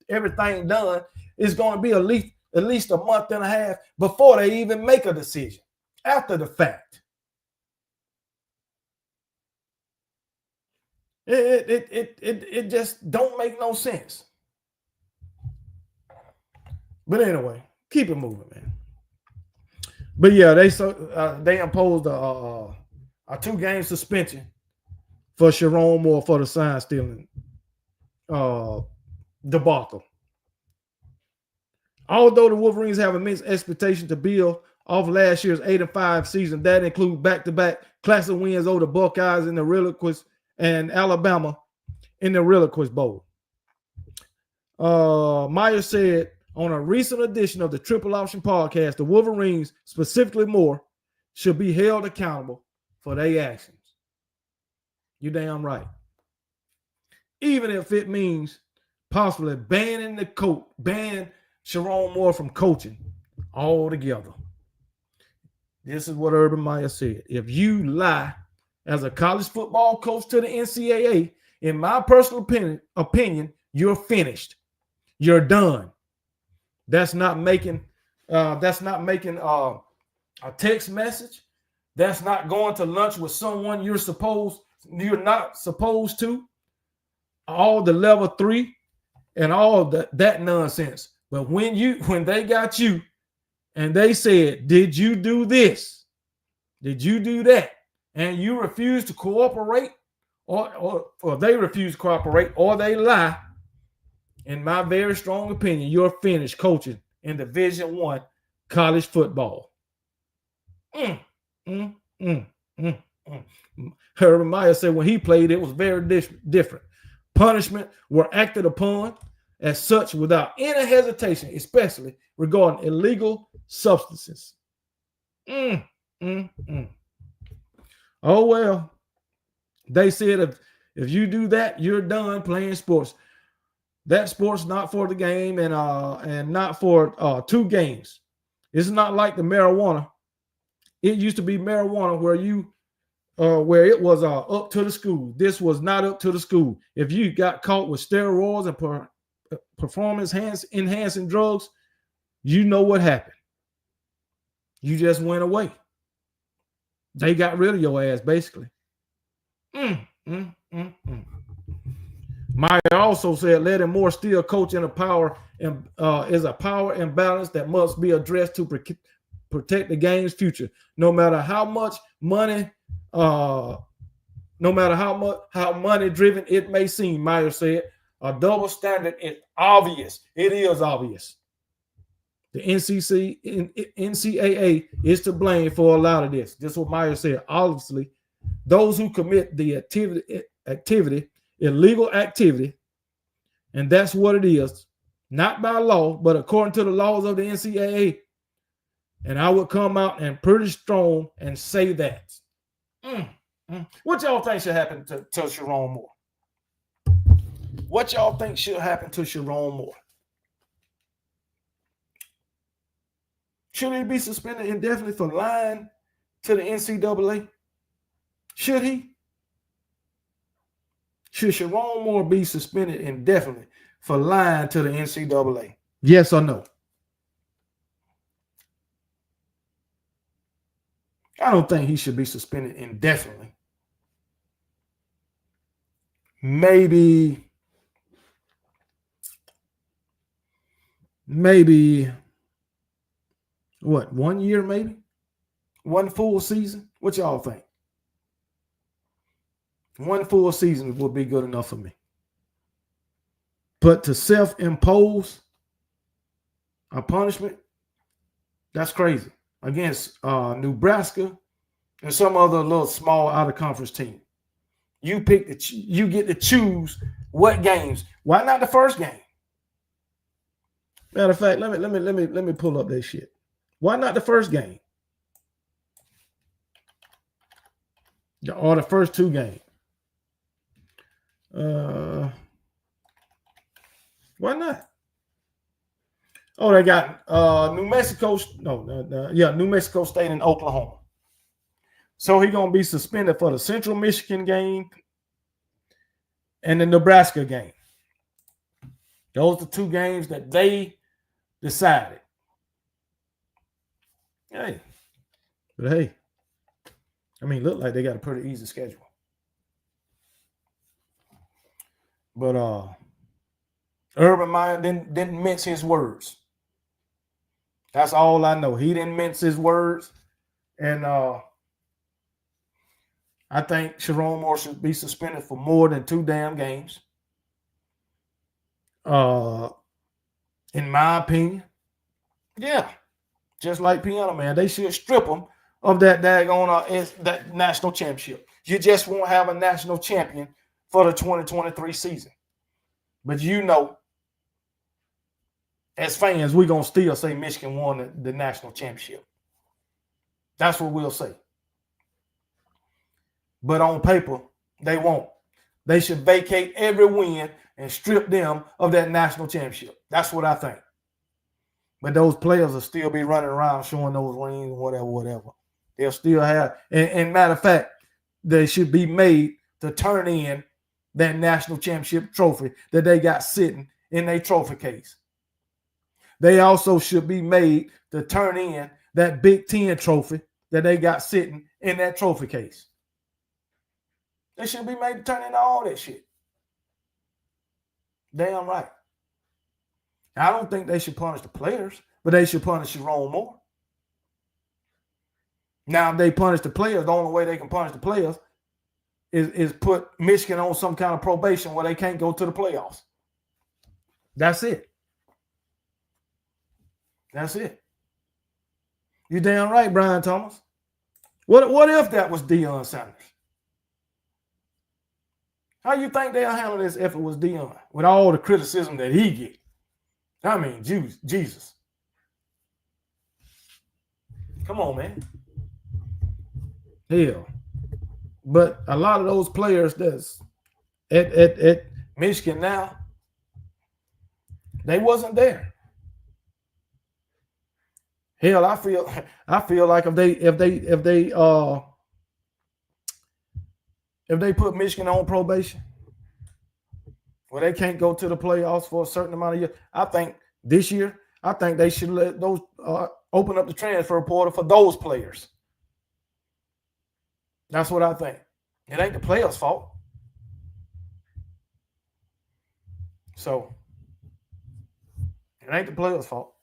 Speaker 3: everything done, it's going to be at least a month and a half before they even make a decision after the fact. It just don't make no sense. But anyway, keep it moving, man. But yeah, they imposed a 2-game suspension for Sharon Moore for the sign stealing debacle. Although the Wolverines have immense expectation to build off last year's 8-5 season, that includes back-to-back classic wins over the Buckeyes in the Relinquist and Alabama in the Relinquist Bowl. Myer said on a recent edition of the Triple Option podcast, the Wolverines, specifically Moore, should be held accountable for their actions. You damn right. Even if it means possibly ban Sharon Moore from coaching altogether. This is what Urban Meyer said. If you lie as a college football coach to the NCAA, in my personal opinion, you're finished. You're done. That's not making a text message. That's not going to lunch with someone you're not supposed to. All the level 3 and all that nonsense. But when they got you and they said, did you do this? Did you do that? And you refuse to cooperate, or they refuse to cooperate, or they lie, in my very strong opinion, you're finished coaching in Division I college football. Urban Meyer said when he played, it was very different. Punishment were acted upon as such without any hesitation, especially regarding illegal substances. Oh, well, they said if you do that, you're done playing sports. That sport's not for the game and not for 2 games. It's not like the marijuana. It used to be marijuana where it was up to the school. This was not up to the school. If you got caught with steroids and performance enhancing drugs, you know what happened. You just went away. They got rid of your ass, basically. Myer also said letting Moore still coach in is a power imbalance that must be addressed to protect the game's future. No matter how money driven it may seem, Myer said, a double standard is obvious. It is obvious. The NCAA is to blame for a lot of this. This is what Myer said. Obviously, those who commit the illegal activity, and that's what it is, not by law, but according to the laws of the NCAA. And I would come out and pretty strong and say that. What y'all think should happen to Sharon Moore? What y'all think should happen to Sharon Moore? Should he be suspended indefinitely for lying to the NCAA? Should he? Should Sharon Moore be suspended indefinitely for lying to the NCAA? Yes or no? I don't think he should be suspended indefinitely. Maybe what, 1 year, maybe? 1 full season? What y'all think? 1 full season would be good enough for me. But to self-impose a punishment, that's crazy. Against Nebraska and some other little small out-of-conference team. You get to choose what games. Why not the first game? Matter of fact, let me pull up that shit. Why not the first game? Or the first 2 games? Why not? Oh, they got New Mexico State and Oklahoma. So he's going to be suspended for the Central Michigan game and the Nebraska game. Those are the 2 games that they decided. Hey, I mean, look like they got a pretty easy schedule. But Urban Meyer didn't mince his words. That's all I know. He didn't mince his words. And I think Sharon Moore should be suspended for more than 2 damn games. In my opinion. Yeah. Just like Piano Man. They should strip him of that daggone that national championship. You just won't have a national champion for the 2023 season. But you know, as fans, we're going to still say Michigan won the national championship. That's what we'll say. But on paper, they won't. They should vacate every win and strip them of that national championship. That's what I think. But those players will still be running around showing those rings, whatever. They'll still have, and matter of fact, they should be made to turn in that national championship trophy that they got sitting in their trophy case. They also should be made to turn in that Big Ten trophy that they got sitting in that trophy case. They should be made to turn in all that shit. Damn right. I don't think they should punish the players, but they should punish Sharon Moore. Now, if they punish the players, the only way they can punish the players is put Michigan on some kind of probation where they can't go to the playoffs. That's it. That's it. You damn right, Brian Thomas. What if that was Deion Sanders? How you think they'll handle this if it was Deion with all the criticism that he get? I mean, Jesus. Come on, man. Hell. But a lot of those players that's at Michigan now, they wasn't there. Hell, I feel like if they put Michigan on probation, where they can't go to the playoffs for a certain amount of years, I think this year, I think they should let those open up the transfer portal for those players. That's what I think. It ain't the players' fault. So it ain't the players' fault.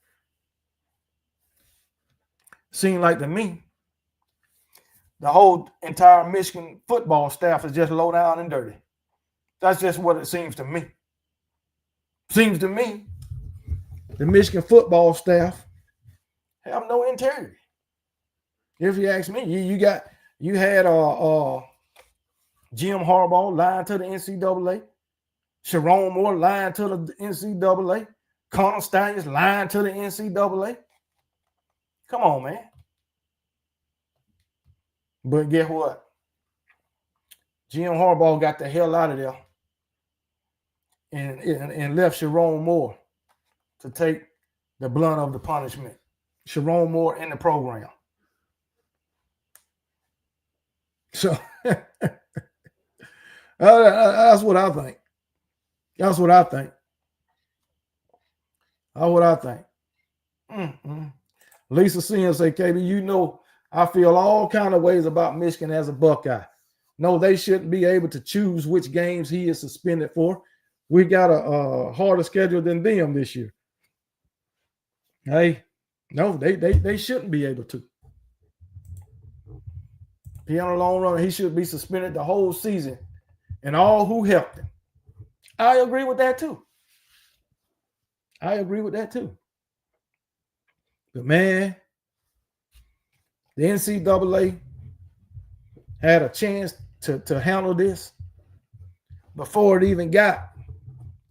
Speaker 3: Seemed like to me, the whole entire Michigan football staff is just low down and dirty. That's just what it seems to me. Seems to me, the Michigan football staff have no integrity. If you ask me, you had Jim Harbaugh lying to the NCAA, Sharon Moore lying to the NCAA, Connor Stalions lying to the NCAA. Come on, man. But guess what? Jim Harbaugh got the hell out of there and left Sharon Moore to take the blunt of the punishment. Sharon Moore in the program. So that's what I think. That's what I think. That's what I think. Lisa Sims say, KB, you know, I feel all kind of ways about Michigan as a Buckeye. No, they shouldn't be able to choose which games he is suspended for. We got a harder schedule than them this year. Hey, no, they shouldn't be able to. Piano long run, he should be suspended the whole season and all who helped him. I agree with that too. But man, the NCAA had a chance to handle this before it even got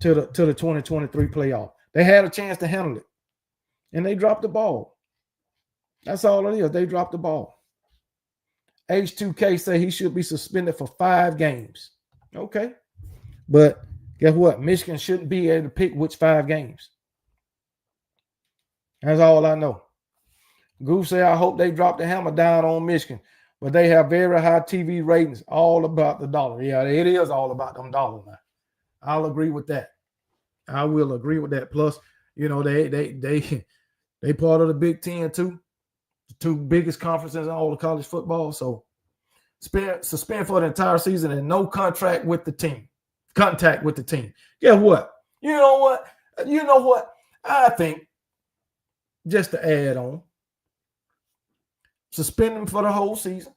Speaker 3: to the 2023 playoff. They had a chance to handle it, and they dropped the ball. That's all it is. They dropped the ball. H2K say he should be suspended for 5 games. Okay. But guess what? Michigan shouldn't be able to pick which 5 games. That's all I know. Goose say, I hope they drop the hammer down on Michigan, but they have very high TV ratings, all about the dollar. Yeah, it is all about them dollars now. I'll agree with that. I will agree with that. Plus, you know, they part of the Big Ten too, the 2 biggest conferences in all of college football. So suspend for the entire season and no contact with the team. Guess what? You know what? I think, just to add on, suspend them for the whole season.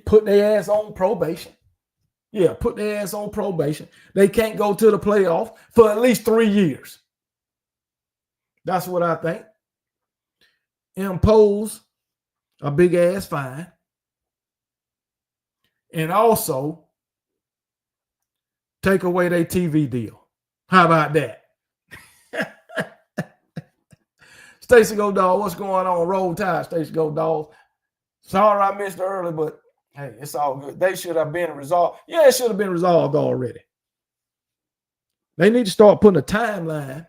Speaker 3: Put their ass on probation. Yeah, put their ass on probation. They can't go to the playoff for at least 3 years. That's what I think. Impose a big ass fine. And also take away their TV deal. How about that? Stacey Go Dog, what's going on? Roll Tide, Stacey Go Dog. Sorry I missed it early, but hey, it's all good. They should have been resolved. Yeah, it should have been resolved already. They need to start putting a timeline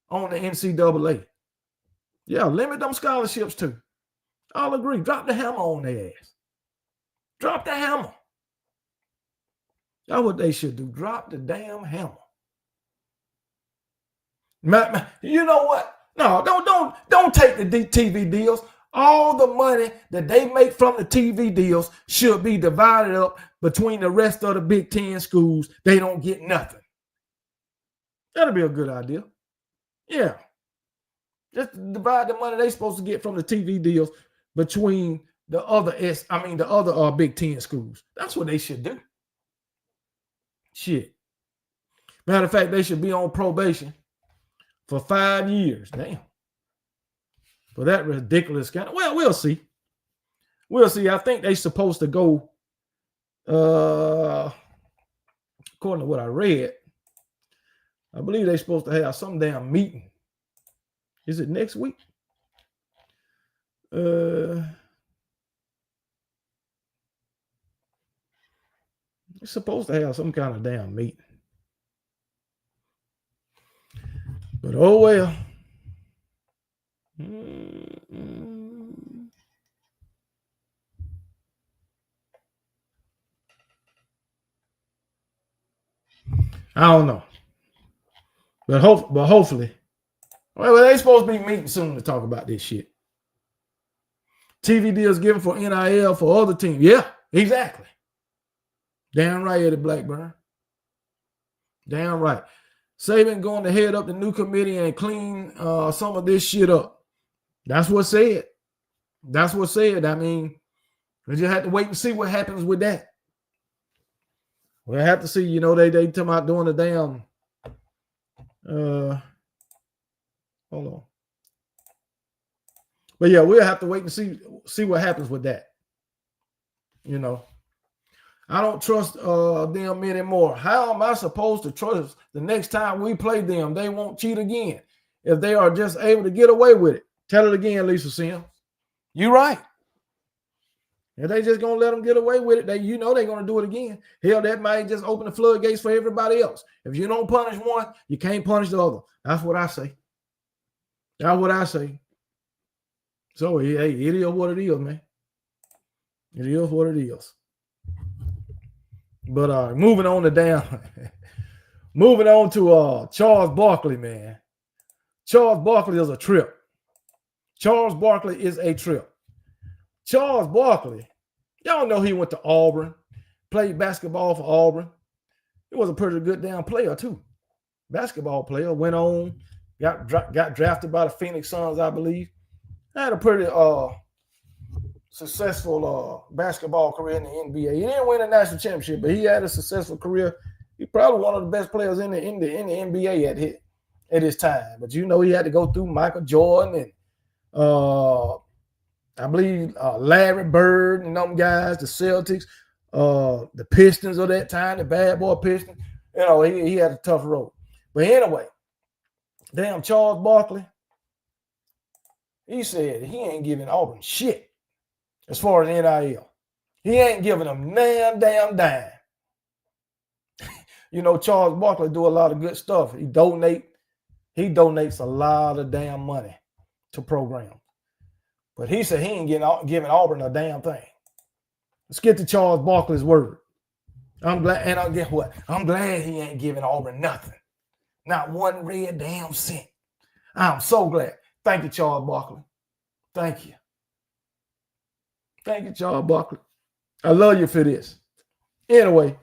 Speaker 3: on the NCAA. Yeah, limit them scholarships too. I'll agree. Drop the hammer on their ass. Drop the hammer. That's what they should do. Drop the damn hammer. You know what? No, don't take the TV deals. All the money that they make from the TV deals should be divided up between the rest of the Big Ten schools. They don't get nothing. That'll be a good idea. Yeah. Just divide the money they're supposed to get from the TV deals between the other Big Ten schools. That's what they should do. Shit. Matter of fact, they should be on probation for 5 years. Damn. For that ridiculous kind of, well, we'll see. We'll see. I think they're supposed to go, according to what I read, I believe they're supposed to have some damn meeting. Is it next week? It's supposed to have some kind of damn meeting. But oh well. I don't know. But hopefully. Well, they supposed to be meeting soon to talk about this shit. TV deals given for NIL for other teams. Yeah, exactly. Damn right, Eddie Blackburn. Damn right. Saban going to head up the new committee and clean some of this shit up. That's what said. That's what said. I mean, we just have to wait and see what happens with that. We'll have to see. You know, they talking about doing the damn. Hold on. But yeah, we'll have to wait and see what happens with that. You know, I don't trust them anymore. How am I supposed to trust the next time we play them? They won't cheat again if they are just able to get away with it. Tell it again, Lisa Sims. You're right. If they just gonna let them get away with it, they're gonna do it again. Hell, that might just open the floodgates for everybody else. If you don't punish one, you can't punish the other. That's what I say. That's what I say. So hey, it is what it is, man. It is what it is. But moving on to Charles Barkley, man. Charles Barkley is a trip. Charles Barkley is a trip. Charles Barkley, y'all know he went to Auburn, played basketball for Auburn. He was a pretty good damn player too. Basketball player, went on, got drafted by the Phoenix Suns, I believe. Had a pretty successful basketball career in the NBA. He didn't win a national championship, but he had a successful career. He's probably one of the best players in the NBA at his time. But you know, he had to go through Michael Jordan and I believe Larry Bird and them guys, the Celtics, the Pistons of that time, the bad boy Pistons. You know, he had a tough road. But anyway, damn Charles Barkley, he said he ain't giving Auburn shit as far as NIL. He ain't giving them damn dime. You know, Charles Barkley do a lot of good stuff. He donates a lot of damn money to programs. But he said he ain't giving Auburn a damn thing. Let's get to Charles Barkley's word. I'm glad, and I'll guess what? I'm glad he ain't giving Auburn nothing. Not one red damn cent. I'm so glad. Thank you, Charles Barkley. Thank you. Thank you, Charles Barkley. I love you for this. Anyway,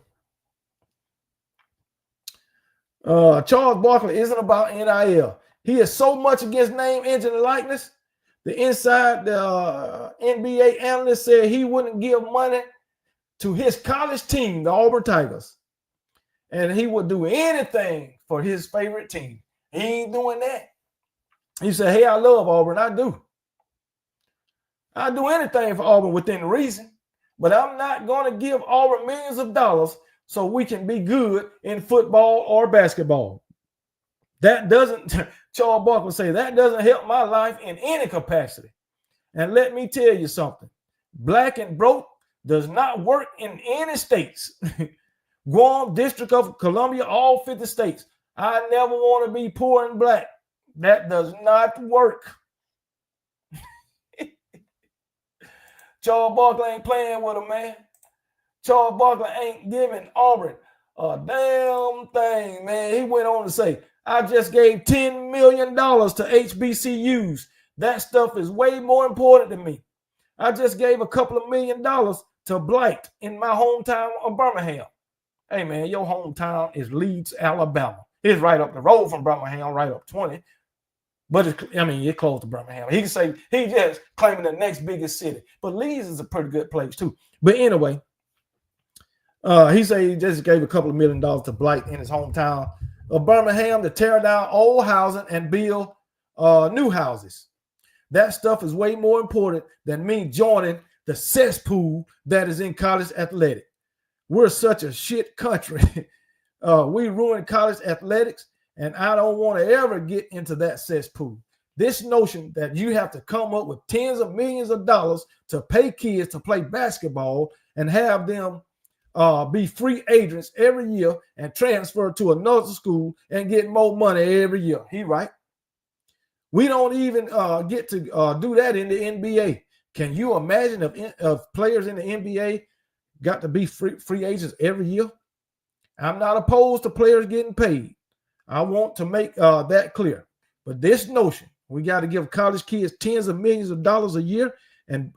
Speaker 3: Charles Barkley isn't about NIL. He is so much against name, engine, and likeness. The NBA analyst said he wouldn't give money to his college team, the Auburn Tigers. And he would do anything for his favorite team. He ain't doing that. He said, hey, I love Auburn. I do. I do anything for Auburn within reason. But I'm not going to give Auburn millions of dollars so we can be good in football or basketball. That doesn't, Charles Barkley say, that doesn't help my life in any capacity. And let me tell you something. Black and broke does not work in any states. Guam, District of Columbia, all 50 states. I never want to be poor and black. That does not work. Charles Barkley ain't playing with him, man. Charles Barkley ain't giving Auburn a damn thing, man. He went on to say, I just gave $10 million to HBCUs. That stuff is way more important to me. I just gave a couple of $1 million to Blight in my hometown of Birmingham. Hey, man, your hometown is Leeds, Alabama. It's right up the road from Birmingham, right up 20. But it's close to Birmingham. He can say he just claiming the next biggest city. But Leeds is a pretty good place, too. But anyway, he said he just gave a couple of $1 million to Blight in his hometown of Birmingham to tear down old housing and build new houses. That stuff is way more important than me joining the cesspool that is in college athletics. We're such a shit country. We ruin college athletics, and I don't want to ever get into that cesspool. This notion that you have to come up with tens of millions of dollars to pay kids to play basketball and have them be free agents every year and transfer to another school and get more money every year. He right. We don't even get to do that in the NBA. Can you imagine if players in the NBA got to be free agents every year? I'm not opposed to players getting paid. I want to make that clear. But this notion, we got to give college kids tens of millions of dollars a year, and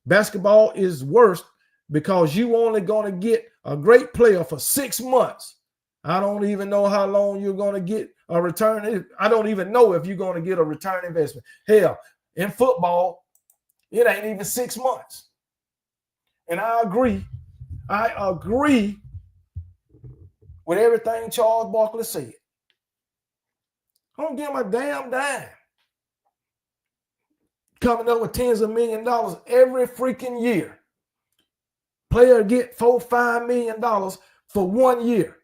Speaker 3: basketball is worse because you only going to get a great player for 6 months. I don't even know how long you're going to get a return. I don't even know if you're going to get a return investment. Hell, in football, it ain't even 6 months. And I agree with everything Charles Barkley said. I don't give him a damn dime. Coming up with tens of millions of dollars every freaking year. Player get $4-5 million for 1 year.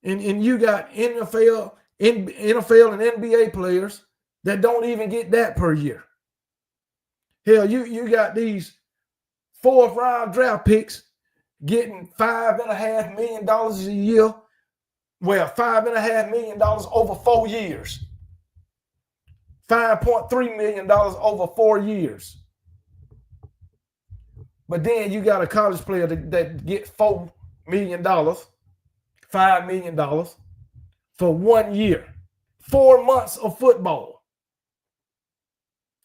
Speaker 3: And you got NFL and NBA players that don't even get that per year. Hell, you got these 4th round draft picks getting $5.5 million a year. Well, $5.5 million over 4 years. $5.3 million over 4 years. But then you got a college player that get $4 million, $5 million for 1 year. 4 months of football.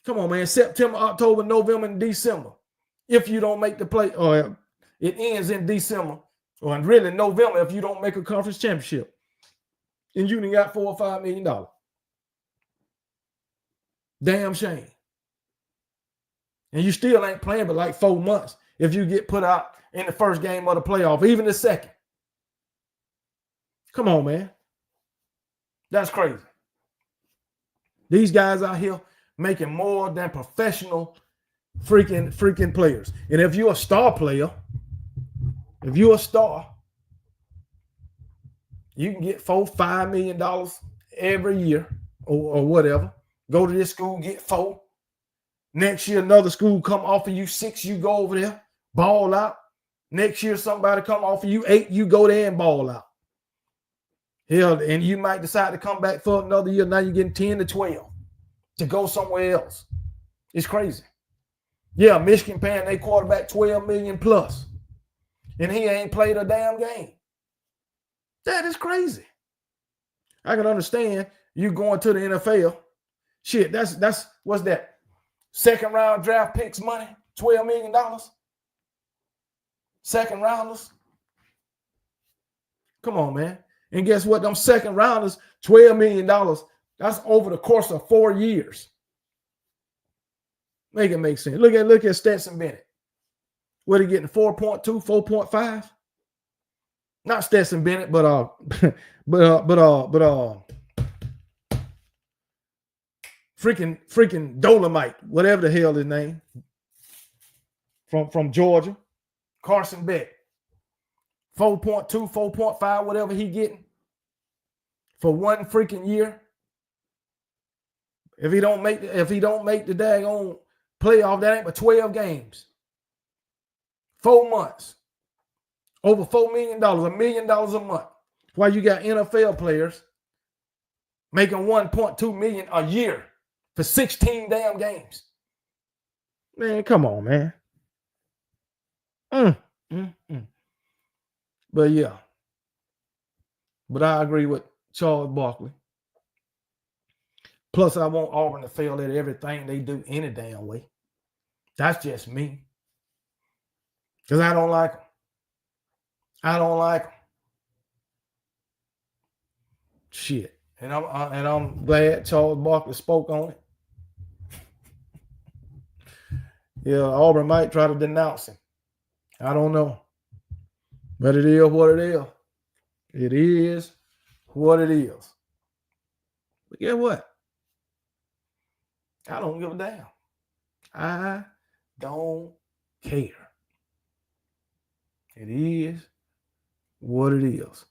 Speaker 3: Come on, man. September, October, November, and December. If you don't make the play, or it ends in December, or really November if you don't make a conference championship. And you done got $4 or $5 million. Damn shame. And you still ain't playing but like 4 months if you get put out in the first game of the playoff, even the second. Come on, man. That's crazy. These guys out here making more than professional freaking players. And if you're a star player, if you're a star, you can get $4-5 million every year or whatever. Go to this school, get 4. Next year, another school come offer you 6, you go over there, ball out. Next year, somebody come offer you 8, you go there and ball out. Hell, and you might decide to come back for another year. Now you're getting 10 to 12 to go somewhere else. It's crazy. Yeah, Michigan paying their quarterback $12 million plus, and he ain't played a damn game. That is crazy. I can understand you going to the NFL. Shit, that's what's that? Second round draft picks money, $12 million. Second rounders. Come on, man. And guess what? Them second rounders, $12 million. That's over the course of 4 years. Make it make sense. Look at Stetson Bennett. What are he getting? 4.2, 4.5? Not Stetson Bennett, but freaking Dolomite, whatever the hell his name. From Georgia. Carson Beck. 4.2, 4.5, whatever he getting for 1 freaking year. If he don't make the daggone playoff, that ain't but 12 games. 4 months. Over $4 million, $1 million a month. While you got NFL players making $1.2 million a year for 16 damn games. Man, come on, man. But yeah. But I agree with Charles Barkley. Plus, I want Auburn to fail at everything they do any damn way. That's just me. Because I don't like them. I don't like them. Shit. And I'm glad Charles Barkley spoke on it. Yeah, Auburn might try to denounce him. I don't know. But it is what it is. It is what it is. But guess what? I don't give a damn. I don't care. It is what it is.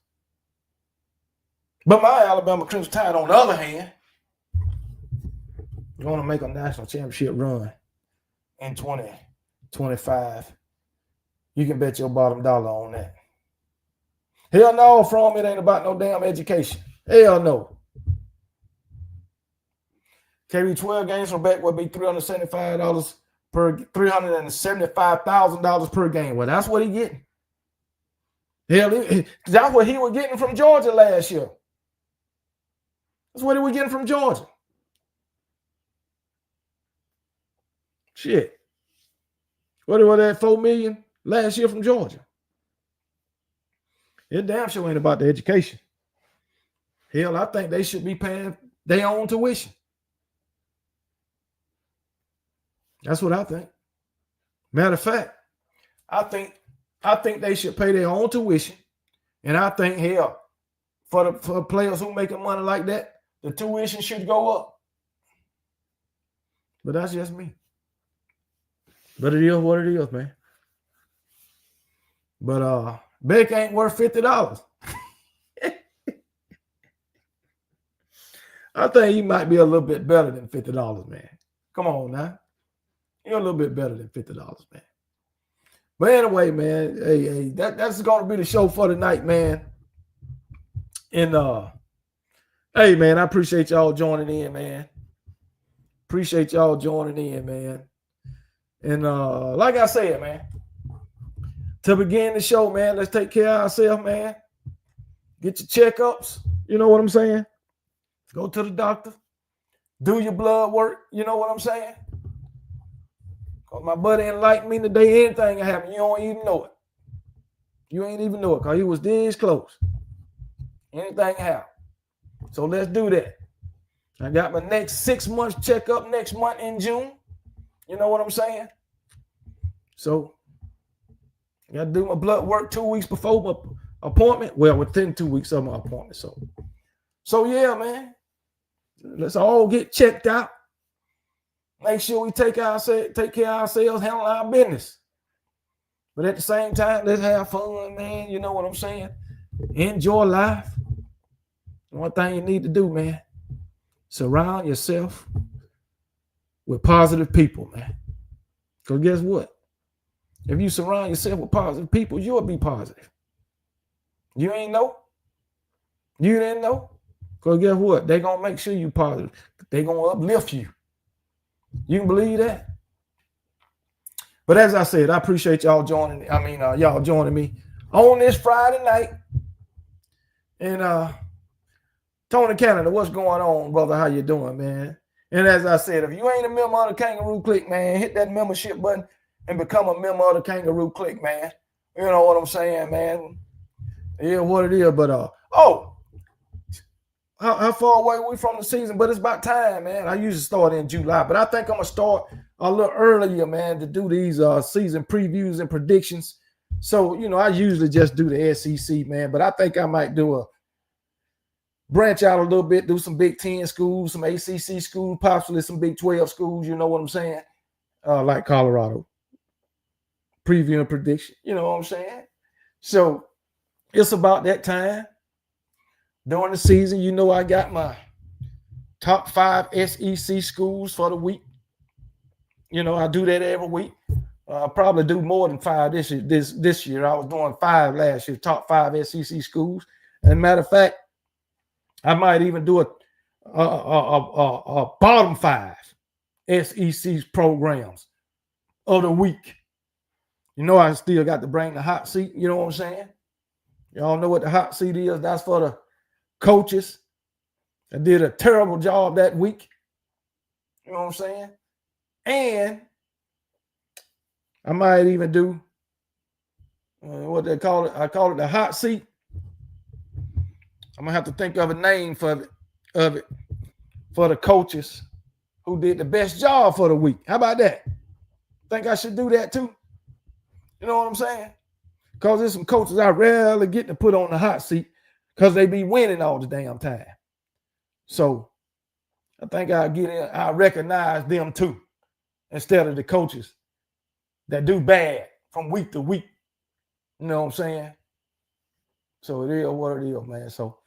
Speaker 3: But my Alabama Crimson Tide, on the other hand, you want to make a national championship run in 2025. You can bet your bottom dollar on that. Hell no, from it ain't about no damn education. Hell no. Carry 12 games from back would be $375 per $375,000 per game. Well, that's what he getting. Hell, that's what he was getting from Georgia last year. That's what he was getting from Georgia. Shit. What was that, $4 million last year from Georgia? It damn sure ain't about the education. Hell, I think they should be paying their own tuition. That's what I think. Matter of fact, I think they should pay their own tuition. And I think, hell, for players who making money like that, the tuition should go up. But that's just me. But it is what it is, man. But Beck ain't worth $50. I think he might be a little bit better than $50, man. Come on now. You're a little bit better than $50, man. But anyway, man, hey, that's going to be the show for tonight, man. And hey, man, I appreciate y'all joining in, man. Appreciate y'all joining in, man. And like I said, man, to begin the show, man, let's take care of ourselves, man. Get your checkups. You know what I'm saying? Go to the doctor. Do your blood work. You know what I'm saying? Because my buddy enlightened me today, anything can happen. You don't even know it. You ain't even know it because he was this close. Anything can happen. So let's do that. I got my next 6 months checkup next month in June. You know what I'm saying? So I got to do my blood work 2 weeks before my appointment. Well, within 2 weeks of my appointment. So yeah, man. Let's all get checked out. Make sure we take care of ourselves, handle our business. But at the same time, let's have fun, man. You know what I'm saying? Enjoy life. One thing you need to do, man, surround yourself with positive people, man. Because guess what? If you surround yourself with positive people, you'll be positive. You ain't know? You didn't know? Because guess what? They're going to make sure you're positive. They're going to uplift you. You can believe that? But as I said, I appreciate y'all joining. Y'all joining me on this Friday night. And Tony Canada, what's going on, brother? How you doing, man? And as I said, if you ain't a member of the Kangaroo Click, man, hit that membership button and become a member of the Kangaroo Click, man. You know what I'm saying, man? Yeah, what it is. But how far away are we from the season? But it's about time, man. I usually start in July, but I think I'm going to start a little earlier, man, to do these season previews and predictions. So, you know, I usually just do the SEC, man, but I think I might branch out a little bit, do some Big 10 schools, some ACC schools, possibly some Big 12 schools, you know what I'm saying? Like Colorado. Preview and prediction, you know what I'm saying? So it's about that time. During the season, you know, I got my top 5 SEC schools for the week. You know, I do that every week. I'll probably do more than 5 this year. This year, I was doing 5 last year. Top 5 SEC schools. And matter of fact, I might even do a bottom 5 SEC programs of the week. You know, I still got to bring the hot seat. You know what I'm saying? Y'all know what the hot seat is. That's for the coaches that did a terrible job that week. You know what I'm saying? And I might even do what they call it. I call it the hot seat. I'm gonna have to think of a name for it for the coaches who did the best job for the week. How about that? Think I should do that too? You know what I'm saying? Because there's some coaches I rarely get to put on the hot seat because they be winning all the damn time. So I think I recognize them too, instead of the coaches that do bad from week to week. You know what I'm saying? So it is what it is, man. So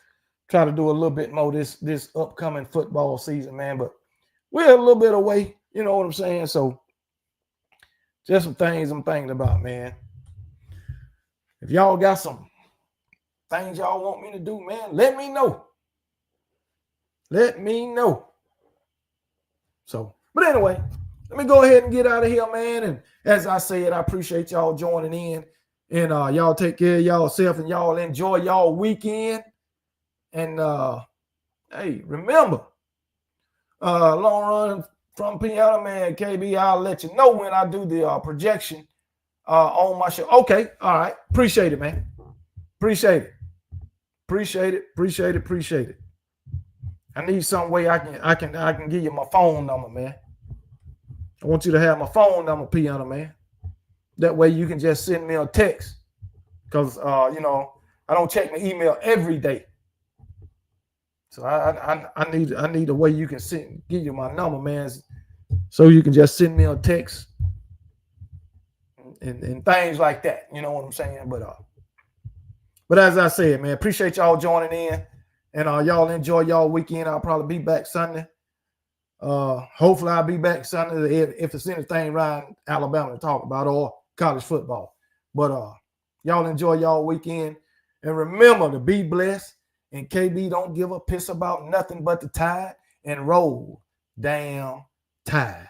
Speaker 3: try to do a little bit more this upcoming football season, man. But we're a little bit away. You know what I'm saying? So just some things I'm thinking about, man. If y'all got some things y'all want me to do, man, let me know. Let me know. So, but anyway, let me go ahead and get out of here, man. And as I said, I appreciate y'all joining in. And y'all take care of y'allself and y'all enjoy y'all weekend. And hey, remember, long run from Piano Man KB, I'll let you know when I do the projection on my show. Okay, all right. Appreciate it, man. Appreciate it. Appreciate it. I need some way I can give you my phone number, man. I want you to have my phone number, Piano Man. That way you can just send me a text. Because you know, I don't check my email every day. So I need a way you can give you my number, man. So you can just send me a text and things like that. You know what I'm saying? But as I said, man, appreciate y'all joining in. And y'all enjoy y'all weekend. I'll probably be back Sunday. Hopefully I'll be back Sunday if there's anything around Alabama to talk about or college football. But y'all enjoy y'all weekend. And remember to be blessed. And KB don't give a piss about nothing but the Tide and roll damn Tide.